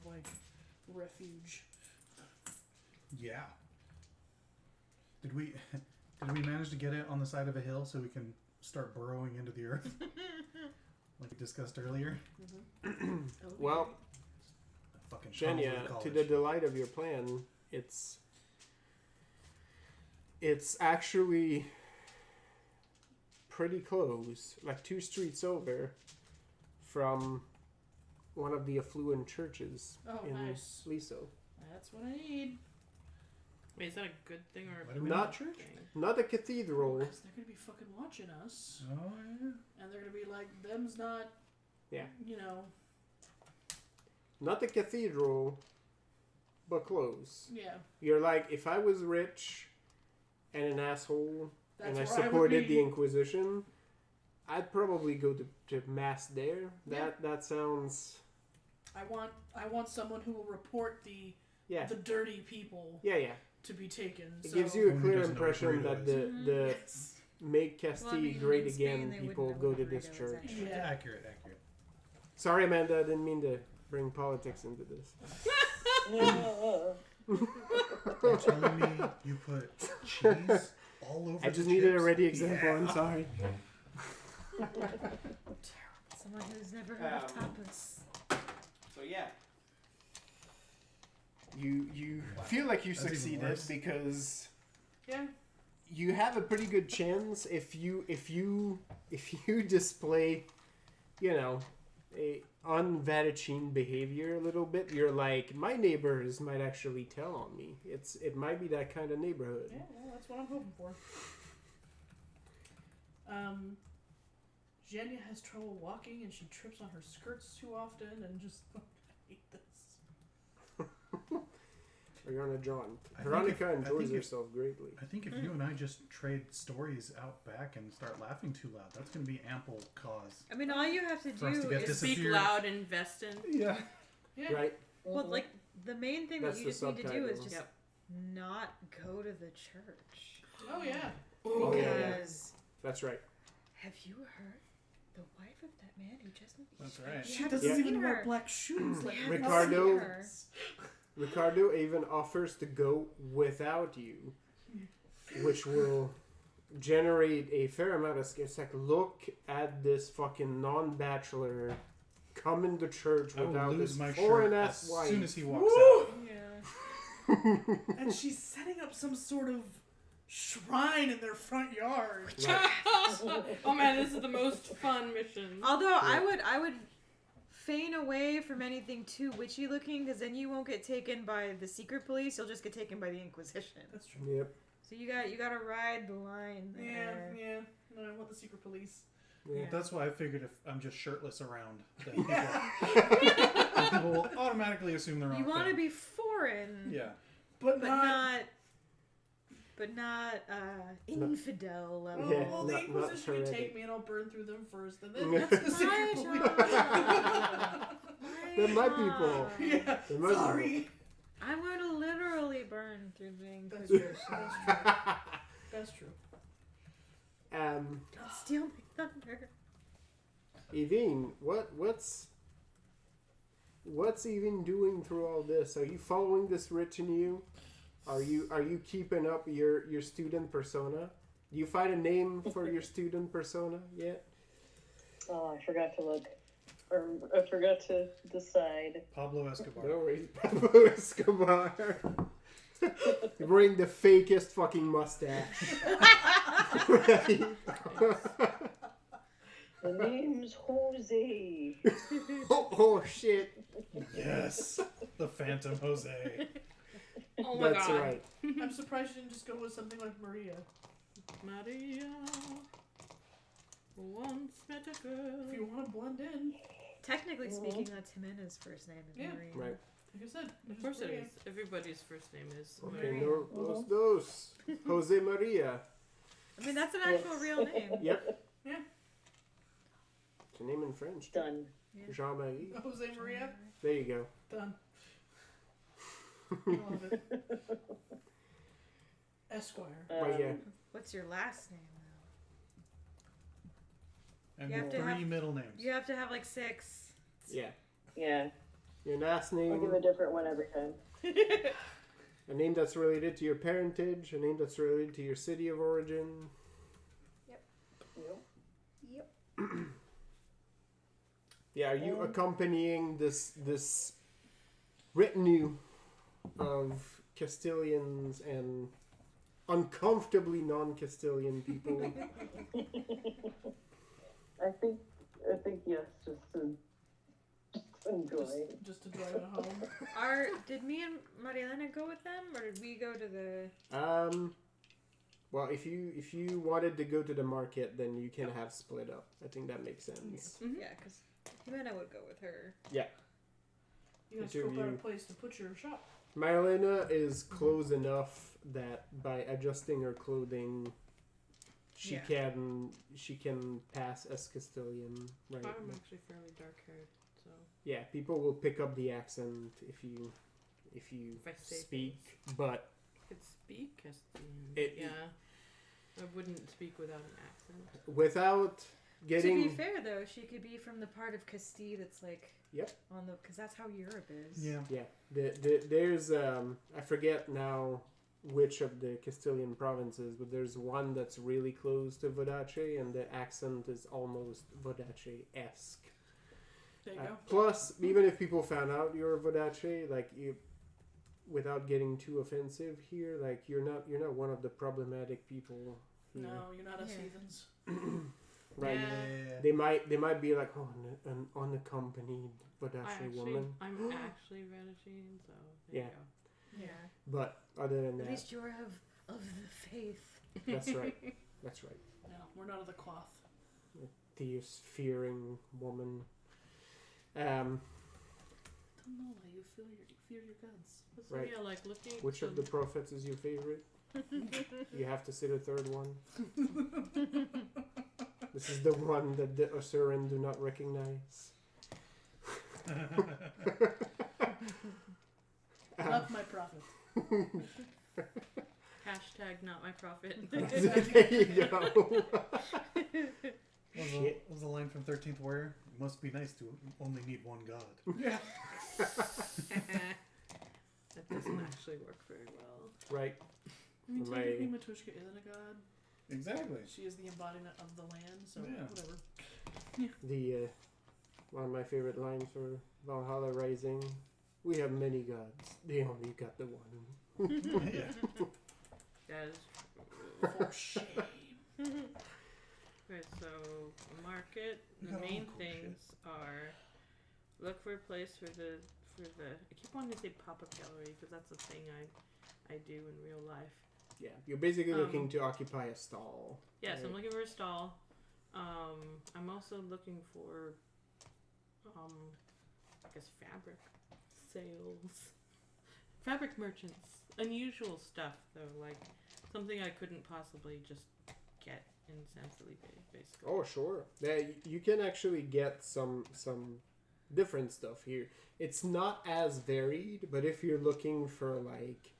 refuge. Yeah. Did we manage to get it on the side of a hill so we can start burrowing into the earth? Like we discussed earlier? Well, Fucking Shania, College. to the delight of your plan, it's actually pretty close, 2 streets over from one of the affluent churches Oh, in nice. Lisso. That's what I need. Wait, is that a good thing or a Why do we Not need a church? thing? Not a cathedral. Because they're going to be fucking watching us. Oh, yeah. And they're going to be like, them's not, Yeah. Not a cathedral, but close. Yeah. You're like, if I was rich and an asshole That's and I where I would supported be. the Inquisition, I'd probably go to mass there. Yeah. That sounds... I want someone who will report the Yeah. dirty people Yeah. to be taken. It so. gives you a Only clear doesn't know what impression burrito that is. the Yes. Make Castile Well, I mean, Great in Spain, Again they people wouldn't go know to what this burrito is church. actually. Yeah. Accurate. Sorry, Amanda, I didn't mean to bring politics into this. You're telling me you put cheese all over I just the needed a chips? ready example, Yeah. I'm sorry. Someone who's never heard of tapas. So yeah. You feel like you That's even succeeded worse. because Yeah. you have a pretty good chance if you display, a unvatachine behavior a little bit. You're like, my neighbors might actually tell on me. It might be that kind of neighborhood. Yeah, well, that's what I'm hoping for. Jenya has trouble walking and she trips on her skirts too often and just I hate this. Or you're on a jaunt. I think Veronica if- I enjoys think if- herself greatly. I think if you and I just trade stories out back and start laughing too loud, that's going to be ample cause. I mean, all you have to For us do to get is this- Speak Disappear. loud, invest in. Yeah. Yeah. Right? well, the main thing That's that you the just need to do is subtitle. just Yep. not go to the church. Oh yeah. Oh, yeah. Because That's right. have you heard the wife of that man who just That's right. She haven't doesn't seen even wear her. black shoes like Yeah, Ricardo- I've seen her. Ricardo even offers to go without you, which will generate a fair amount of scares. It's like, look at this fucking non-bachelor come into church I will without lose his my shirt foreign-ass as wife. soon as he walks Woo! out. Yeah. And she's setting up some sort of shrine in their front yard. Right. Oh man, this is the most fun mission. Although I would feign away from anything too witchy looking, because then you won't get taken by the secret police. You'll just get taken by the Inquisition. That's true. Yep. So you gotta ride the line there. Yeah. No, I want the secret police. Yeah. Yeah. That's why I figured if I'm just shirtless around, then people will automatically assume they're on. You want to be foreign, Yeah. But, but not. not infidel level. Yeah. Well, the not Inquisition can heretic. take me and I'll burn through them first, and then Yeah. get to the secret Hi, police. John. They're my people. Yeah. They're my Sorry. I'm going to literally burn through the That's true. Inquisition. That's true. That's true. Um, Don't steal my thunder. Evine, what's Evine doing through all this? Are you following this rich in you? Are you keeping up your student persona? Do you find a name for your student persona yet? Oh, I forgot to look. Or I forgot to decide. Pablo Escobar. No worries, Pablo Escobar. You're wearing the fakest fucking mustache. Right? The name's Jose. Oh shit! Yes, the Phantom Jose. Oh my That's god. right. I'm surprised you didn't just go with something like Maria. Maria once met a girl. If you want to blend in, Technically speaking, that's Jimena's first name. Is Yeah. Maria. Right. like I said, Of course it is. Everybody's first name is Okay, Maria. no, dos. Jose Maria. I mean, that's an actual real name. Yep. Yeah. It's a name in French. Done. Jean Marie. Jose Maria, There you go. done. I love it. Esquire. But yeah. What's your last name, And You have to 3 have- middle though? names. You have to have like 6. Yeah. Yeah. Your last I'll give name, a different one every time. a name that's related to your parentage, a name that's related to your city of origin. Yep. Yep. Yeah, are you accompanying this retinue of Castilians and uncomfortably non-Castilian people? I think yes, just to enjoy. Just to drive it home. Did me and Marielena go with them, or did we go to the? Well, if you wanted to go to the market, then you can have split up. I think that makes sense. Mhm. Yeah, because Jimena would go with her. You gotta The two of scope out a you. place to put your shop. Marilena is close enough that by adjusting her clothing, she Yeah. can pass as Castilian, right? I'm actually fairly dark haired, so Yeah, people will pick up the accent if you if I say speak, things. but I could speak Castilian. It- Yeah. I wouldn't speak without an accent. without getting To be fair, though, she could be from the part of Castile that's like. Yep. On the because that's how Europe is. Yeah. yeah, there's I forget now which of the Castilian provinces, but there's one that's really close to Vodache, and the accent is almost Vodache-esque. There you go. Plus, even if people found out you're Vodache, like you, without getting too offensive here, like you're not one of the problematic people here. No, you're not us Yeah. heathens. Right? Yeah. They might be like, oh, an unaccompanied Vodache woman, I'm actually Venetian, so there Yeah. you go. Yeah. but other than At that, least you're of the faith. that's right. That's right. No, we're not of the cloth. Theist-fearing woman. Don't know why you fear your gods. So Right. yeah, like looking at Which of the prophets is your favorite? You have to say the third one. This is the one that the Asuran do not recognize. Not my prophet. hashtag not my profit. There you go. What was the line from 13th Warrior? It must be nice to only need one god. Yeah. That doesn't actually work very well. Right. I mean, My- technically, Matushka isn't a god. Exactly. She is the embodiment of the land, so Yeah. whatever. The one of my favorite lines for Valhalla Rising. We have many gods. They only got the one. Yeah. That is For shame. okay. So market. The got all main the cool things are look for a place for the. I keep wanting to say pop-up gallery because that's a thing I do in real life. Yeah, you're basically looking to occupy a stall. Yes, I'm Right. looking for a stall. I'm also looking for, I guess fabric sales, fabric merchants. Unusual stuff though, like something I couldn't possibly just get in San Felipe, basically. Oh, sure. Yeah, you can actually get some different stuff here. It's not as varied, but if you're looking for like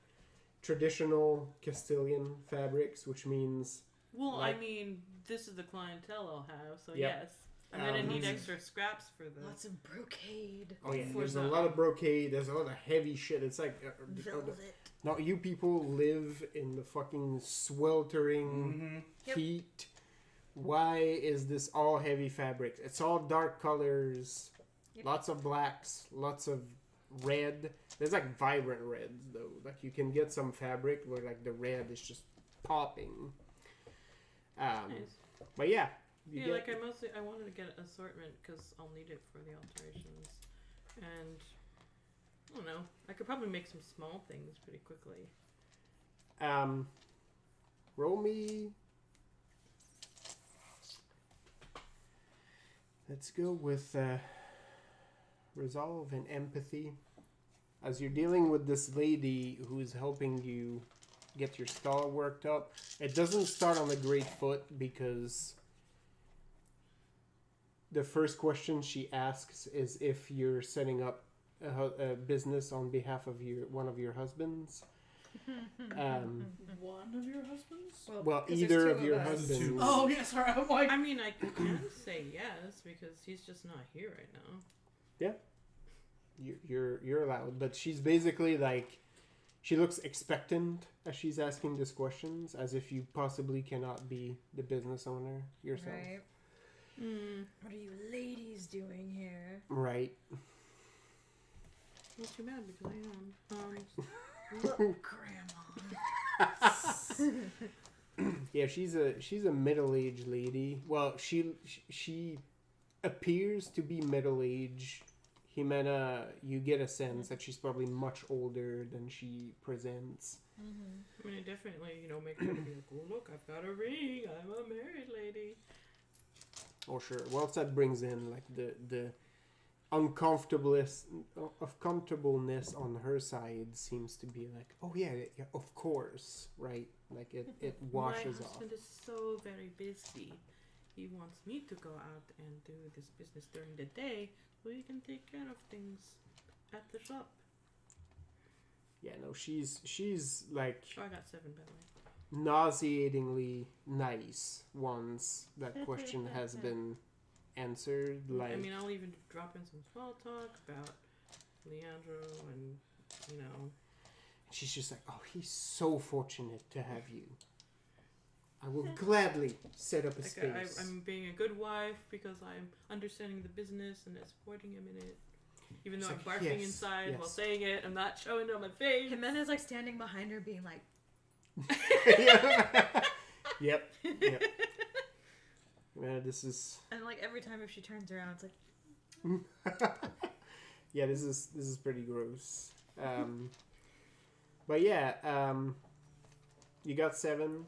traditional Castilian fabrics, which means Well, like- I mean, this is the clientele I'll have, so Yep. yes, I'm gonna need Lots of- extra scraps for this. Lots of brocade. oh yeah, For there's a the- lot of brocade. There's a lot of heavy shit. It's like Velvet. now you people live in the fucking sweltering Mm-hmm. Yep. heat. Why is this all heavy fabric? It's all dark colors. Yep. Lots of blacks, lots of red. There's like vibrant reds though. Like you can get some fabric where like the red is just popping. Nice. But yeah, You Yeah, get- like I wanted to get assortment because I'll need it for the alterations, and I don't know. I could probably make some small things pretty quickly. Roll me. Let's go with resolve and empathy. As you're dealing with this lady who's helping you get your stall worked up, it doesn't start on a great foot because the first question she asks is if you're setting up a business on behalf of one of your husbands. One of your husbands? Well, 'cause there's either two of your us. husbands. Oh, yes, sorry. I'm like, I mean, I can say yes because he's just not here right now. You're allowed, but she's basically like, she looks expectant as she's asking these questions, as if you possibly cannot be the business owner yourself. Right. What are you ladies doing here? Right. Not too bad because I am. Look, Grandma. Yeah, she's a middle-aged lady. Well, she appears to be middle-aged. Jimena, you get a sense that she's probably much older than she presents. I mean, it definitely, make her be like, oh, look, I've got a ring. I'm a married lady. Oh, sure. Well, that brings in like the uncomfortableness on her side seems to be like, oh yeah, of course, right? Like it washes My off. husband is so very busy. He wants me to go out and do this business during the day so he can take care of things at the shop. Yeah, no, she's like Oh, I got 7, by the way. nauseatingly nice once that question has been answered. Like, I mean, I'll even drop in some small talk about Leandro and, she's just like, oh, he's so fortunate to have you. I will gladly set up a like space. I'm being a good wife because I'm understanding the business and supporting him in it. Even though It's I'm like, barking yes, inside while yes. saying it, I'm not showing it on my face. Jimena's like standing behind her, being like, Yep. Man, this is and like every time if she turns around, it's like, yeah, this is pretty gross. But yeah, you got 7.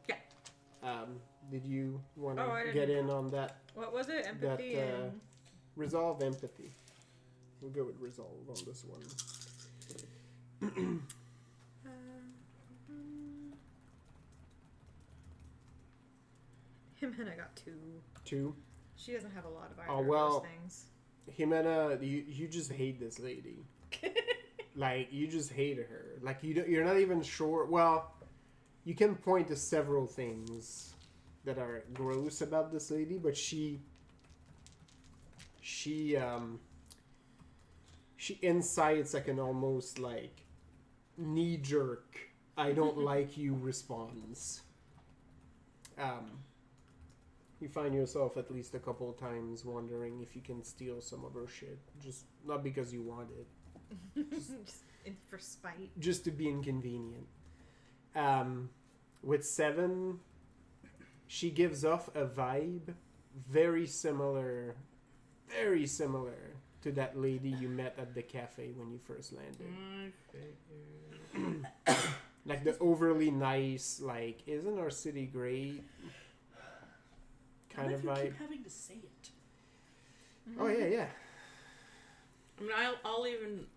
Yeah. Did you want Oh, I to didn't- get in on that? what was it? Empathy and Resolve empathy. We'll go with resolve on this one. Jimena got 2. 2. She doesn't have a lot of either Oh, of well. those things. Jimena, you just hate this lady. Like, you just hate her. Like, you're not even sure. Well, you can point to several things that are gross about this lady, but she incites like an almost like knee-jerk I don't like you response. You find yourself at least a couple of times wondering if you can steal some of her shit, just not because you want it, Just for spite. just to be inconvenient. With 7, she gives off a vibe very similar to that lady you met at the cafe when you first landed. I figured. Like the overly nice, like, isn't our city great kind what of if you vibe. keep having to say it? Oh yeah. I mean, I'll even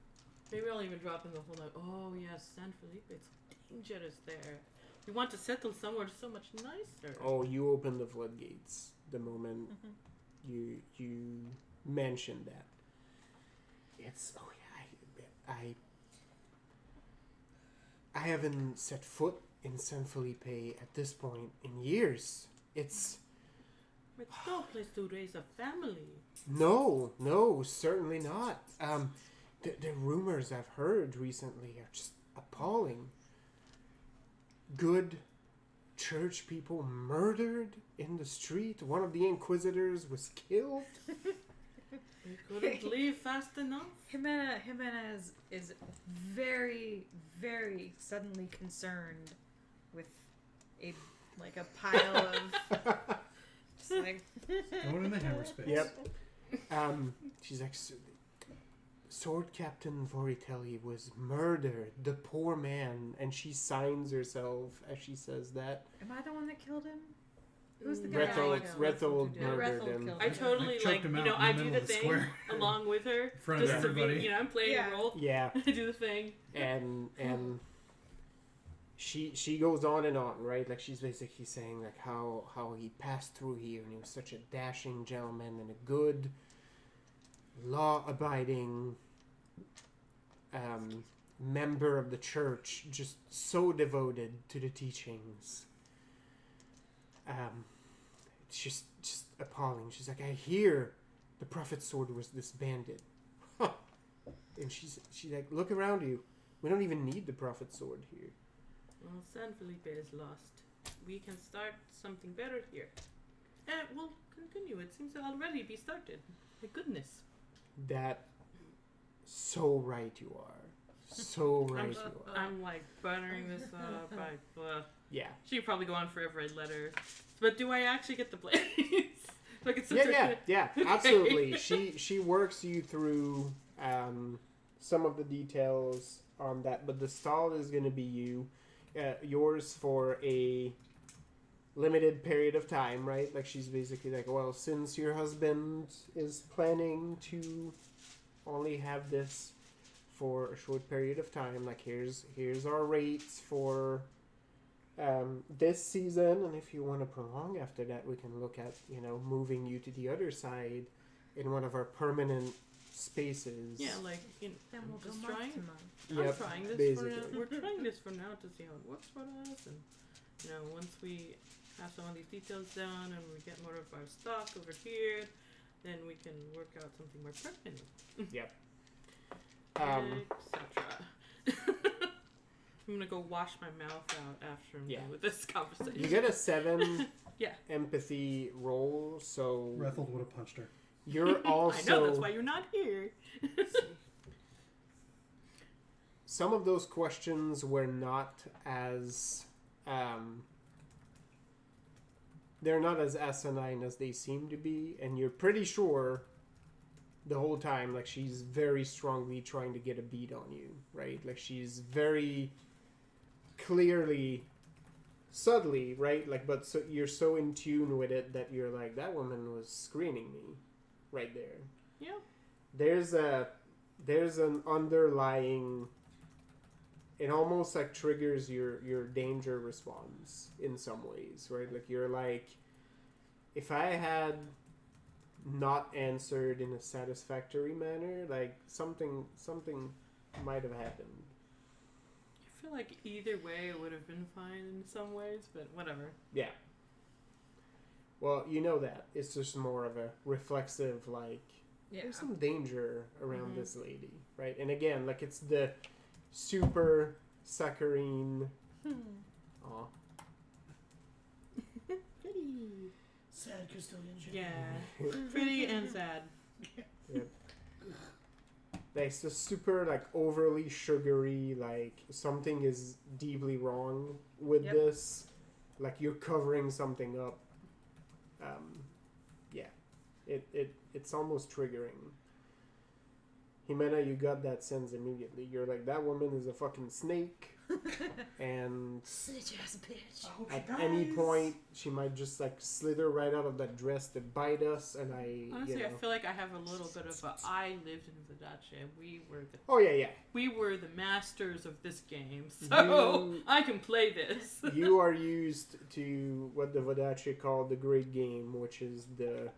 drop in the whole like, oh yes, San Felipe, it's dangerous there. We want to settle somewhere so much nicer. Oh, you open the floodgates the moment you mentioned that. It's I haven't set foot in San Felipe at this point in years. It's It's no place to raise a family. no, certainly not. The rumors I've heard recently are just appalling. Good church people murdered in the street. One of the inquisitors was killed. We couldn't leave fast enough. Jimena is very, very suddenly concerned with a pile of just like like, Going in the hammer space. Yep. She's like, Sword Captain Voritelli was murdered. The poor man. And she signs herself as she says that. am I the one that killed him? Who's the guy? Rethold Yeah, murdered Rethold him. killed I him. totally choked like, him you out know, in the I do middle the of the thing square. along with her. In front of Just to be, everybody. you know, I'm playing Yeah. a role. Yeah. I do the thing. And she goes on and on, right? Like she's basically saying like how he passed through here and he was such a dashing gentleman and a good law-abiding member of the church, just so devoted to the teachings. It's just appalling. She's like, I hear the prophet's sword was disbanded. Huh. And she's like, look around you. We don't even need the prophet's sword here. Well, San Felipe is lost. We can start something better here. And we'll continue. It seems to already be started. My goodness. That, so right you are. So right you are. I'm like buttering this up. Yeah. She could probably go on forever and let her. But do I actually get the blades? Like it's Yeah, absolutely. She works you through some of the details on that, but the stall is going to be yours for a limited period of time, right? Like she's basically like, well, since your husband is planning to only have this for a short period of time, like here's our rates for this season, and if you want to prolong after that, we can look at, you know, moving you to the other side in one of our permanent spaces. Yeah, like, you know, Then we'll go just month trying. to month. I'm trying this basically. for now. We're trying this for now to see how it works for us, and you know, once we have some of these details down and we get more of our stock over here, then we can work out something more permanent. Yep. Etc. I'm gonna go wash my mouth out after I'm done with this conversation. You get a 7 Yeah. empathy roll, so Rethold would have punched her. you're also... I know, that's why you're not here. Some of those questions were not as... they're not as asinine as they seem to be, and you're pretty sure the whole time, like, she's very strongly trying to get a beat on you, right? Like, she's very clearly, subtly, right? Like, but so you're so in tune with it that you're like, that woman was screening me right there. Yeah. There's an underlying... It almost like triggers your danger response in some ways, right? Like you're like, if I had not answered in a satisfactory manner, like something might have happened. I feel like either way it would have been fine in some ways, but whatever. Yeah. Well, you know that. It's just more of a reflexive, like, there's some danger around this lady, right? And again, like, it's the super saccharine. Aw. Pretty. Sad custodian shit. Yeah. Pretty and sad. Yep. Like, it's the super, like, overly sugary, like, something is deeply wrong with this. Like, you're covering something up. Yeah. It's almost triggering. Jimena, you got that sense immediately. You're like, that woman is a fucking snake. And Snitch ass bitch. at any point, she might just, like, slither right out of that dress to bite us. And Honestly, you know. I feel like I have a little bit of a. I lived in Vidace. We were the. Oh, yeah. We were the masters of this game, so I can play this. You are used to what the Vodache call the great game, which is the,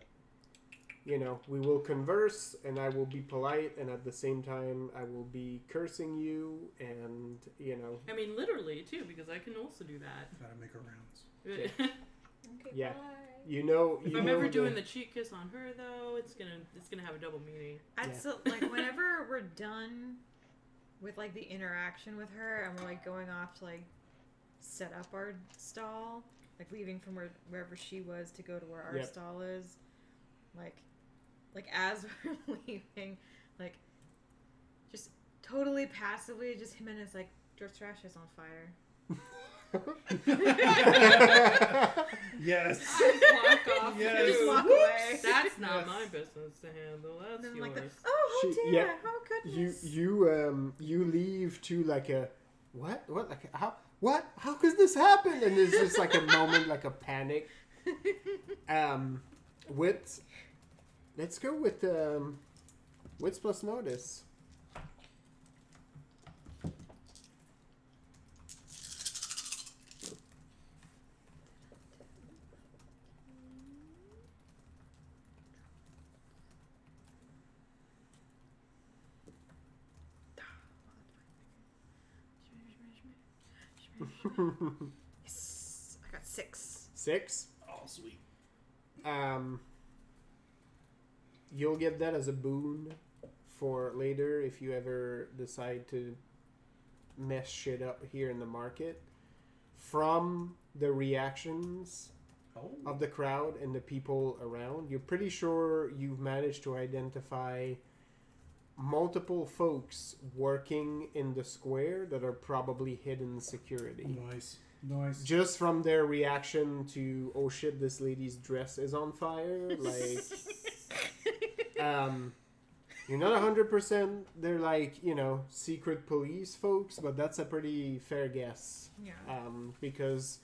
you know, we will converse and I will be polite and at the same time I will be cursing you and, you know. I mean, literally, too, because I can also do that. Gotta make her rounds. Okay, Yeah. bye. You know. If I'm ever doing the cheek kiss on her, though, it's gonna have a double meaning. So, like, whenever we're done with, like, the interaction with her and we're, like, going off to, like, set up our stall, like, leaving from wherever she was to go to where our stall is, like, as we're leaving, like, just totally passively, just him and his, like, George Thrash is on fire. Yes. Walk off. Yes. Just too. walk away. That's not Yes. my business to handle. That's And then yours. like the, oh She- dear, yeah, oh goodness. You leave to like a what like how could this happen? And there's just like a moment like a panic. With let's go with wits plus notice. Yes, I got 6. 6. Oh, sweet. You'll get that as a boon for later if you ever decide to mess shit up here in the market. From the reactions Oh. of the crowd and the people around, you're pretty sure you've managed to identify multiple folks working in the square that are probably hidden security. Nice. Nice. Just from their reaction to, oh shit, this lady's dress is on fire, like, you're not 100%, they're like, secret police folks, but that's a pretty fair guess. Yeah. Because,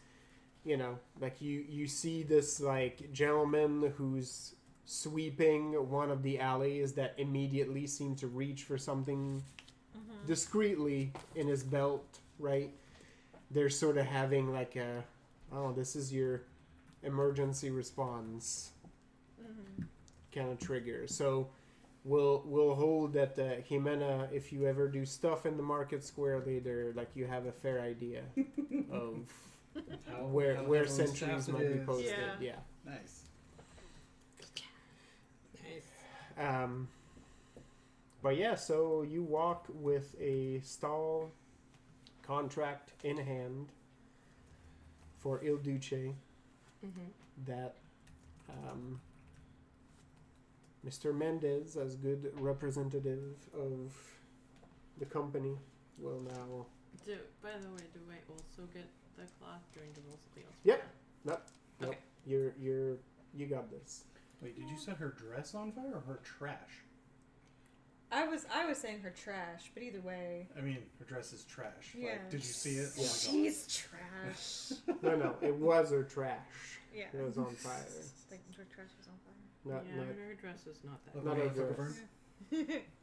like you see this, like, gentleman who's sweeping one of the alleys that immediately seem to reach for something discreetly in his belt, right? They're sort of having like a, oh, this is your emergency response kind of trigger. So we'll hold that Jimena, if you ever do stuff in the market square later, like you have a fair idea of where everyone's sentries staffed might it be is. posted. Yeah. Yeah. Nice. Nice. But yeah, so you walk with a stall contract in hand for Il Duce that Mr. Mendez, as good representative of the company, will now. By the way, do I also get the cloth during the roll something else? Yep. Nope. Okay. You got this. Wait, did you set her dress on fire or her trash? I was saying her trash, but either way. I mean, her dress is trash. Yeah. Like, did you see it? Oh my god. She's trash. No, it was her trash. Yeah. It was on fire. Like her trash was on fire. Not, Yeah, her dress is not that. Look, Not I a took dress.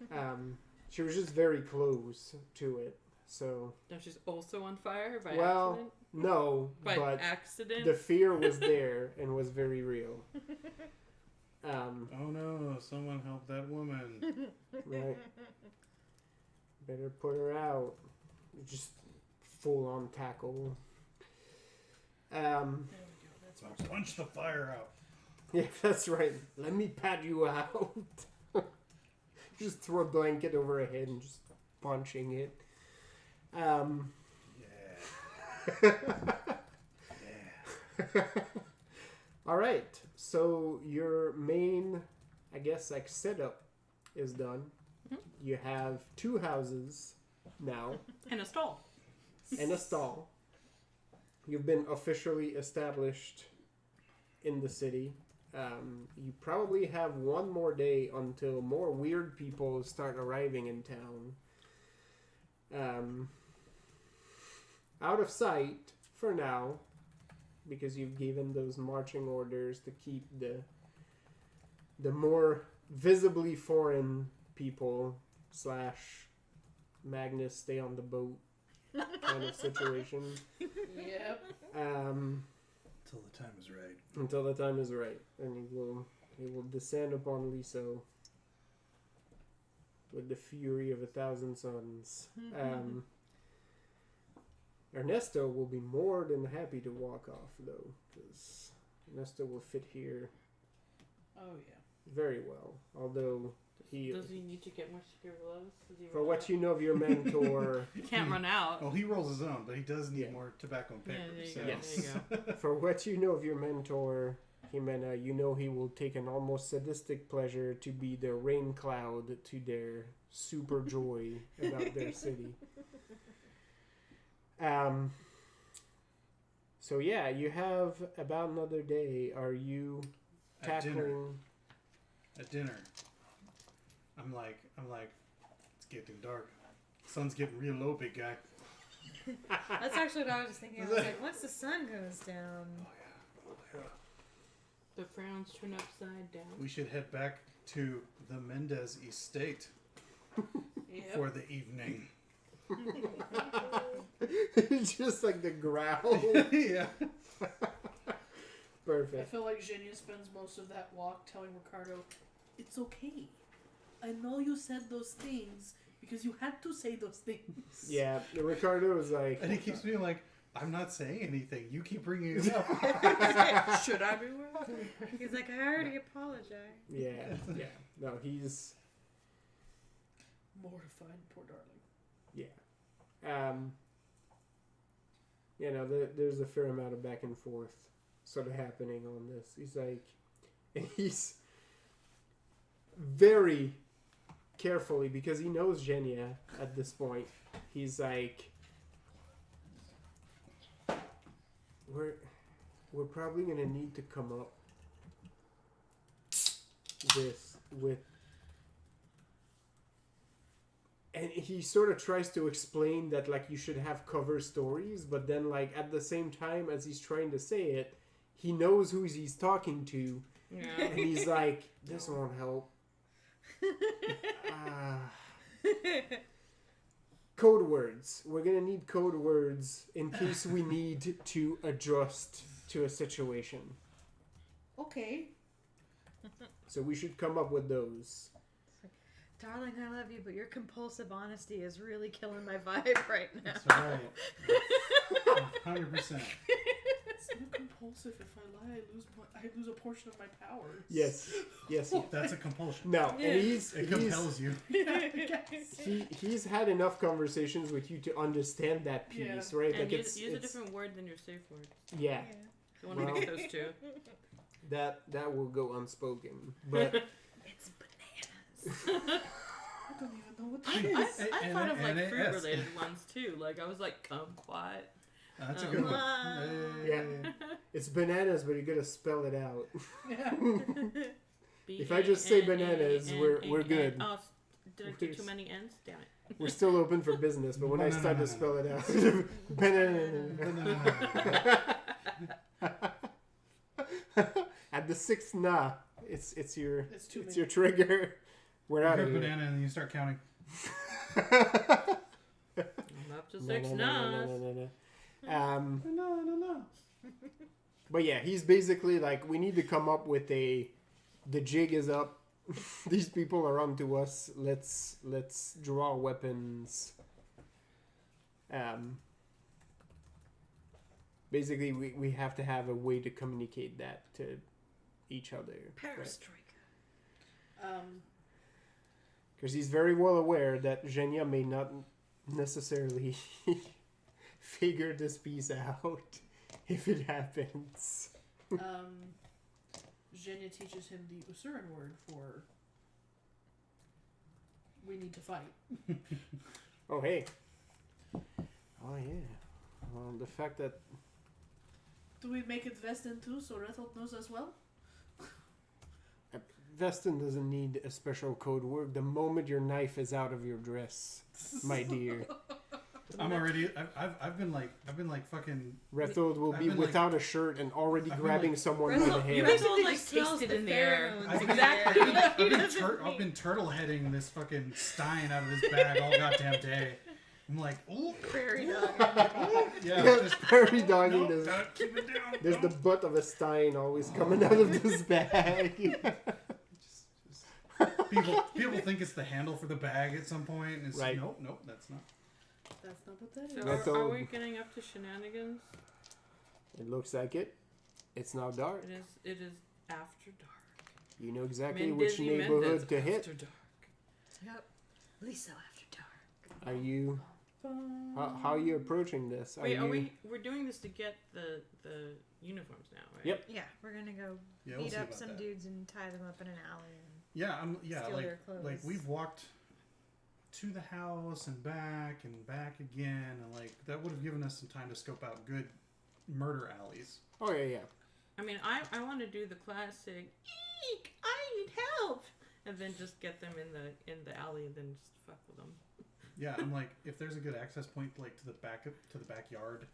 burn. She was just very close to it, so No, she's also on fire by Well, accident. no, By but accident. the fear was there and was very real. Oh no, someone help that woman. Right. Better put her out. Just full on tackle. So punch the fire out. Yeah, that's right. Let me pat you out. Just throw a blanket over her head and just punching it. Yeah. All right. So your main, I guess, like setup is done. You have 2 houses now And a stall. and a stall. You've been officially established in the city. You probably have one more day until more weird people start arriving in town. Out of sight for now, because you've given those marching orders to keep the more visibly foreign people / Magnus stay on the boat kind of situation. Yep. Till the time is right. Until the time is right, and he will descend upon Lisso with the fury of 1,000 suns. Ernesto will be more than happy to walk off, though, because Ernesto will fit here Oh yeah. very well. Although Does he need to get more secure gloves? Does he for run what out? you know of your mentor, He can't run out. Oh, he rolls his own, but he does need Yeah. more tobacco and paper. Yeah, there you so. go. Yes. There you go. for what you know of your mentor, Jimena, you know he will take an almost sadistic pleasure to be the rain cloud to their super joy about their city. So yeah, you have about another day. Are you At dinner. tackling? At dinner, I'm like, it's getting dark. Sun's getting real low, big guy. That's actually what I was just thinking. I was like, once the sun goes down. The frowns turn upside down. We should head back to the Mendez estate for the evening. Just like the growl. Yeah. I Perfect. feel like Genia spends most of that walk telling Ricardo, it's okay. I know you said those things because you had to say those things. Yeah, Ricardo was like, And he keeps being like, I'm not saying anything. You keep bringing it up. Should I be worried? He's like, I already apologized. yeah. No, he's Mortified, poor darling. there's a fair amount of back and forth sort of happening on this. He's like, and he's very carefully, because he knows Genia at this point. He's like, we're probably gonna need to come up with. And he sort of tries to explain that, like, you should have cover stories, but then, like, at the same time as he's trying to say it, he knows who he's talking to, Yeah. and he's like, this won't help. Code words. We're gonna need code words in case we need to adjust to a situation. Okay. So we should come up with those. Darling, I love you, but your compulsive honesty is really killing my vibe right now. That's right. 100%. It's not compulsive. If I lie, I lose a portion of my powers. Yes. That's a compulsion. No, Yeah. and It compels you. he's had enough conversations with you to understand that piece, Yeah. right? And Like use a it's different word than your safe word. yeah. You want to Well- mix those two. That will go unspoken, but It's bananas. I don't even know what I that is. thought of like NAS. fruit-related ones too. Like I was like kumquat. That's a good one. Yeah. it's bananas, but you gotta spell it out. If I just say bananas, we're good. Oh, did I do too many N's? Damn it. We're still open for business, but when I start to spell it out, at the sixth nah, it's your It's too many. your trigger. We're out You of go here. banana and you start counting. I'm up to 6 No. No. But yeah, he's basically like, we need to come up with the jig is up. These people are onto us. Let's draw weapons. Basically, we have to have a way to communicate that to each other. Perestroika. Because he's very well aware that Genia may not necessarily figure this piece out if it happens. Genia teaches him the Usuran word for we need to fight. Oh, hey. Oh, yeah. Well, the fact that... Do we make it Vestin too, so Rethel knows as well? Vestin doesn't need a special code word the moment your knife is out of your dress, my dear. I'm already. I've been like fucking. Rethold will I've be been, like- without a shirt and already I've been, grabbing like- someone by the hand. Russell like just smells tasted the in the air. pheromones I've in been, the air. I've been turtle heading this fucking Stein out of this bag all goddamn day. I'm like, ooh, Prairie dog. yeah, Yeah, just prairie dogging. nope, There's, gotta keep it down. there's the nope. butt of a Stein always coming out of this bag. People think it's the handle for the bag at some point, and it's Right. nope, that's not. That's not what that So is. That's are all. we getting up to shenanigans? It looks like it. It's now dark. It is after dark. You know exactly which Mendez-y neighborhood Mendez to hit. after dark. Yep. Lisso after dark. Are you... How are you approaching this? Wait, you... we're doing this to get the uniforms now, right? Yep. Yeah, we're gonna go Yeah, we'll beat see up about some that. dudes and tie them up in an alley. Yeah, Steal their clothes. like we've walked to the house and back again, and like that would have given us some time to scope out good murder alleys. Oh yeah. I mean, I want to do the classic. Eek! I need help, and then just get them in the alley, and then just fuck with them. Yeah, I'm like, if there's a good access point, like to the backyard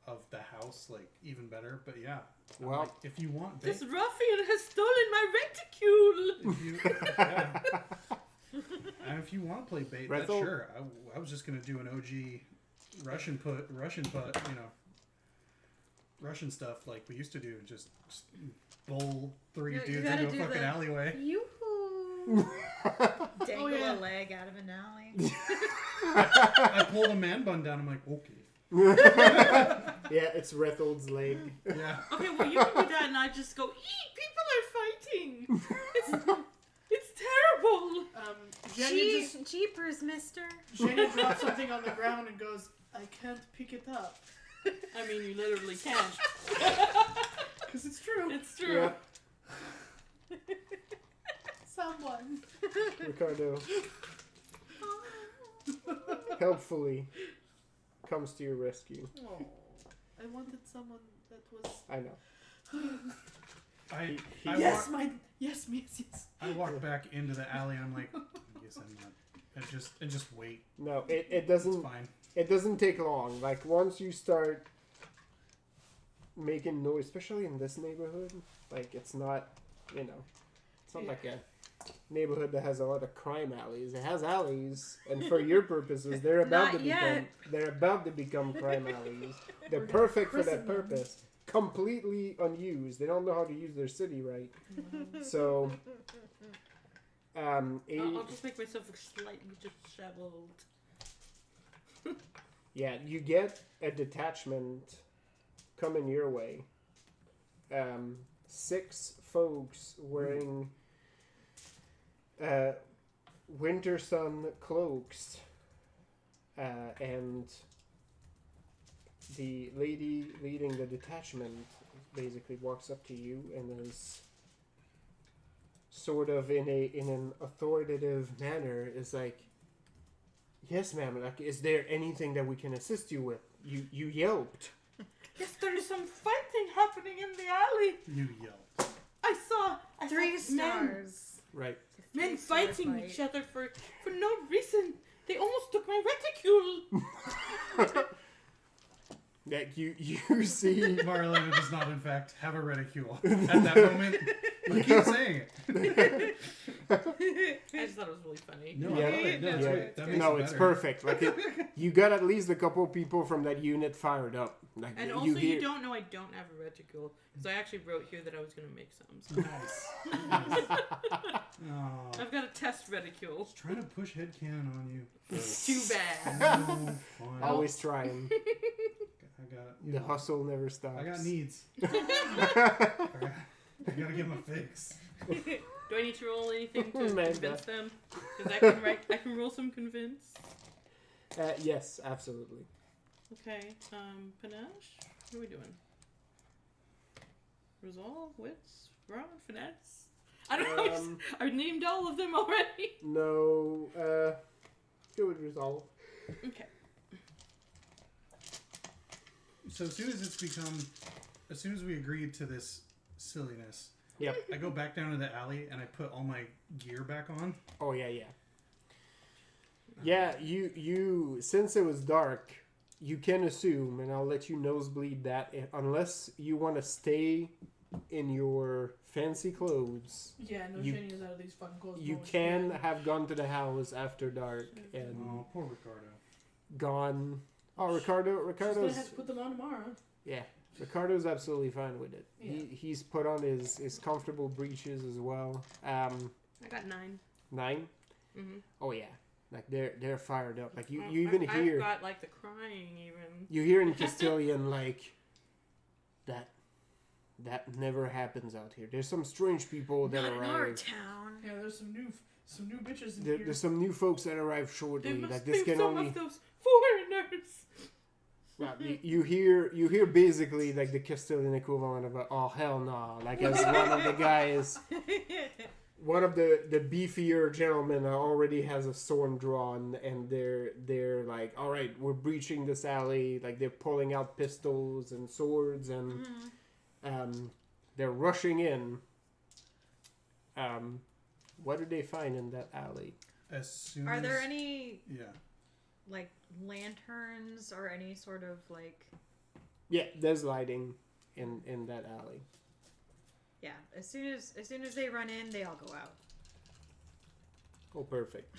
of the house, like even better. But yeah, Well, like, if you want, This ruffian has stolen my reticule. And if you want to play bait, Rethel? that's sure. I was just gonna do an OG Russian putt, Russian stuff like we used to do. Just bowl three You dudes gotta into a do fucking the- alleyway. Yoo-hoo! Dangle yeah. a leg out of an alley. I pull the man bun down. I'm like, okay. Yeah, it's Rethold's leg. Yeah. Okay, well you can do that, and I just go. Eek! People are fighting. It's terrible. Jenny just Jeepers, mister. Jenny drops something on the ground and goes, I can't pick it up. I mean, you literally can't. Because it's true. It's true. Yeah. Someone. Ricardo helpfully comes to your rescue. Oh, I wanted someone that was... I know. I Yes, yes. I walk back into the alley and I'm like, I guess I'm not. And just wait. No, it It's doesn't. fine. It doesn't take long. Like once you start making noise, especially in this neighborhood, like it's not, it's not like a neighborhood that has a lot of crime alleys. It has alleys, and for your purposes, they're about Not to yet. become crime alleys. They're perfect for that purpose. Completely unused. They don't know how to use their city right. So, I'll just make myself slightly disheveled. yeah, you get a detachment coming your way. 6 folks wearing winter sun cloaks, and the lady leading the detachment basically walks up to you and is sort of in an authoritative manner is like, yes ma'am, like, is there anything that we can assist you with? You yelped. Yes, there is some fighting happening in the alley. You yelled. I saw 3 men, Right. stars. men Three-star fighting fight. each other for no reason. They almost took my reticule. That you see Marlena does not, in fact, have a reticule. At that moment, I keep saying it. I just thought it was really funny. No, Yeah. I love it. No, it's Yeah. great. That makes no, it it's better. perfect. Like you got at least a couple people from that unit fired up. Like And also, you don't know I don't have a reticule because I actually wrote here that I was gonna make some. So. Nice. Oh, I've got a test reticule. just trying to push headcanon on you. Too bad. No fun. Always trying. I got The hustle never stops. I got needs. I gotta get my fix. Do I need to roll anything to Amanda. convince them? Because I can roll some convince. Yes, absolutely. Okay. Panache. What are we doing? Resolve, wits, brawn, finesse. I don't know. I named all of them already. No, go with resolve. Okay. So as soon as we agreed to this silliness, Yep. I go back down to the alley and I put all my gear back on. Oh yeah. Yeah, you since it was dark, you can assume, and I'll let you nosebleed that unless you want to stay in your fancy clothes, Yeah, no You- Jenny is out of these fucking clothes. you no one's can wearing. have gone to the house after dark and Oh, poor Ricardo. gone. Oh, She's gonna Ricardo's have to put them on tomorrow. yeah. Ricardo's absolutely fine with it. Yeah. He's put on his comfortable breeches as well. I got 9. 9. Mm-hmm. Oh yeah, like they're fired up. Like you even I've hear got like the crying even. you hear in Castilian like that never happens out here. There's some strange people that Not in our arrive. town. Yeah, there's some new bitches in There, here. there's some new folks that arrive They shortly. must Like be this can some only of those foreigners. well, you hear basically like the Castilian equivalent of a, oh hell no, like as one of the beefier gentlemen already has a sword drawn, and they're like, all right, we're breaching this alley. Like they're pulling out pistols and swords, and they're rushing in. What did they find in that alley? As soon Are as, there any Yeah. like lanterns or any sort of like? Yeah, there's lighting in that alley. Yeah, as soon as they run in, they all go out. Oh, perfect.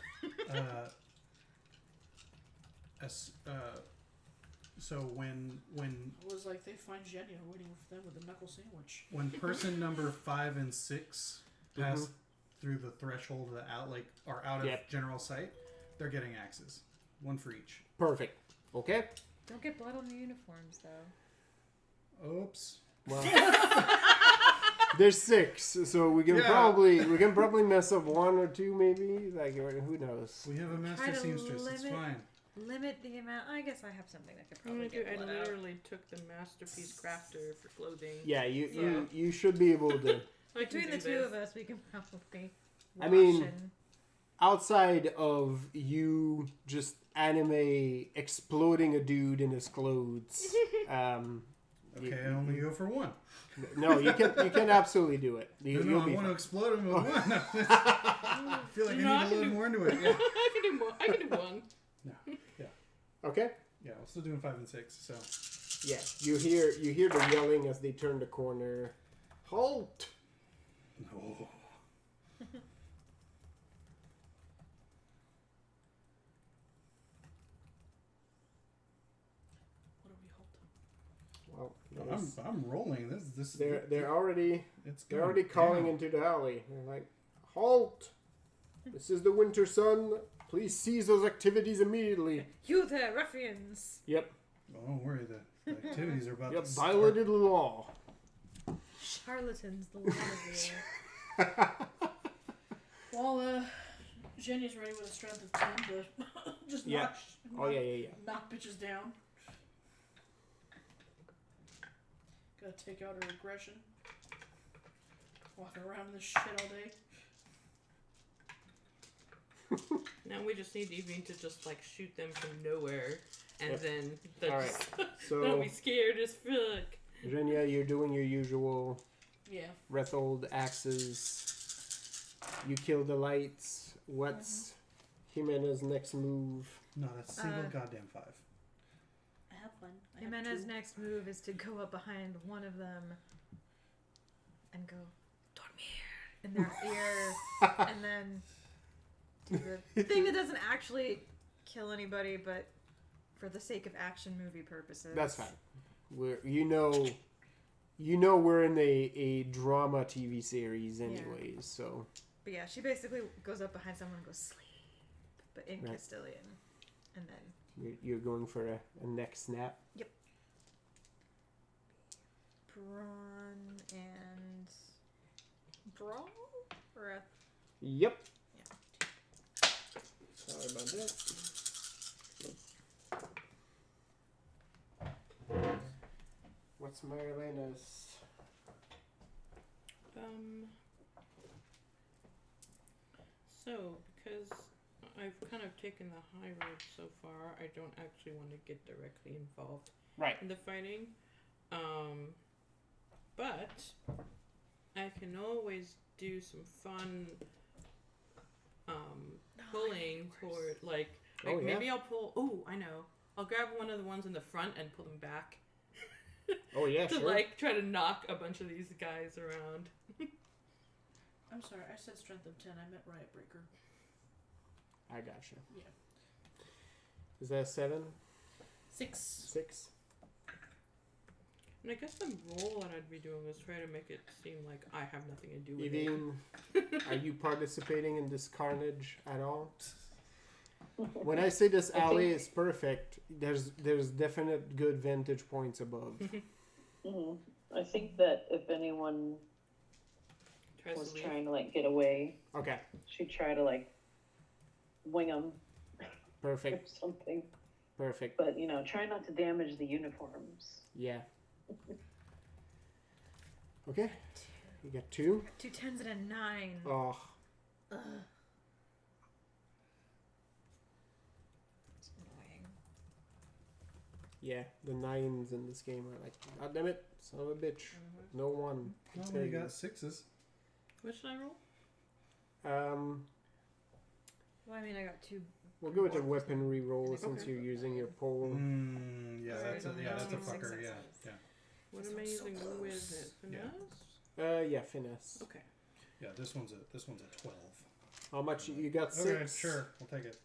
So when It was like they find Jenny and waiting for them with a knuckle sandwich. when person number 5 and 6 pass through the threshold of the out, like are out of general sight, they're getting axes, one for each. Perfect. Okay. Don't get blood on the uniforms, though. Oops. Well, there's 6, so we can probably mess up 1 or 2, maybe. Like, who knows? We have a master Try to seamstress. It's fine. Limit the amount. I guess I have something that could I'm probably gonna do. get I blood out. literally took the masterpiece crafter for clothing. Yeah, you should be able to. Between the two of us, we can probably. I mean, wash and- outside of you just anime exploding a dude in his clothes. Okay, I only go for 1. No, you can absolutely do it. No, You'll I be want to fine. explode him with 1. I feel like I need to load more into it. Yeah. I can do more. I can do 1. Yeah. Okay. Yeah, we're still doing 5 and 6. So Yeah, you hear the yelling as they turn the corner. Halt! no. What are we holding? Well, I'm rolling. This they're already it's they're going already calling down. into the alley. They're like, halt! This is the Winter Sun. Please cease those activities immediately. You there, ruffians! Yep. Oh, don't worry. The activities are about Yep. to start. Violated the law. Charlatans, the lot of you. Well, Jenny's ready with a strength of 10 to just Yeah. knock, Oh yeah. knock bitches down. Gotta take out her aggression. Walking around in this shit all day. Now we just need Evie to just like shoot them from nowhere, and then All right. they'll So, be scared as fuck. Virginia, you're doing your usual Yeah. Rethold axes. You kill the lights. What's Jimena's next move? Not a single goddamn 5. I have one. I have Jimena's 2. next move is to go up behind one of them and go, "Dormir," in their ear, and then do the thing that doesn't actually kill anybody, but for the sake of action movie purposes. That's fine. You know we're in a drama TV series anyways, so But yeah, she basically goes up behind someone and goes, "Sleep," but in Right. Castilian, and then you're going for a neck snap. Brawn and Brawl? Or Yep. Sorry about that. What's Marilena's? So because I've kind of taken the high road so far, I don't actually want to get directly involved in the fighting. But I can always do some fun pulling toward like maybe I'll pull. Oh, I know. I'll grab one of the ones in the front and pull them back. Oh yeah, to sure. like try to knock a bunch of these guys around. I'm sorry, I said strength of 10. I meant riot breaker. I gotcha. Yeah. Is that a 7? 6. 6? And I guess the role that I'd be doing is try to make it seem like I have nothing to do with Evine, are you participating in this carnage at all? When I say this alley is perfect, there's definite good vantage points above. I think that if anyone was trying to like get away, Okay, she'd try to like wing them or perfect, something. perfect. But try not to damage the uniforms. Yeah. Okay, you got 2. 2 10s and a 9. Oh, It's annoying. Yeah, the 9s in this game are like, God damn it, son of a bitch. No one. Well, compared when you to- got 6s. What should I roll? Well, I mean, I got 2. We'll go with the weaponry roll Okay. since you're using your pole. Yeah, Alright, that's a I'm that's a rolling fucker. successes. Yeah. What This am I one's so using close. with it? Yeah. Finesse? Yeah, finesse. Okay. Yeah, this one's a 12. How much you got? 6. Okay, sure, we'll take it.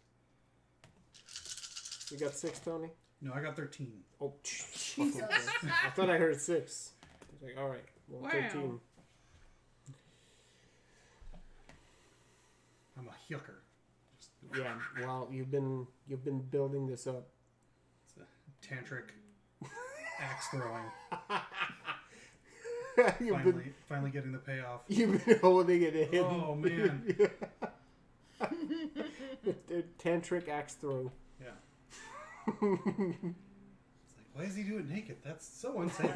You got 6, Tony? No, I got 13. Oh, Jesus. I thought I heard 6. I was like, all right, well, Wow. 13. I'm a hooker. Yeah, well, you've been building this up. It's a tantric axe throwing. Finally getting the payoff. You've been holding it in. Oh man. The tantric axe throw. Yeah. It's like, why is he doing naked? That's so unsafe.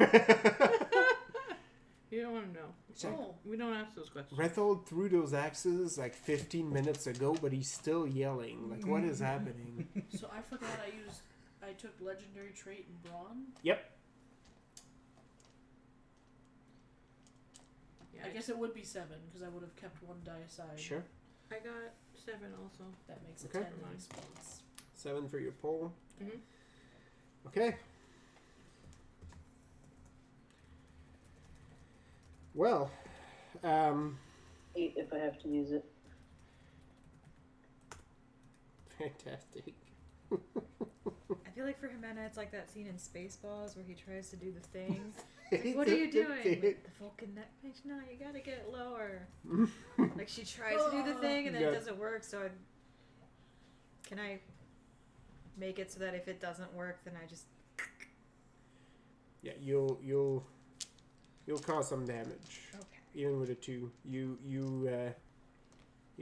You don't want to know. Oh, We don't ask those questions. Rethold threw those axes like 15 minutes ago, but he's still yelling. Like, what is happening? so I forgot I took legendary trait in brawn. Yep. Yeah, I guess it would be 7 because I would have kept 1 die aside. Sure. I got 7 also. That makes it Okay. 10 nice points. 7 for your pole. Mm-hmm. Okay. Well, 8 if I have to use it. fantastic. I feel like for Jimena, it's like that scene in Spaceballs where he tries to do the thing. Like, what are you doing? Like, the Vulcan neck page? No, you gotta get lower. Like, she tries to do the thing and then Yeah. it doesn't work, so can I make it so that if it doesn't work, then I just... Yeah, you'll cause some damage. Okay. Even with a 2. You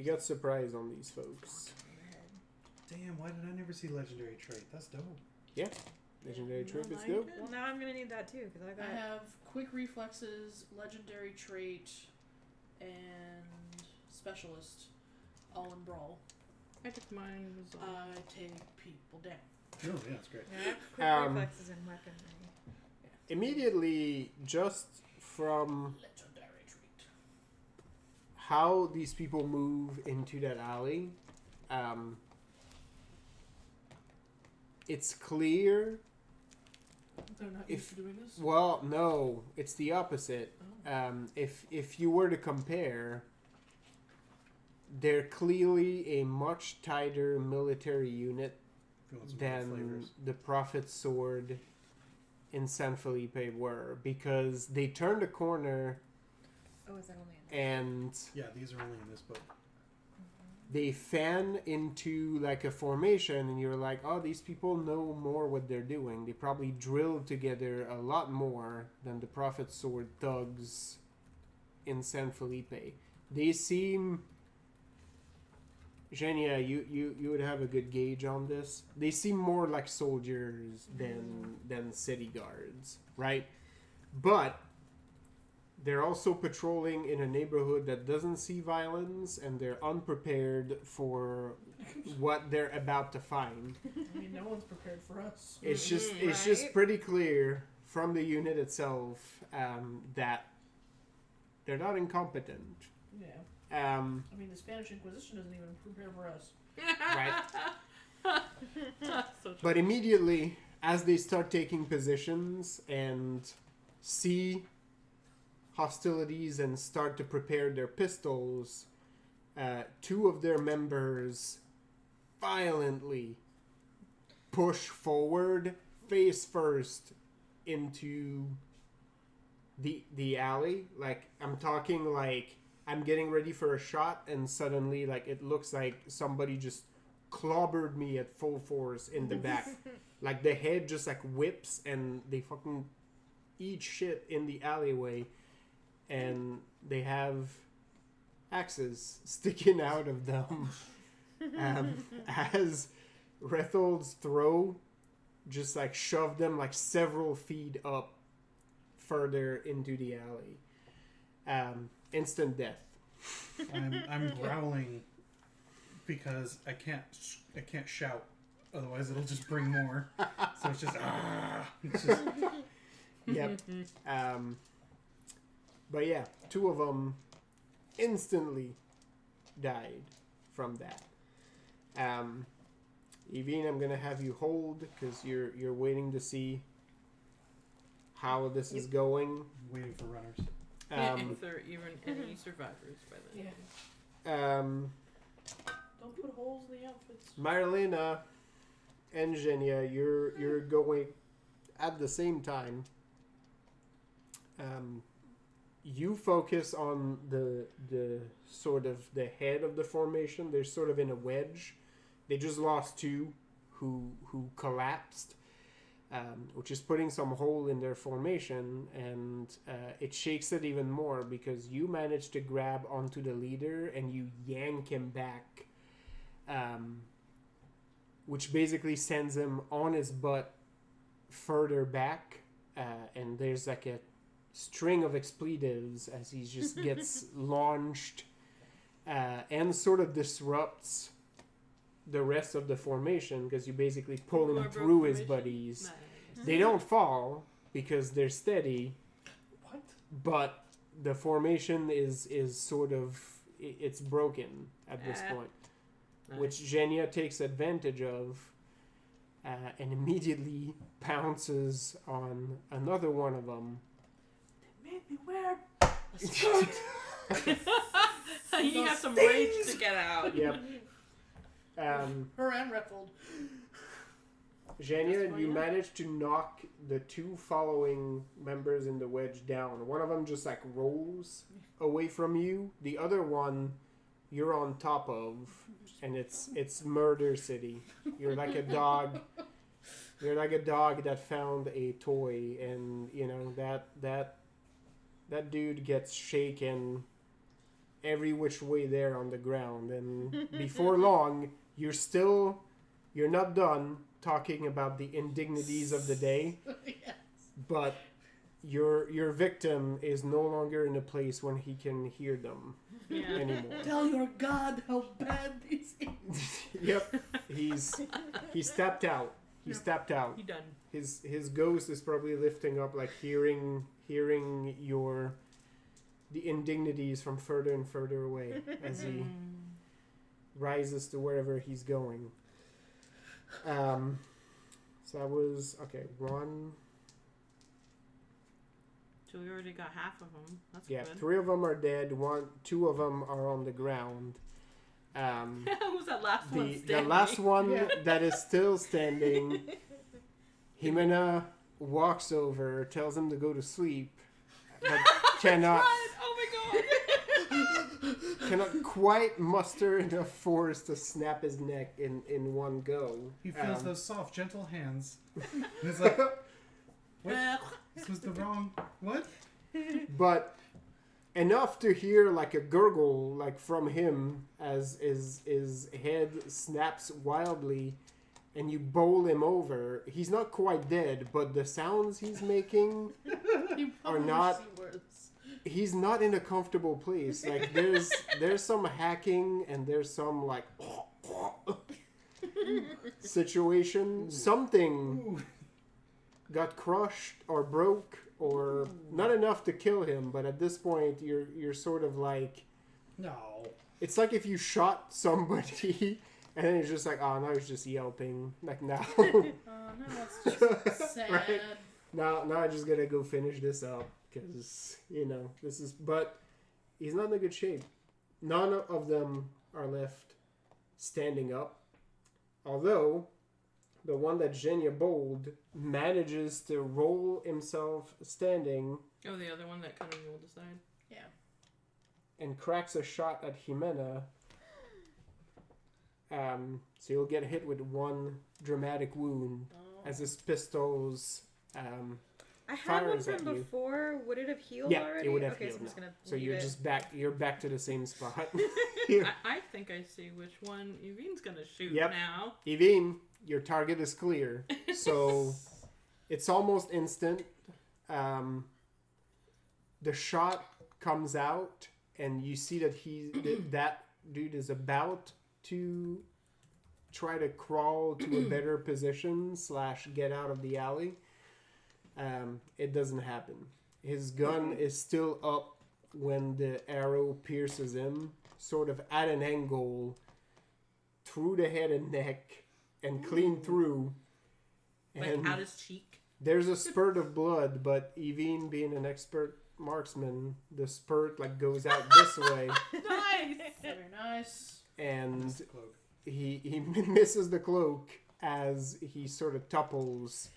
got surprise on these folks. Damn, why did I never see legendary trait? That's dope. Legendary Yeah, trip I is like dope. it. Well, now I'm gonna need that too, because I I got... have quick reflexes, legendary trait, and specialist, all in brawl. I took mine. Was all. I take people down. Oh yeah, that's great. Yeah, I have quick reflexes and weaponry. Immediately, just from Legendary trait. how these people move into that alley, it's clear. They're not If- used to doing this. Well, no, it's the opposite. If you were to compare, they're clearly a much tighter military unit If you want some more than flavors. the Prophet's Sword in San Felipe were, because they turned a corner Oh, is that only in and Yeah, these are only in this book. they fan into like a formation, and you're like, oh, these people know more what they're doing. They probably drilled together a lot more than the Prophet's Sword thugs in San Felipe. They seem... Genia, you would have a good gauge on this. They seem more like soldiers than city guards, right? But they're also patrolling in a neighborhood that doesn't see violence, and they're unprepared for what they're about to find. I mean, no one's prepared for us. It's just Mhm, it's just right? pretty clear from the unit itself that they're not incompetent. Yeah. Um, I mean, the Spanish Inquisition doesn't even prepare for us. right. So true. But immediately, as they start taking positions and see hostilities and start to prepare their pistols, 2 of their members violently push forward, face first, into the alley. Like, I'm talking like I'm getting ready for a shot, and suddenly, like, it looks like somebody just clobbered me at full force in the back. Like, the head just, like, whips, and they fucking eat shit in the alleyway. And they have axes sticking out of them. As Rethold's throw just, like, shoved them, like, several feet up further into the alley. Instant death. I'm growling because I can't shout, otherwise it'll just bring more. So it's just It's just Yep. But yeah, 2 of them instantly died from that. Evine, I'm gonna have you hold because you're waiting to see how this is going. waiting for runners. If there are even any survivors by then. Yeah. Don't put holes in the outfits. Marilena and Genia, you're going at the same time. You focus on the sort of the head of the formation. They're sort of in a wedge. They just lost 2 who collapsed, which is putting some hole in their formation, and it shakes it even more because you managed to grab onto the leader and you yank him back, which basically sends him on his butt further back, and there's like a string of expletives as he just gets launched and sort of disrupts the rest of the formation because you basically pull him through his buddies. Nice. They don't fall because they're steady, What? but the formation is sort of it's broken at this point, Nice. which Genia takes advantage of and immediately pounces on another one of them. Made me wear a skirt. You have some rage to get out. Yep. Her and Repfold. Genia, That's why you you- managed to knock the 2 following members in the wedge down. One of them just like rolls away from you. The other one you're on top of, and it's Murder City. You're like a dog. You're like a dog that found a toy, and you know that dude gets shaken every which way there on the ground, and before long you're not done talking about the indignities of the day, Yes. but your victim is no longer in a place when he can hear them Yeah. anymore. Tell your god how bad this is. Yep, he's tapped out. He's tapped out. You done. His ghost is probably lifting up, like hearing the indignities from further and further away as he rises to wherever he's going. So that was okay. 1, So we already got half of them. That's yeah, good. 3 of them are dead. 2 of them are on the ground. Who's that last one The standing? last one Yeah. that is still standing, Jimena walks over, tells him to go to sleep, but cannot Oh my god! cannot quite muster enough force to snap his neck in one go. He feels those soft, gentle hands. And it's like, what? This was the wrong. What? But enough to hear like a gurgle like from him as his head snaps wildly, and you bowl him over. He's not quite dead, but the sounds he's making, You Are probably not- see worse. he's not in a comfortable place. Like there's some hacking and there's some like situation. Something Ooh. got crushed or broke or not enough to kill him, but at this point you're sort of like, No. it's like if you shot somebody and then it's just like, oh, now he's just yelping. Like, now Oh no, it's just sad. Right. now I just gotta go finish this up because this is, but he's not in a good shape. None of them are left standing up, although the one that Genia bowled manages to roll himself standing Oh, the other one that kind of rolled aside. Yeah. and cracks a shot at Jimena. So you'll get hit with 1 dramatic wound Oh. as his pistols. I had one Fires at from you. before. Would it have healed Yeah, already? it would have okay, healed so I'm just now. gonna So leave you're it. just back. You're back to the same spot. I think I see which one Evine's gonna shoot Yep. now. Evine, your target is clear. So it's almost instant. The shot comes out and you see that that dude is about to try to crawl to a better position / get out of the alley. It doesn't happen. His gun is still up when the arrow pierces him, sort of at an angle, through the head and neck, and clean through. And Like out his cheek. there's a spurt of blood, but Evine, being an expert marksman, the spurt like goes out this way, Nice. Very nice. and That's the cloak. he misses the cloak as he sort of topples,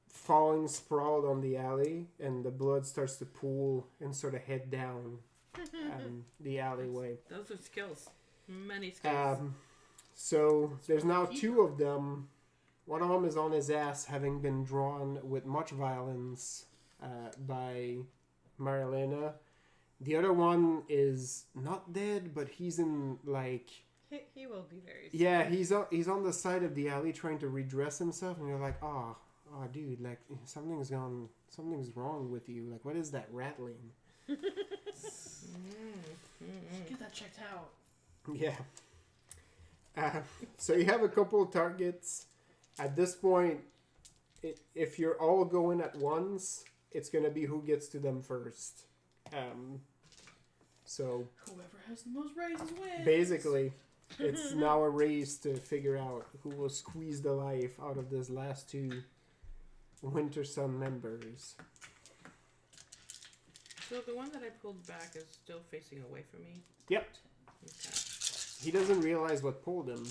falling sprawled on the alley, and the blood starts to pool and sort of head down the alleyway. Those are skills. Many skills. So there's now two of them. One of them is on his ass, having been drawn with much violence by Marilena. The other one is not dead, but he's in like... He will be very soon. Yeah, he's on the side of the alley trying to redress himself, and you're like, oh, dude, like something's wrong with you. Like, what is that rattling? Get that checked out. Yeah. So you have a couple of targets. At this point, if you're all going at once, it's going to be who gets to them first. So Whoever has the most raises wins. basically, it's now a race to figure out who will squeeze the life out of these last two Winter Sun members. So the one that I pulled back is still facing away from me. Yep. Okay. He doesn't realize what pulled him.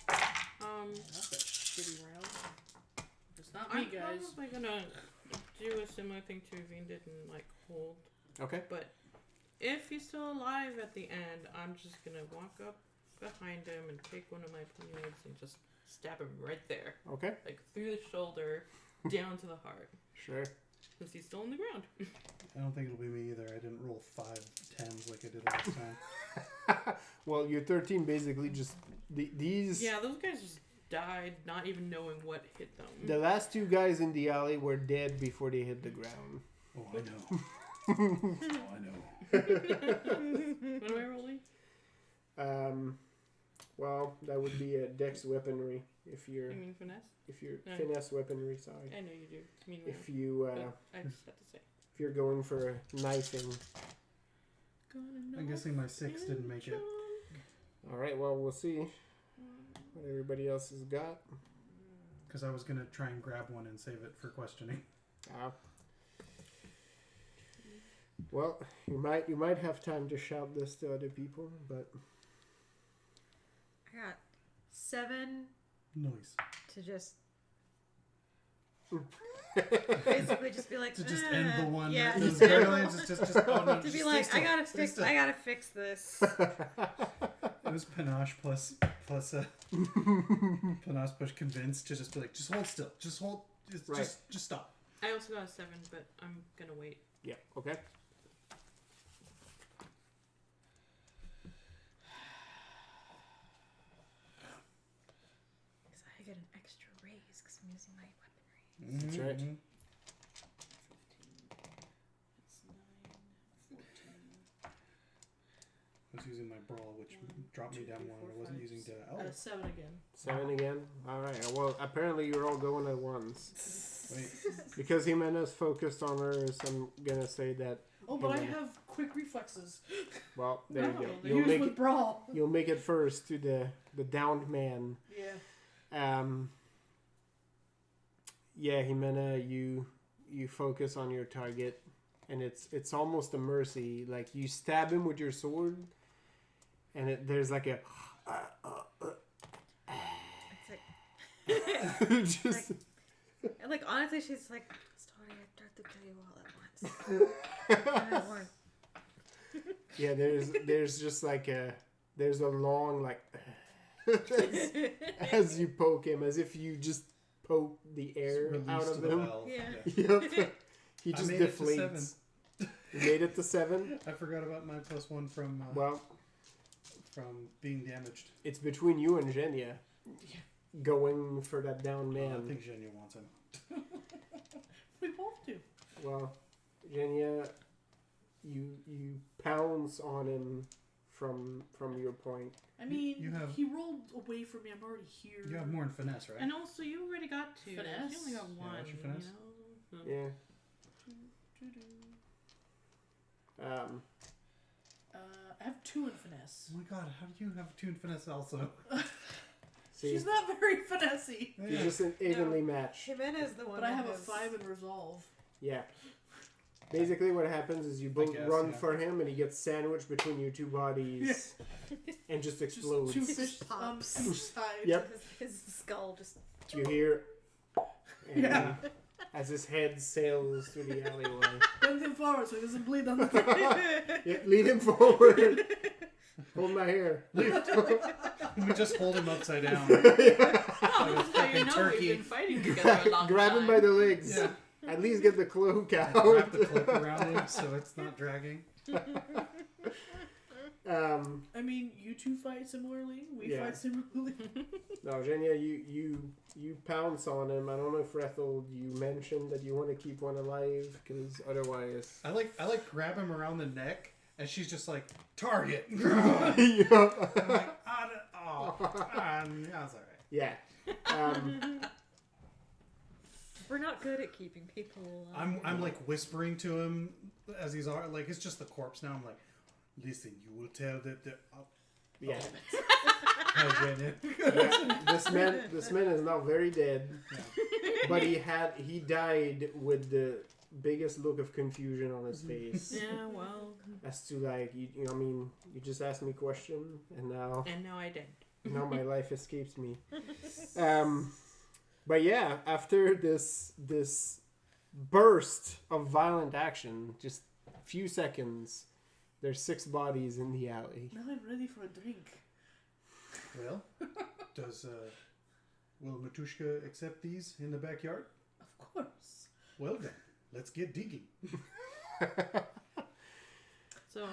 That's a shitty round. It's not me, I'm guys. probably gonna do a similar thing to Ravine did and like hold. Okay. But if he's still alive at the end, I'm just gonna walk up behind him and take one of my poniards and just stab him right there, Okay. like through the shoulder, down to the heart, Sure. since he's still on the ground. I don't think it'll be me either. I didn't roll 5 10s like I did last time. Well, your 13 basically just these. Yeah, those guys just died, not even knowing what hit them. The last two guys in the alley were dead before they hit the ground. Oh, I know. Oh, I know. What am I rolling? Well, that would be a dex weaponry if you're You mean finesse? finesse weaponry. Sorry. I know you do. I mean, If you but I just had to say. if you're going for knifing. I'm guessing my 6 didn't make it. All right. Well, we'll see what everybody else has got. Because I was going to try and grab one and save it for questioning. Well, you might have time to shout this to other people, but I got 7 Noise. to just basically just be like To just end the one. Yeah, That was just end very just oh no. to just be stay like still. I gotta Stay fix still. this. It was panache plus panache push convinced to just be like, just hold still. Just hold. Just stop. I also got a 7, but I'm gonna wait. yeah. Okay. Because I get an extra raise because I'm using my weaponry. That's right. Mhm. That's 9, 14. I was using my brawl, which dropped me down 1. I wasn't using to. Oh, 7 again. 7 again. All right. Well, apparently you're all going at once. wait. Because Jimena's focused on hers, I'm gonna say that. Oh, but I Jimena- have quick reflexes. Well, there you go. No, You'll Use make with it. brawl. You'll make it first to the downed man. Yeah. Yeah, Jimena, you focus on your target, and it's almost a mercy. Like you stab him with your sword, and there's like a. It's like, just and like honestly, she's like, "Story, I tried to kill you all at once." And I won. yeah. There's just like there's a long like as you poke him, as if you just poke the air Release out to of the him. valve. Yeah. Yep. He I just made it to deflates. You made it to 7. I forgot about my +1 from Well, being damaged. it's between you and Zhenya going for that down I man. think Zhenya wants him. We both do. Well, Zhenya, you pounce on him from your point. I mean, you have- he rolled away from me. I'm already here. You have more in finesse, right? And also, you already got 2. Finesse? You only got Yeah, 1. what's your finesse? You know? Yeah. I have 2 in finesse. Oh my god, how do you have 2 in finesse also? See, She's not very finessey. you're just an evenly matched. Jimenez the one. But I that have a has- 5 in resolve. Yeah. Basically, what happens is you both guess, run yeah. for him, and he gets sandwiched between your two bodies, and just Just explodes. 2 fish pops. inside. Yep. His skull just. You hear, and Yeah. as his head sails through the alleyway. Bend him forward so he doesn't bleed on the Yeah, lead him forward. Hold my hair. We just hold him upside down. Oh, this is how you fucking know turkey. we've been fighting together a long Grab time. him by the legs. Yeah. At least get the cloak out. Wrap the cloak around him so it's not dragging. I mean, you two fight similarly. We Yeah. fight similarly. No, Jenya, you pounce on him. I don't know if Rethel, you mentioned that you want to keep one alive, because otherwise... I like grab him around the neck, and she's just like, target. I'm Yeah. like, that's alright. Yeah. We're not good at keeping people alive. I'm like whispering to him as he's like, it's just the corpse now. I'm like, listen, you will tell that the Yeah. hygienic. Yeah. This man is now very dead, but he died with the biggest look of confusion on his face. Yeah, well, As to like, you I mean, you just asked me a question, and now I did. my life escapes me. But yeah, after this burst of violent action, just a few seconds, there's 6 bodies in the alley. Now I'm ready for a drink. Well, will Matushka accept these in the backyard? Of course. Well then, let's get digging. So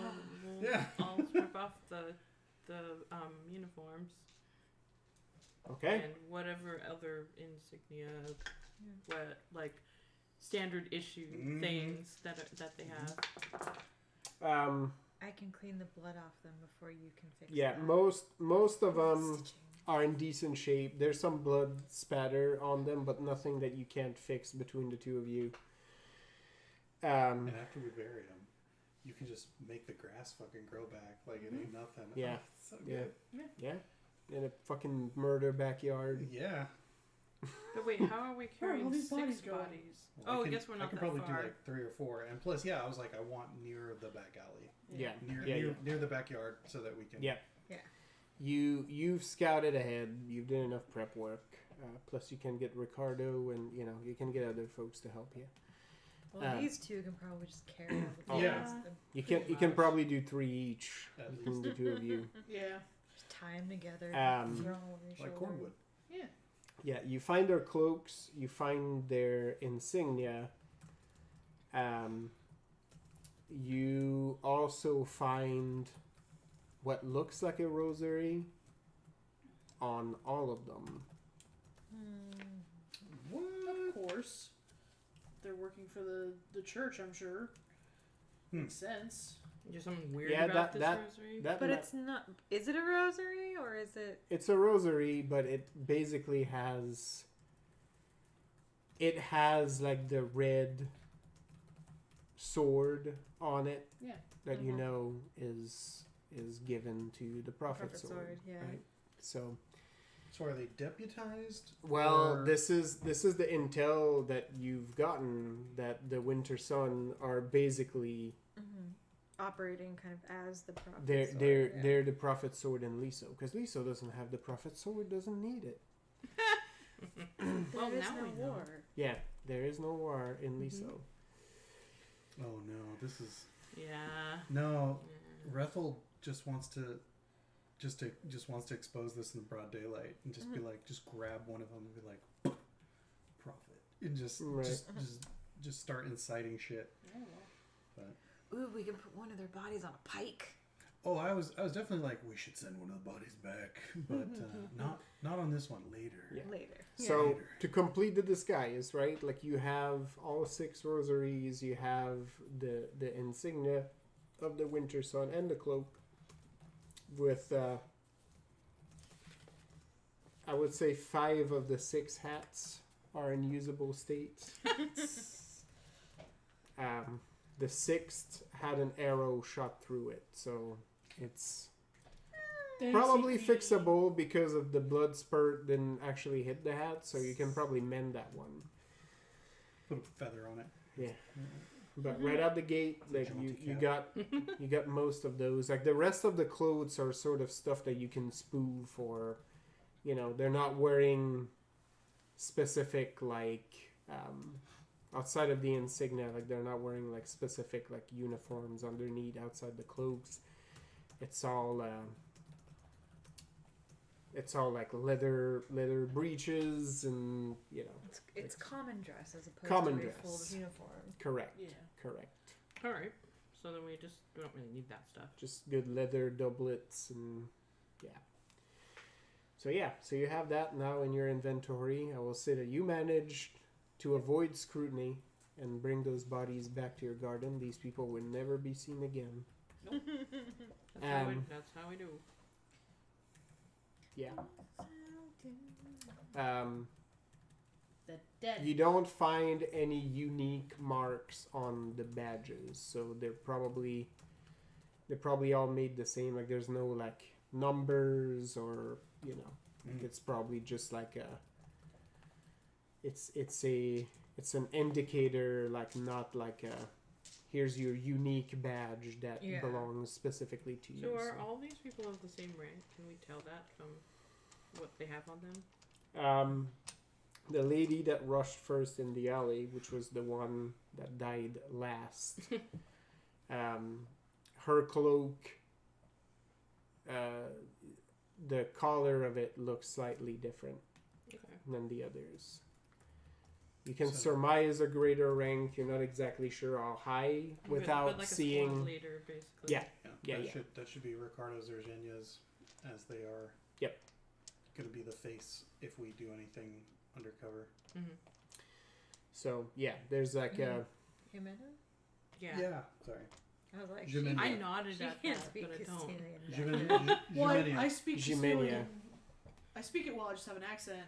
Yeah. I'll strip off the uniforms Okay. and whatever other insignia, what like standard issue things that they have. I can clean the blood off them before you can fix Yeah, that. most of them Stitching. are in decent shape. There's some blood spatter on them, but nothing that you can't fix between the two of you. And after we bury him, you can just make the grass fucking grow back like it ain't nothing. Yeah. Oh, so Yeah. good. Yeah. In a fucking murder backyard. Yeah. But wait, how are we Where are carrying all these 6 bodies going? bodies? Well, I guess we're not I could that probably far. do like 3 or 4, and plus, yeah, I was like, I want near the back alley, Yeah. near the backyard, so that we can. Yeah. Yeah. You've scouted ahead. You've done enough prep work. Plus, you can get Ricardo, and you can get other folks to help you. Well, these two can probably just carry all the Yeah. bodies. You Pretty can much. probably do 3 each At between the two of you. Yeah. Just tie them together. Um, throw 'em over your Like shoulder. cordwood. Yeah. Yeah, you find their cloaks. You find their insignia. You also find what looks like a rosary on all of them. Of course. They're working for the church, I'm sure. Makes sense. There's something weird Yeah, about that- this that- rosary. But it's not. Is it a rosary or is it? It's a rosary, but it basically has. It has like the red sword on it. Yeah. That you Mhm. know is given to the prophet Prophet sword. sword, yeah. Right? So, So are they deputized? well, or- this is the intel that you've gotten that the Winter Sun are basically Operating kind of as the prophet. they're sword, they're the prophet sword in Lisso, because Lisso doesn't have the prophet sword, doesn't need it. Well, There is now no we know. war. Yeah, there is no war in Lisso. Oh no, this is Yeah. no. Yeah. Rethel just wants to expose this in the broad daylight and just be like, just grab one of them and be like, prophet, and just Right. just start inciting shit. Ooh, we can put one of their bodies on a pike. Oh, I was definitely like, we should send one of the bodies back, but not on this one. Later. Yeah. Later. So Later. to complete the disguise, right? Like you have all 6 rosaries, you have the insignia, of the Winter Sun and the cloak with, I would say 5 of the 6 hats are in usable states. The 6th had an arrow shot through it, so it's probably fixable because of the blood spurt didn't actually hit the hat, so you can probably mend that one. Put a feather on it. Yeah. But right out the gate, like you got most of those. Like the rest of the clothes are sort of stuff that you can spoof, or they're not wearing specific outside of the insignia. Like they're not wearing like specific like uniforms underneath outside the cloaks. It's all like leather breeches and It's common dress as opposed Common to a dress. full uniform. correct. Yeah. Correct. All right. So then we just don't really need that stuff. Just good leather doublets and So you have that now in your inventory. I will say that you managed to avoid scrutiny and bring those bodies back to your garden. These people will never be seen again. That's how we do. Yeah. The dead. You don't find any unique marks on the badges, so they're probably all made the same. Like there's no like numbers or it's probably just like it's an indicator, like not like here's your unique badge that belongs specifically to you. So are all these people of the same rank? Can we tell that from what they have on them? The lady that rushed first in the alley, which was the one that died last, her cloak, the collar of it looks slightly different than the others. You can surmise a greater rank. You're not exactly sure how high without but like seeing. A squad leader, basically. Yeah. That should be Ricardo's or Genia's, as they are. Yep. Going to be the face if we do anything undercover. Mm-hmm. So there's like a. Jimena? Yeah. Sorry. I was like, Jimena. I nodded she at can't that, speak but I don't. Castilian. Well, Jimenia. I speak Jimenia. Castilian. I speak it well. I just have an accent.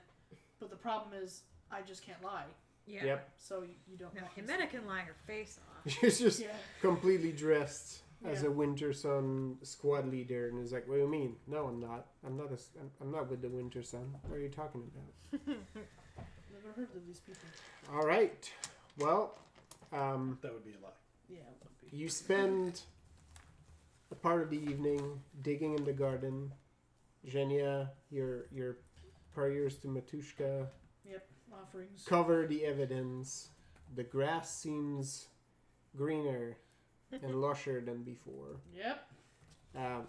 But the problem is, I just can't lie. Yeah. Yep. So you don't. No, know. Jimena can lie her face off. She's just Yeah. completely dressed as Yeah. a Winter Sun squad leader, and is like, "What do you mean? No, I'm not. I'm not with the Winter Sun. What are you talking about?" Never heard of these people. All right. Well, That would be a lie. Yeah, it would be. you spend a part of the evening digging in the garden. Zhenya, your prayers to Matushka Yep, offerings. cover the evidence. The grass seems greener and lusher than before. Yep.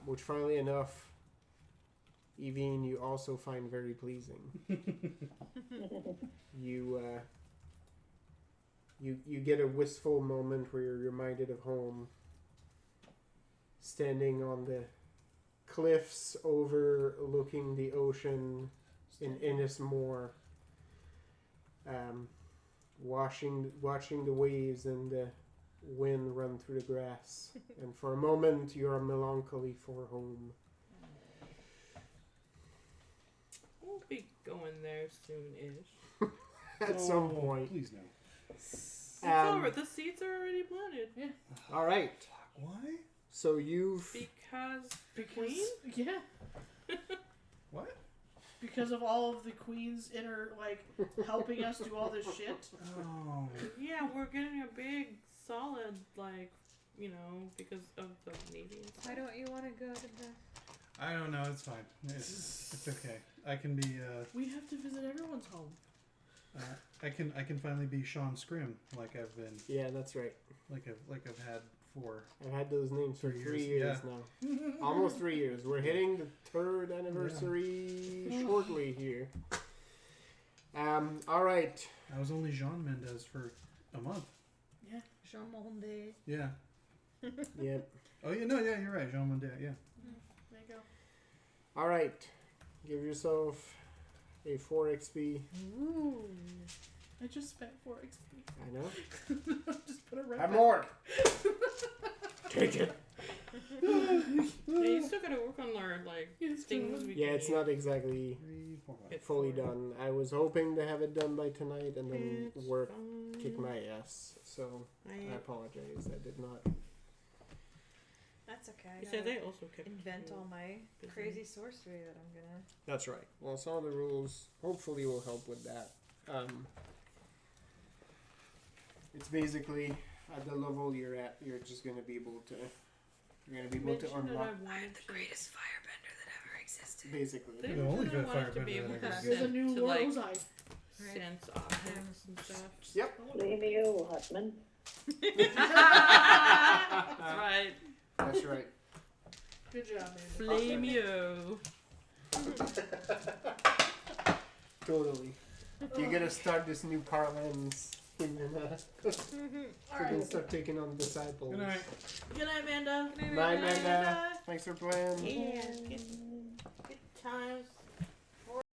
Which, funnily enough, Evine, you also find very pleasing. You get a wistful moment where you're reminded of home, standing on the cliffs overlooking the ocean in Innismore, watching the waves and the wind run through the grass, and for a moment you are melancholy for home. We'll be going there soon-ish. At some point. Please no. It's over. The seeds are already planted. Yeah. All right. Why? So you've Because the Because, queen? yeah. What? Because of all of the queen's inner, helping us do all this shit. Oh. Yeah, we're getting a big, solid, because of the Navy and stuff. Why don't you want to go to the... I don't know. It's fine. It's okay. I can be. We have to visit everyone's home. I can finally be Sean Scrim like I've been. yeah, that's right. Like I've had for. I've had those names for 3 3 years, years now. Almost 3 years. We're hitting the 3rd anniversary shortly here. All right. I was only Jean Mendez for a month. Yeah. Jean Monde? Yeah. Yep. Oh yeah. No. Yeah. You're right. Jean Mendez. Yeah. There you go. All right. Give yourself a 4 XP. Ooh. I just spent 4 XP. I know. Just put it right Have back. more. Take it. you still gotta work on our things. We Yeah, can it's use. not exactly 3, 4, 5. It's fully fine. done. I was hoping to have it done by tonight and then It's work fine. kick my ass. So I I, apologize. I did not. That's okay. I you said gotta they also kept invent you all my busy. crazy sorcery that I'm gonna. That's right. Well, some of the rules hopefully will help with that. It's basically at the level you're at, you're just gonna be able to. You're gonna be able to Mentioned that unlock. I wanted to. firebender that ever existed. Basically. They You're the only mentioned I good wanted to firebender be able that to ever You're the send new to War like Ozai. sense objects and stuff. Yep. Blame you, Hutman. That's right. That's right. Good job, man. Flame you. Totally. You're gonna start this new parlance. We're gonna start taking on disciples. Good night. Good night, Amanda. Bye, Amanda. Thanks for playing. Yeah. Good times.